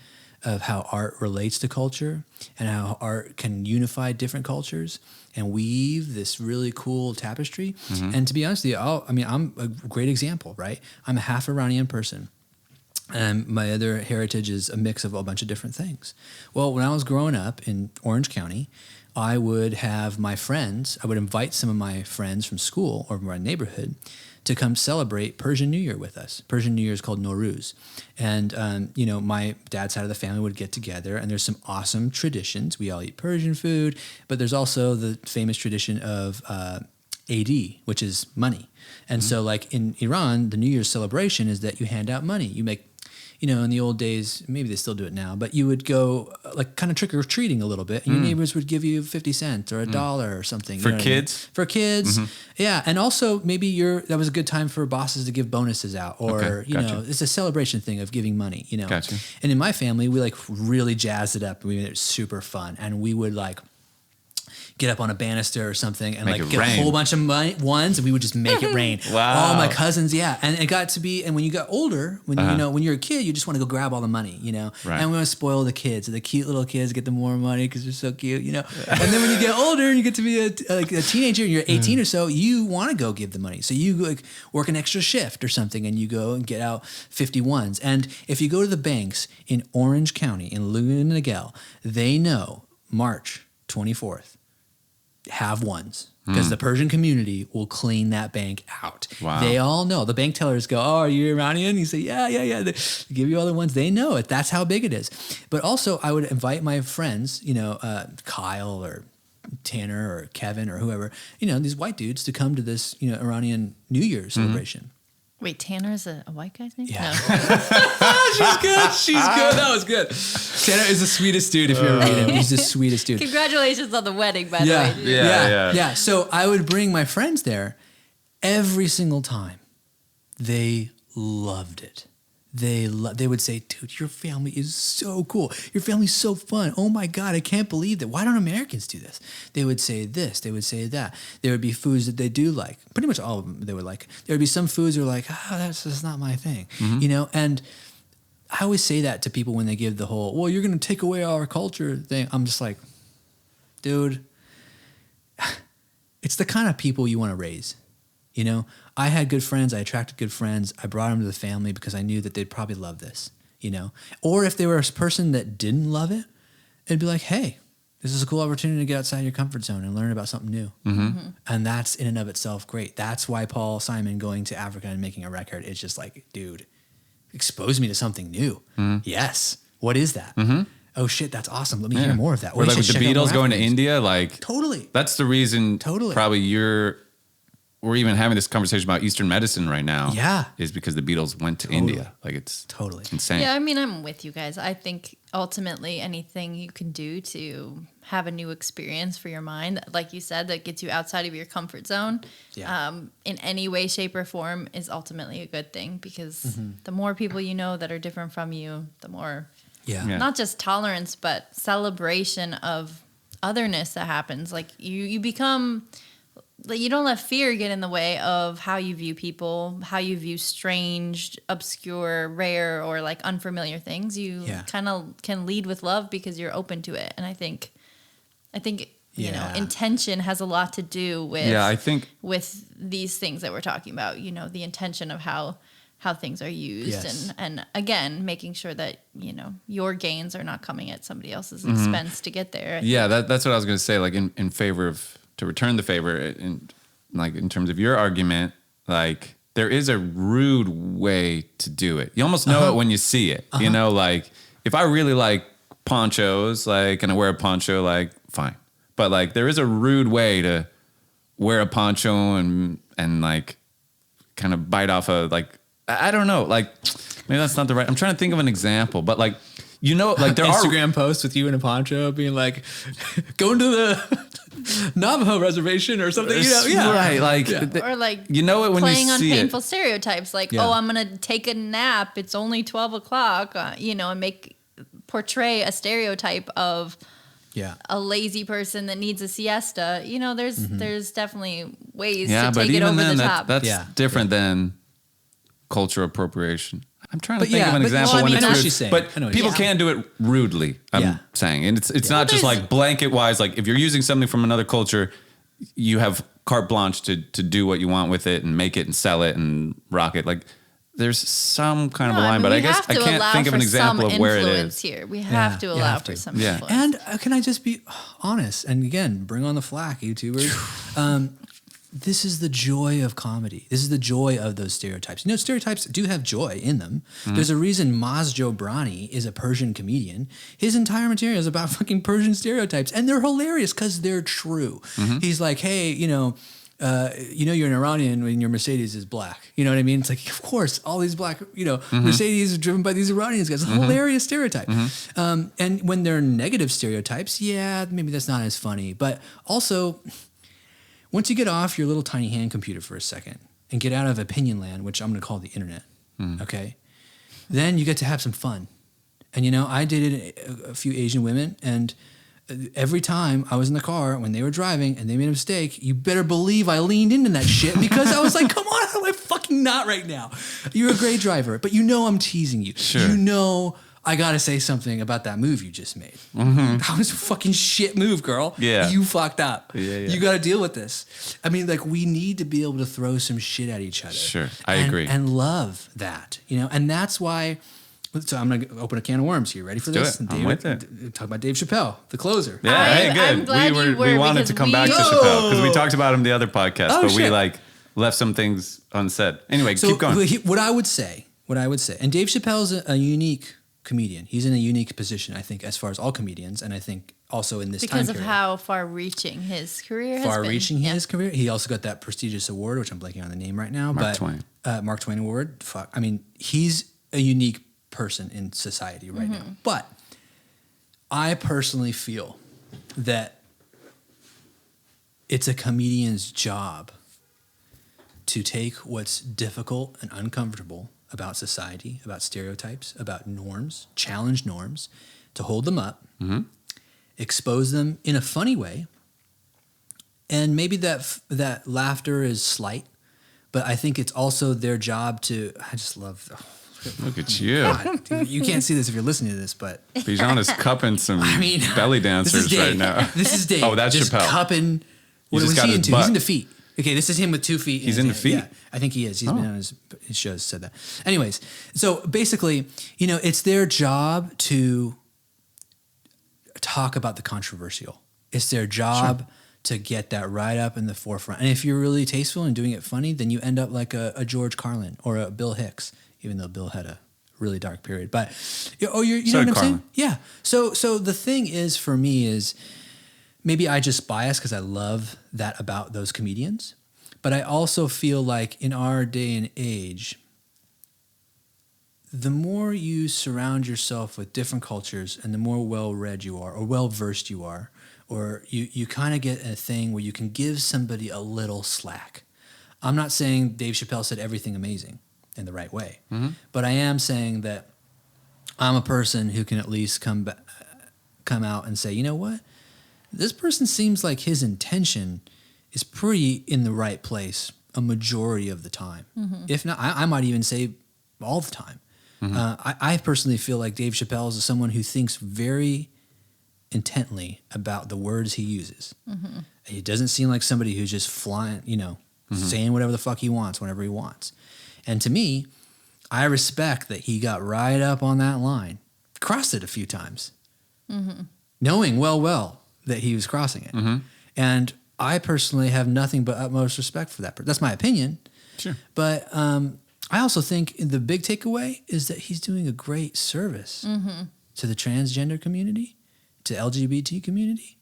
of how art relates to culture and how art can unify different cultures and weave this really cool tapestry." And to be honest with you, I'm a great example, right? I'm a half Iranian person. And my other heritage is a mix of a bunch of different things. Well, when I was growing up in Orange County, I would have my friends, I would invite some of my friends from school or from our neighborhood to come celebrate Persian New Year with us. Persian New Year is called Nowruz. And, my dad's side of the family would get together, and there's some awesome traditions. We all eat Persian food, but there's also the famous tradition of AD, which is money. And so like in Iran, the New Year's celebration is that you hand out money. You make, in the old days, maybe they still do it now, but you would go like kind of trick or treating a little bit, and your neighbors would give you 50 cents or $1 or something. For know what I mean? kids? For kids. Yeah. And also maybe that was a good time for bosses to give bonuses out, or, Okay, gotcha. it's a celebration thing of giving money, Gotcha. And in my family, we like really jazzed it up. We made it super fun. And we would like get up on a banister or something and Make like it get rain. a whole bunch of ones, and we would just make it rain. Wow. All my cousins, yeah. And it got to be, and when you got older, when you know, when you're a kid, you just want to go grab all the money, you know. Right. And we want to spoil the kids, so the cute little kids get the more money because they're so cute, you know. And then when you get older and you get to be a teenager, and you're 18 or so, you want to go give the money. So you like work an extra shift or something, and you go and get out 51s. And if you go to the banks in Orange County, in Laguna Niguel, they know March 24th. Have ones because the Persian community will clean that bank out. Wow. They all know. The bank tellers go, "Oh, are you Iranian?" You say, "Yeah." They give you all the ones. They know it. That's how big it is. But also, I would invite my friends, you know, Kyle or Tanner or Kevin or whoever, you know, these white dudes to come to this, you know, Iranian New Year's celebration. Wait, Tanner's a white guy's name? Yeah. No. She's good. She's good. That was good. Tanner is the sweetest dude if you ever meet him. He's the sweetest dude. Congratulations on the wedding, by the Yeah. way. Yeah. So I would bring my friends there every single time. They loved it. They would say, "Dude, your family is so cool. Your family's so fun. Oh my God, I can't believe that. Why don't Americans do this?" They would say this. They would say that. There would be foods that they do like. Pretty much all of them they would like. There would be some foods that were like, "Oh, that's just not my thing." You know, and I always say that to people when they give the whole, "Well, you're going to take away our culture" thing. I'm just like, dude, it's the kind of people you want to raise. You know, I had good friends. I attracted good friends. I brought them to the family because I knew that they'd probably love this, you know. Or if they were a person that didn't love it, it'd be like, hey, this is a cool opportunity to get outside your comfort zone and learn about something new. And that's in and of itself great. That's why Paul Simon going to Africa and making a record is just like, dude, expose me to something new. Yes. What is that? Oh shit, that's awesome. Let me hear more of that. Or like with the Beatles going to India, like Totally. that's the reason. Totally. Probably we're even having this conversation about Eastern medicine right now. Yeah. Is because the Beatles went to India. Like it's Totally insane. Yeah, I mean, I'm with you guys. I think ultimately anything you can do to have a new experience for your mind, like you said, that gets you outside of your comfort zone, in any way, shape, or form is ultimately a good thing because the more people you know that are different from you, the more Yeah. not just tolerance, but celebration of otherness that happens. Like you become... Like you don't let fear get in the way of how you view people, how you view strange, obscure, rare, or like unfamiliar things. You kind of can lead with love because you're open to it. And I think you know, intention has a lot to do with I think with these things that we're talking about. You know, the intention of how things are used, and again, making sure that you know your gains are not coming at somebody else's expense to get there. Yeah, that's what I was going to say. Like in favor of. To return the favor, in terms of your argument, like there is a rude way to do it. You almost know it when you see it. You know, like if I really like ponchos, like and I wear a poncho, like fine. But like there is a rude way to wear a poncho and like kind of bite off a like I don't know, like maybe that's not the right. I'm trying to think of an example, but like you know, like there Instagram posts with you in a poncho being like, going to the Navajo reservation or something, you know? Right, like, Or like you know it when playing you on see painful stereotypes, like Yeah. oh, I'm gonna take a nap. It's only 12 o'clock, you know, and portray a stereotype of a lazy person that needs a siesta. You know, there's definitely ways to take it over the top. That's different than cultural appropriation. I'm trying to But think of an example well, I when mean, it's I know what rude. she's saying. But I know what people she's can do it rudely, I'm saying. And it's not just like blanket wise, like if you're using something from another culture, you have carte blanche to do what you want with it and make it and sell it and rock it. Like there's some kind of a line, but I guess I can't think of an example of where it is. Here. We have to allow for some influence. And can I just be honest? And again, bring on the flack, YouTubers. This is the joy of comedy. This is the joy of those stereotypes. You know, stereotypes do have joy in them. There's a reason Maz Jobrani is a Persian comedian. His entire material is about fucking Persian stereotypes, and they're hilarious because they're true. He's like, hey, you know, you're an Iranian when your Mercedes is black. You know what I mean? It's like, of course, all these black, you know, Mercedes are driven by these Iranians guys. It's a hilarious stereotype. And when they're negative stereotypes, yeah, maybe that's not as funny. But also, once you get off your little tiny hand computer for a second and get out of opinion land, which I'm going to call the internet, okay, then you get to have some fun. And, you know, I dated a few Asian women, and every time I was in the car when they were driving and they made a mistake, you better believe I leaned into that shit because I was like, come on, how do I fucking not right now? You're a great driver, but I'm teasing you. Sure. I got to say something about that move you just made. That was a fucking shit move, girl. Yeah. You fucked up. Yeah. You got to deal with this. I mean, like, we need to be able to throw some shit at each other. Sure. I agree. And love that, and that's why. So I'm going to open a can of worms here. Ready for this? Do it. I'm with it. Talk about Dave Chappelle, the closer. Yeah, hey, good. I'm glad you were, we wanted to come back to Chappelle because we talked about him the other podcast, but we left some things unsaid. Anyway, keep going. What I would say, and Dave Chappelle's a unique comedian. He's in a unique position, I think, as far as all comedians, and I think also in this time period. Because of how far-reaching his career has been. Far-reaching his career. He also got that prestigious award, which I'm blanking on the name right now. Mark Twain. Mark Twain Award. Fuck. I mean, he's a unique person in society right now. But I personally feel that it's a comedian's job to take what's difficult and uncomfortable about society, about stereotypes, about norms, challenge norms, to hold them up, expose them in a funny way. And maybe that laughter is slight, but I think it's also their job to, I just love, look at you. God, you can't see this if you're listening to this, but Bijan is cupping some belly dancers right now. This is Dave. Oh, that's just Chappelle. Cupping. What was he into? He's into feet. Okay, this is him with 2 feet. He's into feet? Yeah, I think he is. He's been on his shows, said that. Anyways, so basically, it's their job to talk about the controversial. It's their job to get that right up in the forefront. And if you're really tasteful and doing it funny, then you end up like a George Carlin or a Bill Hicks, even though Bill had a really dark period. But, you know what I'm saying? Yeah. So the thing is, for me, is maybe I just bias because I love that about those comedians. But I also feel like in our day and age, the more you surround yourself with different cultures and the more well-read you are or well-versed you are, or you kind of get a thing where you can give somebody a little slack. I'm not saying Dave Chappelle said everything amazing in the right way, but I am saying that I'm a person who can at least come out and say, you know what? This person seems like his intention is pretty in the right place a majority of the time. If not, I might even say all the time. I personally feel like Dave Chappelle is someone who thinks very intently about the words he uses. He doesn't seem like somebody who's just flying, saying whatever the fuck he wants whenever he wants. And to me, I respect that he got right up on that line, crossed it a few times, knowing well that he was crossing it. And I personally have nothing but utmost respect for that. That's my opinion. Sure. But I also think the big takeaway is that he's doing a great service to the transgender community, to LGBT community.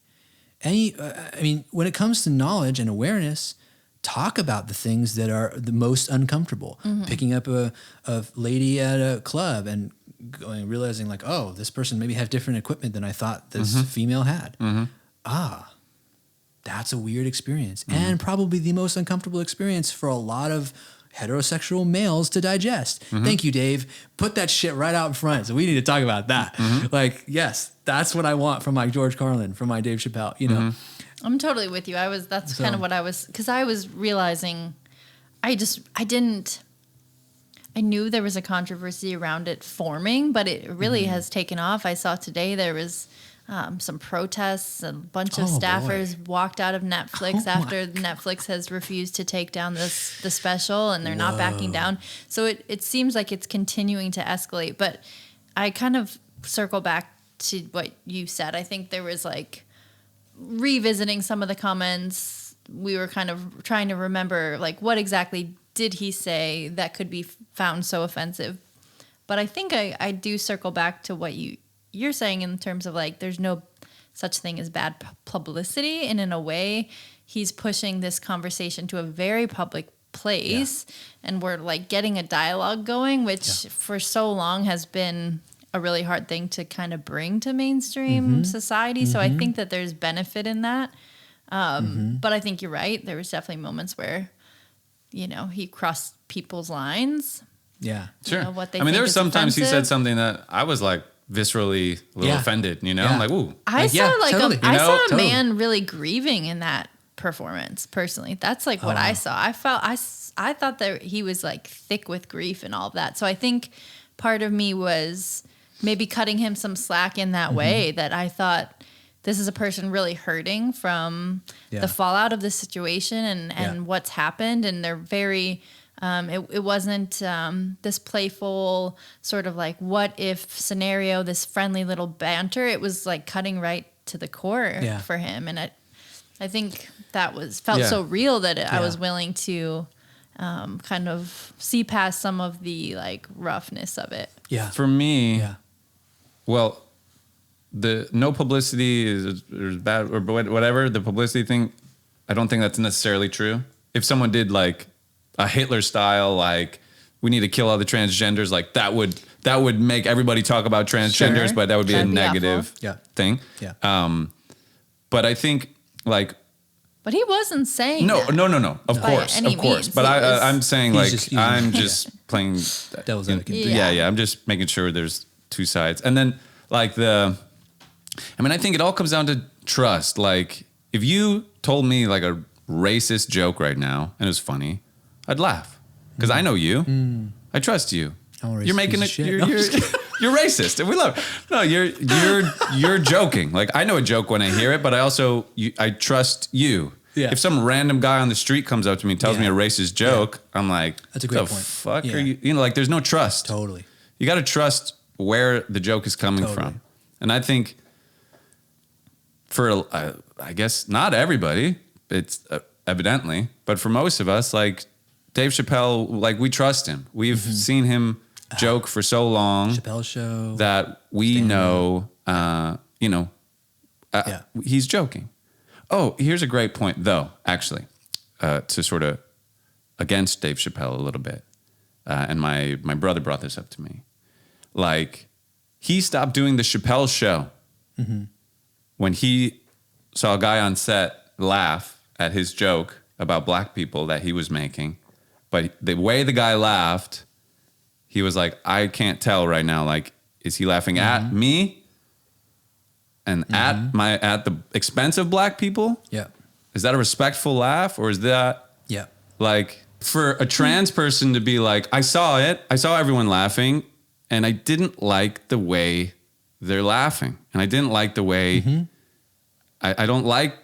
When it comes to knowledge and awareness, talk about the things that are the most uncomfortable. Picking up a lady at a club and realizing like, oh, this person maybe has different equipment than I thought this female had. That's a weird experience and probably the most uncomfortable experience for a lot of heterosexual males to digest. Thank you, Dave. Put that shit right out in front. So we need to talk about that. Like, yes, that's what I want from my George Carlin, from my Dave Chappelle, I'm totally with you. That's kind of what I was, because I was realizing I knew there was a controversy around it forming, but it really has taken off. I saw today there was some protests. A bunch of staffers walked out of Netflix after Netflix has refused to take down the special, and they're not backing down. So it seems like it's continuing to escalate. But I kind of circle back to what you said. I think there was like revisiting some of the comments. We were kind of trying to remember like what exactly did he say that could be found so offensive. But I think I do circle back to what you're saying in terms of like there's no such thing as bad publicity, and in a way he's pushing this conversation to a very public place, and we're like getting a dialogue going, which for so long has been a really hard thing to kind of bring to mainstream society. So I think that there's benefit in that, but I think you're right, there was definitely moments where he crossed people's lines. Sure. What they there were think sometimes is he said offensive. something that I was like, viscerally a little Yeah. offended, you know? Yeah. I'm like, ooh. I Like, saw yeah, like totally. I You know, saw a totally. man really grieving in that performance. Personally, that's like what I saw. I felt I thought that he was like thick with grief and all of that. So I think part of me was maybe cutting him some slack in that way. That I thought this is a person really hurting from Yeah. the fallout of the situation and Yeah. what's happened, and they're very. It wasn't this playful sort of like what if scenario, this friendly little banter. It was like cutting right to the core Yeah. for him, and I think that felt Yeah. so real that I Yeah. was willing to kind of see past some of the like roughness of it. Yeah. For me, Yeah. well, the no publicity is bad or whatever, the publicity thing, I don't think that's necessarily true. If someone did like a Hitler style, like we need to kill all the transgenders, like that would make everybody talk about transgenders, Sure. but that would be a That'd be negative Yeah. thing. Yeah. But I think like But he wasn't saying no, that. no. Of By course, any of course. means. But He was- I'm saying He's like just using- I'm yeah. just playing Devil's you know, advocate. Yeah. I'm just making sure there's two sides, and then like I think it all comes down to trust. Like if you told me like a racist joke right now and it was funny, I'd laugh because I know you. I trust you. I'm a racist You're making piece it. of shit. You're, No, I'm you're, just you're racist, and we love it. No, you're joking. Like I know a joke when I hear it, but I also I trust you. Yeah. If some random guy on the street comes up to me and tells me a Yeah. racist joke, I'm like, That's a great the point. fuck Yeah. are you? You know, like there's no trust. Totally. You got to trust where the joke is coming Totally. from. And I think for, I guess, not everybody, it's evidently, but for most of us, like Dave Chappelle, like we trust him. We've seen him joke for so long Chappelle Show. that we know, Yeah. he's joking. Oh, here's a great point, though, actually, to sort of against Dave Chappelle a little bit. And my brother brought this up to me. Like, he stopped doing the Chappelle Show when he saw a guy on set laugh at his joke about black people that he was making. But the way the guy laughed, he was like, I can't tell right now. Like, is he laughing at me? And at the expense of black people? Yeah. Is that a respectful laugh? Or is that Yeah. like for a trans person to be like, I saw everyone laughing and I didn't like the way they're laughing. And I didn't like the way I don't like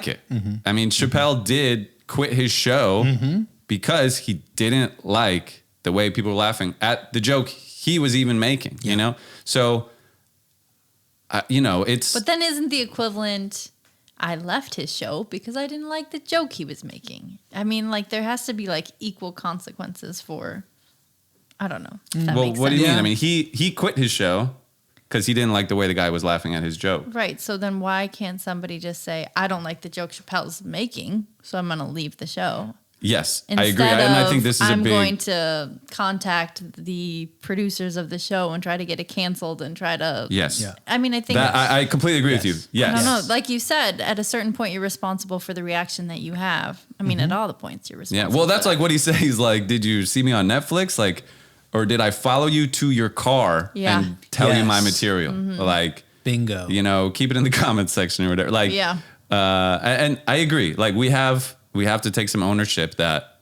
it. I mean, Chappelle did quit his show because he didn't like the way people were laughing at the joke he was even making, you know? So, it's... But then isn't the equivalent, I left his show because I didn't like the joke he was making? I mean, like, there has to be, like, equal consequences for, I don't know. If that well, makes what do sense. you mean? Yeah. I mean, he quit his show because he didn't like the way the guy was laughing at his joke. Right. So then why can't somebody just say, I don't like the joke Chappelle's making, so I'm going to leave the show? Yes, I Instead agree. And I think of, this is I'm a big... going to contact the producers of the show and try to get it canceled and try to. Yes. Yeah. I mean, I think. That, I completely agree with you. Yes. Yes. I don't know. Like you said, at a certain point, you're responsible for the reaction that you have. I mean, at all the points, you're Yeah. responsible. Well, that's for like that. what he says. He's like, did you see me on Netflix? Like, or did I follow you to your car Yeah. and tell you my Yes. material? Like, Bingo. keep it in the comments section or whatever. Like, Yeah. And I agree. Like, we have to take some ownership that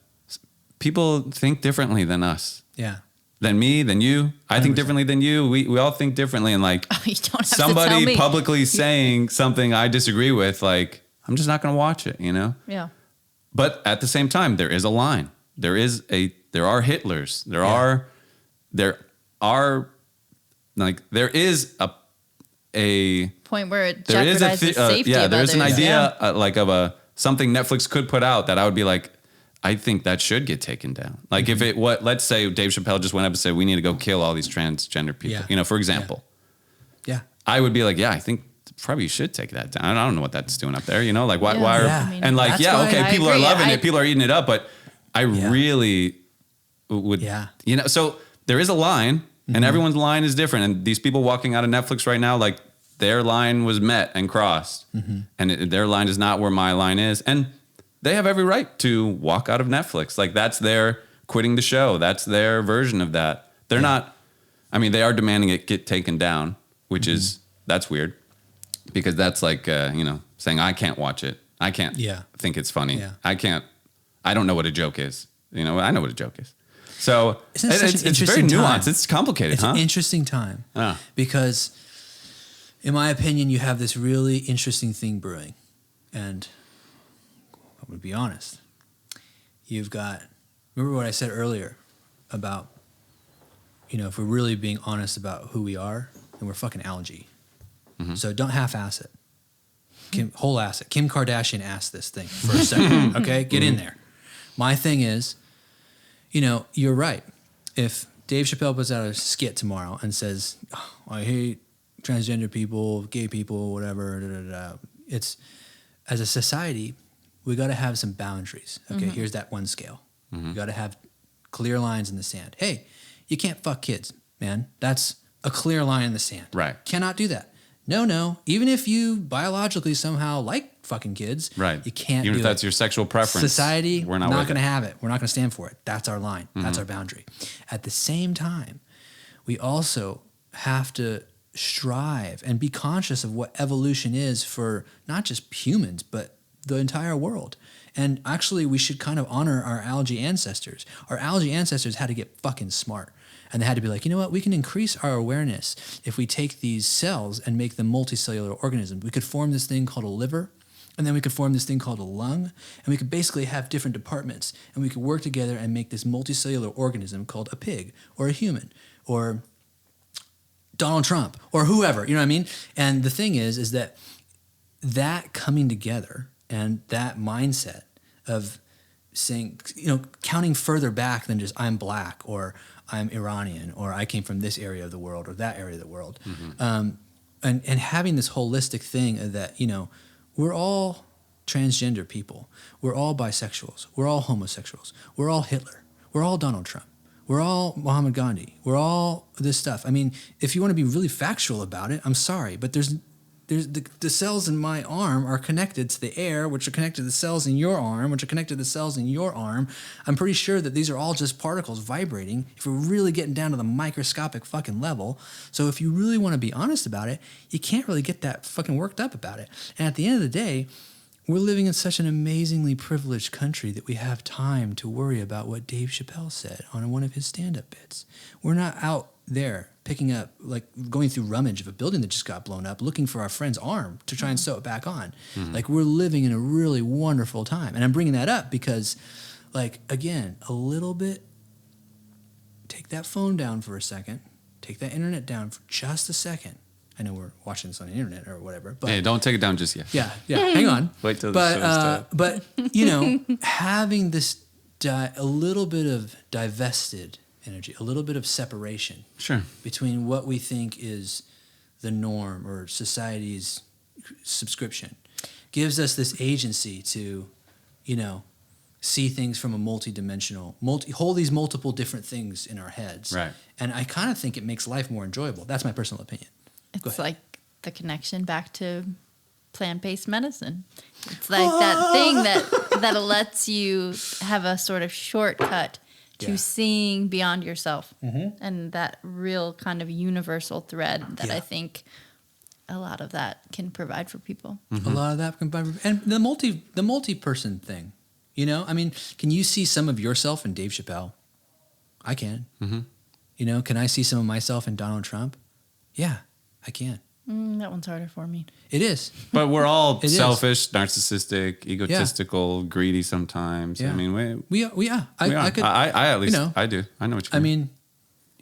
people think differently than us, Yeah. than me, than you. I think 100%. differently than you. We all think differently. And like, You don't have to tell somebody me. publicly saying something I disagree with, like, I'm just not going to watch it, Yeah. But at the same time, there is a line. There are Hitlers. There is a Point where it there is jeopardizes safety of there is an others. idea Yeah. like of something Netflix could put out that I would be like, I think that should get taken down. Like if let's say Dave Chappelle just went up and said, we need to go kill all these transgender people, Yeah. for example, Yeah. I would be like, yeah, I think probably should take that down. I don't know what that's doing up there, like why, Yeah. why are, Yeah. I mean, and like, that's yeah, why okay, I people are agree. loving it. People are eating it up, but I really would, Yeah. so there is a line and everyone's line is different. And these people walking out of Netflix right now, like their line was met and crossed and their line is not where my line is. And they have every right to walk out of Netflix. Like that's their quitting the show. That's their version of that. They're not, I mean, they are demanding it get taken down, which is, that's weird because that's like, saying I can't watch it. I can't think it's funny. Yeah. I don't know what a joke is. I know what a joke is. So it's very nuanced. It's complicated, It's an interesting time because in my opinion, you have this really interesting thing brewing. And I'm going to be honest. You've got, remember what I said earlier about, if we're really being honest about who we are, then we're fucking algae. Mm-hmm. So don't half-ass it. Whole ass it. Kim Kardashian asked this thing for a second. Okay? Get in there. My thing is, you're right. If Dave Chappelle puts out a skit tomorrow and says, oh, I hate transgender people, gay people, whatever, it's, as a society, we got to have some boundaries. Okay, here's that one scale. We got to have clear lines in the sand. Hey, you can't fuck kids, man. That's a clear line in the sand. Right. Cannot do that. No. Even if you biologically somehow like fucking kids, right. You can't Even do if that's your sexual preference. Society, we're not going to have it. We're not going to stand for it. That's our line. That's our boundary. At the same time, we also have to strive and be conscious of what evolution is for not just humans, but the entire world. And actually, we should kind of honor our algae ancestors. Our algae ancestors had to get fucking smart. And they had to be like, you know what? We can increase our awareness if we take these cells and make them multicellular organisms. We could form this thing called a liver, and then we could form this thing called a lung, and we could basically have different departments, and we could work together and make this multicellular organism called a pig or a human or Donald Trump or whoever, you know what I mean? And the thing is that coming together and that mindset of saying, counting further back than just I'm black or I'm Iranian or I came from this area of the world or that area of the world. And having this holistic thing that, we're all transgender people. We're all bisexuals. We're all homosexuals. We're all Hitler. We're all Donald Trump. We're all Muhammad Gandhi. We're all this stuff. I mean, if you want to be really factual about it, I'm sorry, but there's the cells in my arm are connected to the air, which are connected to the cells in your arm, which are connected to the cells in your arm. I'm pretty sure that these are all just particles vibrating if we're really getting down to the microscopic fucking level. So if you really want to be honest about it, you can't really get that fucking worked up about it. And at the end of the day, we're living in such an amazingly privileged country that we have time to worry about what Dave Chappelle said on one of his stand-up bits. We're not out there picking up, like going through rummage of a building that just got blown up, looking for our friend's arm to try and sew it back on. Like we're living in a really wonderful time. And I'm bringing that up because, like, again, a little bit, take that phone down for a second, take that internet down for just a second. I know we're watching this on the internet or whatever, but hey, don't take it down just yet. Yeah, hang on. Wait till the show's done. But having this a little bit of divested energy, a little bit of separation between what we think is the norm or society's subscription gives us this agency to, see things from a multi-dimensional, hold these multiple different things in our heads. Right. And I kind of think it makes life more enjoyable. That's my personal opinion. It's like the connection back to plant-based medicine. It's like that thing that lets you have a sort of shortcut to seeing beyond yourself. And that real kind of universal thread that I think a lot of that can provide for people. A lot of that can provide, and the multi-person thing, I mean, can you see some of yourself in Dave Chappelle? I can. Can I see some of myself in Donald Trump? Yeah, I can. That one's harder for me. It is. But we're all selfish, narcissistic, egotistical, greedy sometimes. Yeah. I mean, we are. I could. I at least, I do. I know what you mean.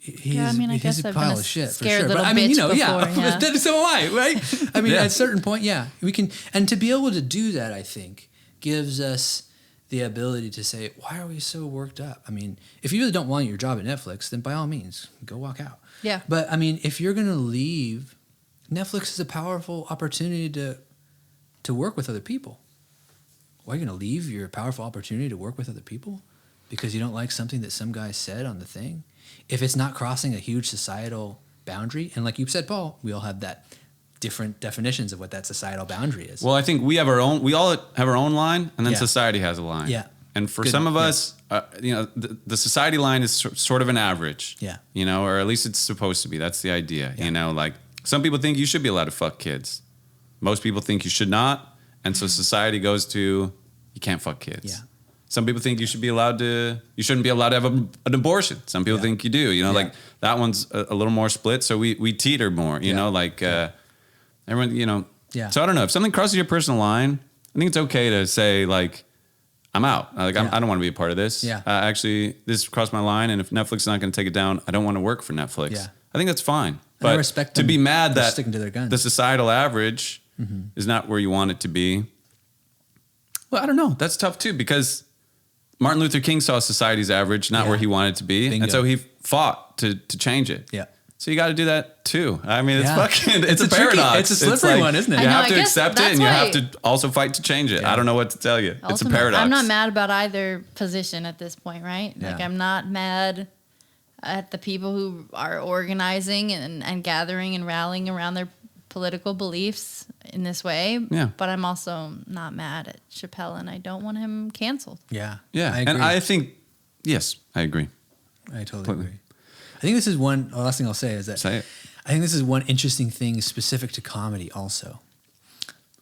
I guess I've been a scared for sure. little But I mean, bitch before, so am I, right? I mean, at a certain point, we can. And to be able to do that, I think, gives us the ability to say, why are we so worked up? I mean, if you really don't want your job at Netflix, then by all means, go walk out. Yeah. But I mean, if you're going to leave, Netflix is a powerful opportunity to work with other people. Why are you going to leave your powerful opportunity to work with other people? Because you don't like something that some guy said on the thing? If it's not crossing a huge societal boundary, and like you said, Paul, we all have that different definitions of what that societal boundary is. Well, I think we all have our own line, and then society has a line. Yeah. And for Good, some of yeah. us, the society line is sort of an average. Yeah. Or at least it's supposed to be. That's the idea. Yeah. Like some people think you should be allowed to fuck kids. Most people think you should not. And so society goes to, you can't fuck kids. Yeah. Some people think you shouldn't be allowed to have an abortion. Some people think you do, like that one's a little more split. So we teeter more, everyone, Yeah. So I don't know if something crosses your personal line, I think it's okay to say like, I'm out. Like I don't want to be a part of this. Yeah. Actually, this crossed my line. And if Netflix is not going to take it down, I don't want to work for Netflix. Yeah. I think that's fine. And I But respect to them be mad for that sticking to their guns. the societal average is not where you want it to be. Well, I don't know. That's tough too, because Martin Luther King saw society's average not Yeah. where he wanted it to be. Bingo. And so he fought to change it. Yeah. So you got to do that too. I mean, it's Yeah. fucking, it's a It's a tricky- paradox. it's a slippery one, isn't it? You I know, have I to guess accept it that's and you why- have to also fight to change it. Yeah. I don't know what to tell you. It's a Ultimately, paradox. I'm not mad about either position at this point, right? Yeah. Like I'm not mad at the people who are organizing and gathering and rallying around their political beliefs in this way. Yeah. But I'm also not mad at Chappelle, and I don't want him canceled. Yeah. Yeah. I agree. And I think, yes, I agree. I totally Completely. agree. I think this is one. The last thing I'll say is that Say it. I think this is one interesting thing specific to comedy. Also,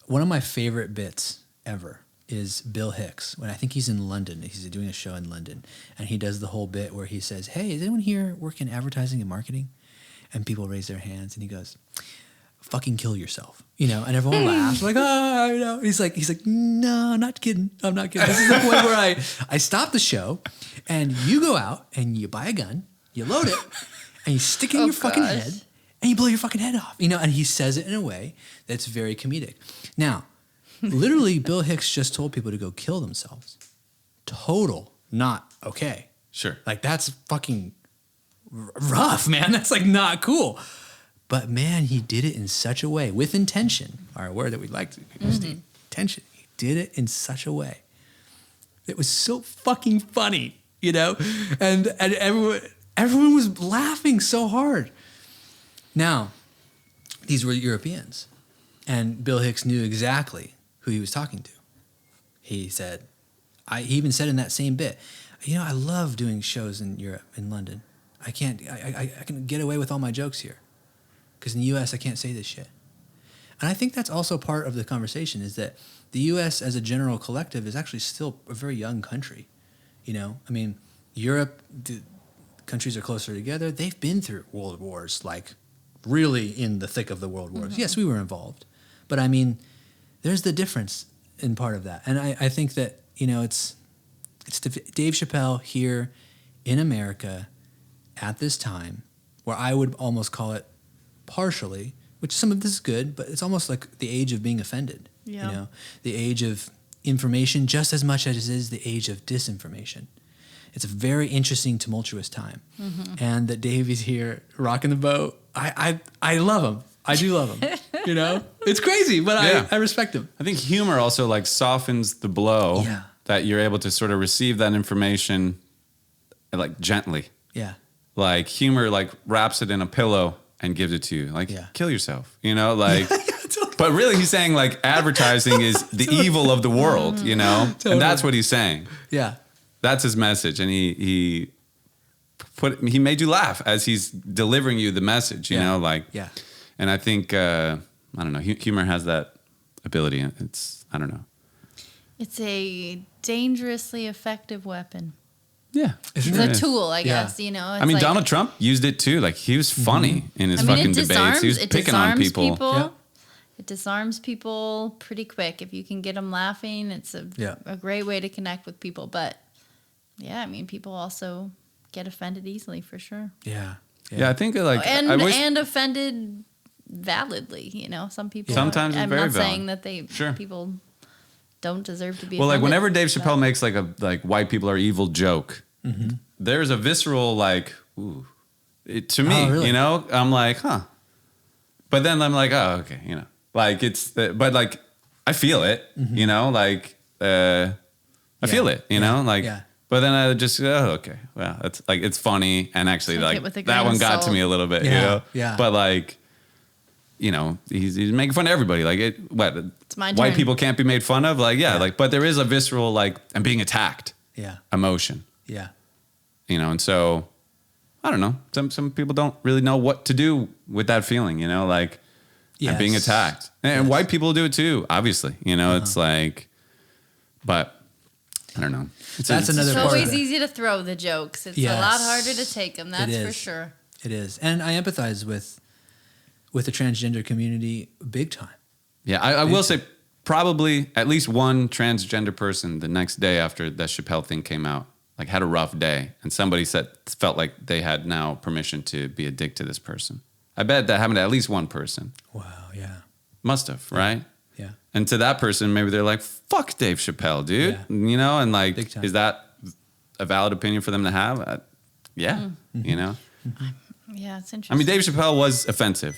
one of my favorite bits ever is Bill Hicks when I think he's in London. He's doing a show in London, and he does the whole bit where he says, "Hey, is anyone here work in advertising and marketing?" And people raise their hands, and he goes, "Fucking kill yourself," and everyone laughs like, "Oh, He's like, "No, not kidding. I'm not kidding. This is the point where I stop the show, and you go out and you buy a gun, you load it, and you stick it in Oh, your fucking gosh. head, and you blow your fucking head off." And he says it in a way that's very comedic. Now, literally, Bill Hicks just told people to go kill themselves. Total not okay. Sure. Like that's fucking rough, man. That's like not cool. But man, he did it in such a way with intention. Our word that we like to use, intention. He did it in such a way. It was so fucking funny, and everyone was laughing so hard. Now, these were Europeans, and Bill Hicks knew exactly who he was talking to. He said, he even said in that same bit, I love doing shows in Europe, in London. I can get away with all my jokes here. Because in the U.S., I can't say this shit. And I think that's also part of the conversation is that the U.S. as a general collective is actually still a very young country. Europe, the countries are closer together. They've been through world wars, like really in the thick of the world wars. Yes, we were involved. But there's the difference in part of that. And I think that, it's Dave Chappelle here in America at this time where I would almost call it partially, which some of this is good, but it's almost like the age of being offended. Yeah. The age of information just as much as it is the age of disinformation. It's a very interesting, tumultuous time. And that Dave is here rocking the boat. I love him. I do love him. It's crazy, but Yeah. I respect him. I think humor also like softens the blow Yeah. that you're able to sort of receive that information like gently. Yeah. Like humor like wraps it in a pillow and gives it to you. Like kill yourself, But really he's saying like advertising is the evil of the world, And that's what he's saying. Yeah. That's his message. And he made you laugh as he's delivering you the message, Yeah. Yeah. And I think, I don't know, humor has that ability. I don't know. It's a dangerously effective weapon. Yeah. It's It a is. tool, I Yeah. guess. It's Donald Trump used it too. Like he was funny in his fucking it debates. disarms, He was it picking on disarms people. Yeah. It disarms people pretty quick. If you can get them laughing, it's a great way to connect with people. But yeah, people also get offended easily for sure. Yeah. Yeah, I think like and I wish and offended validly. Some people. Sometimes it's I'm very not saying valid. that Sure. people don't deserve to be. well, like offended, whenever Dave but- Chappelle makes like a white people are evil joke, there's a visceral like ooh, to me, Oh, really? I'm like huh, but then I'm like oh okay, like it's but like I feel it, like I feel it, like. Yeah. But then I just okay, well, that's like it's funny and actually Take like it with a that grain one of got to salt. me a little bit, Yeah, yeah. But like, he's making fun of everybody. Like my white turn. people can't be made fun of. Like yeah, like but there is a visceral like I'm being attacked, emotion. Yeah. And so I don't know. Some people don't really know what to do with that feeling, like I'm being attacked. And white people do it too, obviously. It's like, but I don't know. That's another It's part always of it. easy to throw the jokes. It's a lot harder to take them, that's for sure. It is. And I empathize with the transgender community big time. Yeah, I will say probably at least one transgender person the next day after that Chappelle thing came out, like had a rough day, and somebody felt like they had now permission to be a dick to this person. I bet that happened to at least one person. Wow, yeah. Must have, right? Yeah. And to that person, maybe they're like, fuck Dave Chappelle, dude. Yeah. And like, Big time. is that a valid opinion for them to have? Yeah, Yeah, it's interesting. I mean, Dave Chappelle was offensive.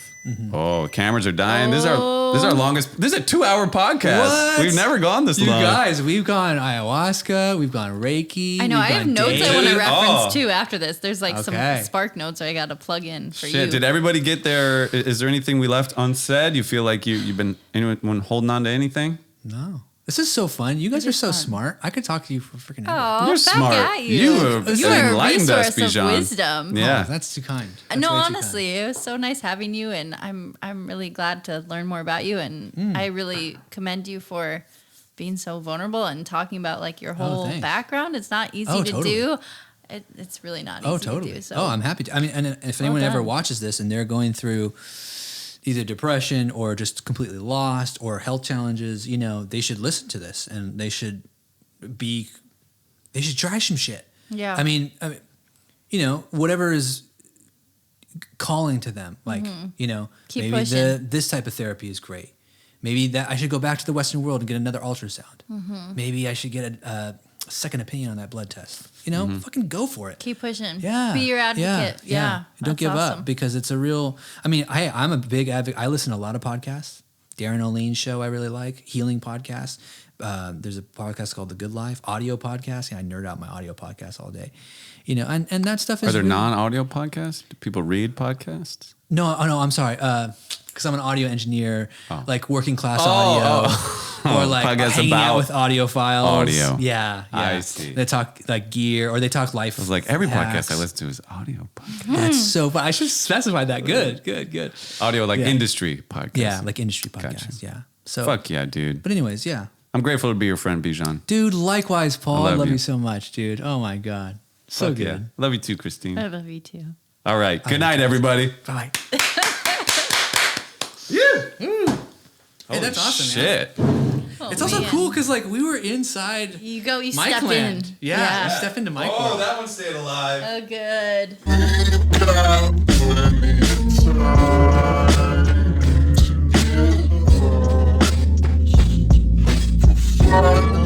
Oh, cameras are dying. This is our longest. This is a 2-hour podcast. What? We've never gone this long. You guys, we've gone ayahuasca, we've gone Reiki. I know. we've I have gone notes I want to dating. reference too after this. There's like Okay. some spark notes I got to plug in for you. Shit, did everybody get there? Is there anything we left unsaid? You feel like you've been anyone holding on to anything? No. This is so fun. You guys are so fun. smart. I could talk to you for freaking hours. Oh, You're back smart. at you. You have You are a enlightened us, resource of Bijan. wisdom. Yeah. Oh, that's too kind. That's No, way too honestly, it was so nice having you, and I'm really glad to learn more about you, and I really commend you for being so vulnerable and talking about like your whole thanks. background. It's not easy Oh, to totally. do. It's really not easy to do. So. Oh, I'm happy to. I mean, and if anyone ever done. watches this and they're going through either depression or just completely lost or health challenges, they should listen to this and they should try some shit. Yeah. I mean, whatever is calling to them, like, Keep maybe pushing. this type of therapy is great. Maybe that I should go back to the Western world and get another ultrasound. Maybe I should get a second opinion on that blood test. Fucking go for it. Keep pushing. Yeah. Be your advocate. Yeah. Don't give awesome. up because it's a real, I'm a big advocate. I listen to a lot of podcasts. Darren O'Lean's show I really like, healing podcasts. There's a podcast called The Good Life, audio podcast. I nerd out my audio podcasts all day. And that stuff is Are there really- non-audio podcasts? Do people read podcasts? No, I'm sorry. Because I'm an audio engineer, like working class audio, or like Podcasts hanging about out with audiophiles. audio. Yeah. I see. They talk like gear, or they talk life. I was like, every hacks. podcast I listen to is audio podcast. That's so fun. I should specify that. Good. Audio, like Yeah. industry podcast. Yeah, like industry podcasts. Gotcha. Yeah. So, Fuck yeah, dude. but anyways, yeah. I'm grateful to be your friend, Bijan. Dude, likewise, Paul. I love love you. you so much, dude. Oh my God. So Fuck good. yeah. Love you too, Christine. I love you too. All right. Good night, everybody. Bye. Hey, that's awesome, man. Shit. Oh, It's also man. cool because like we were inside You step Mikeland. in. Yeah, you step into Mikeland. that one stayed alive. Oh, good. Thank you.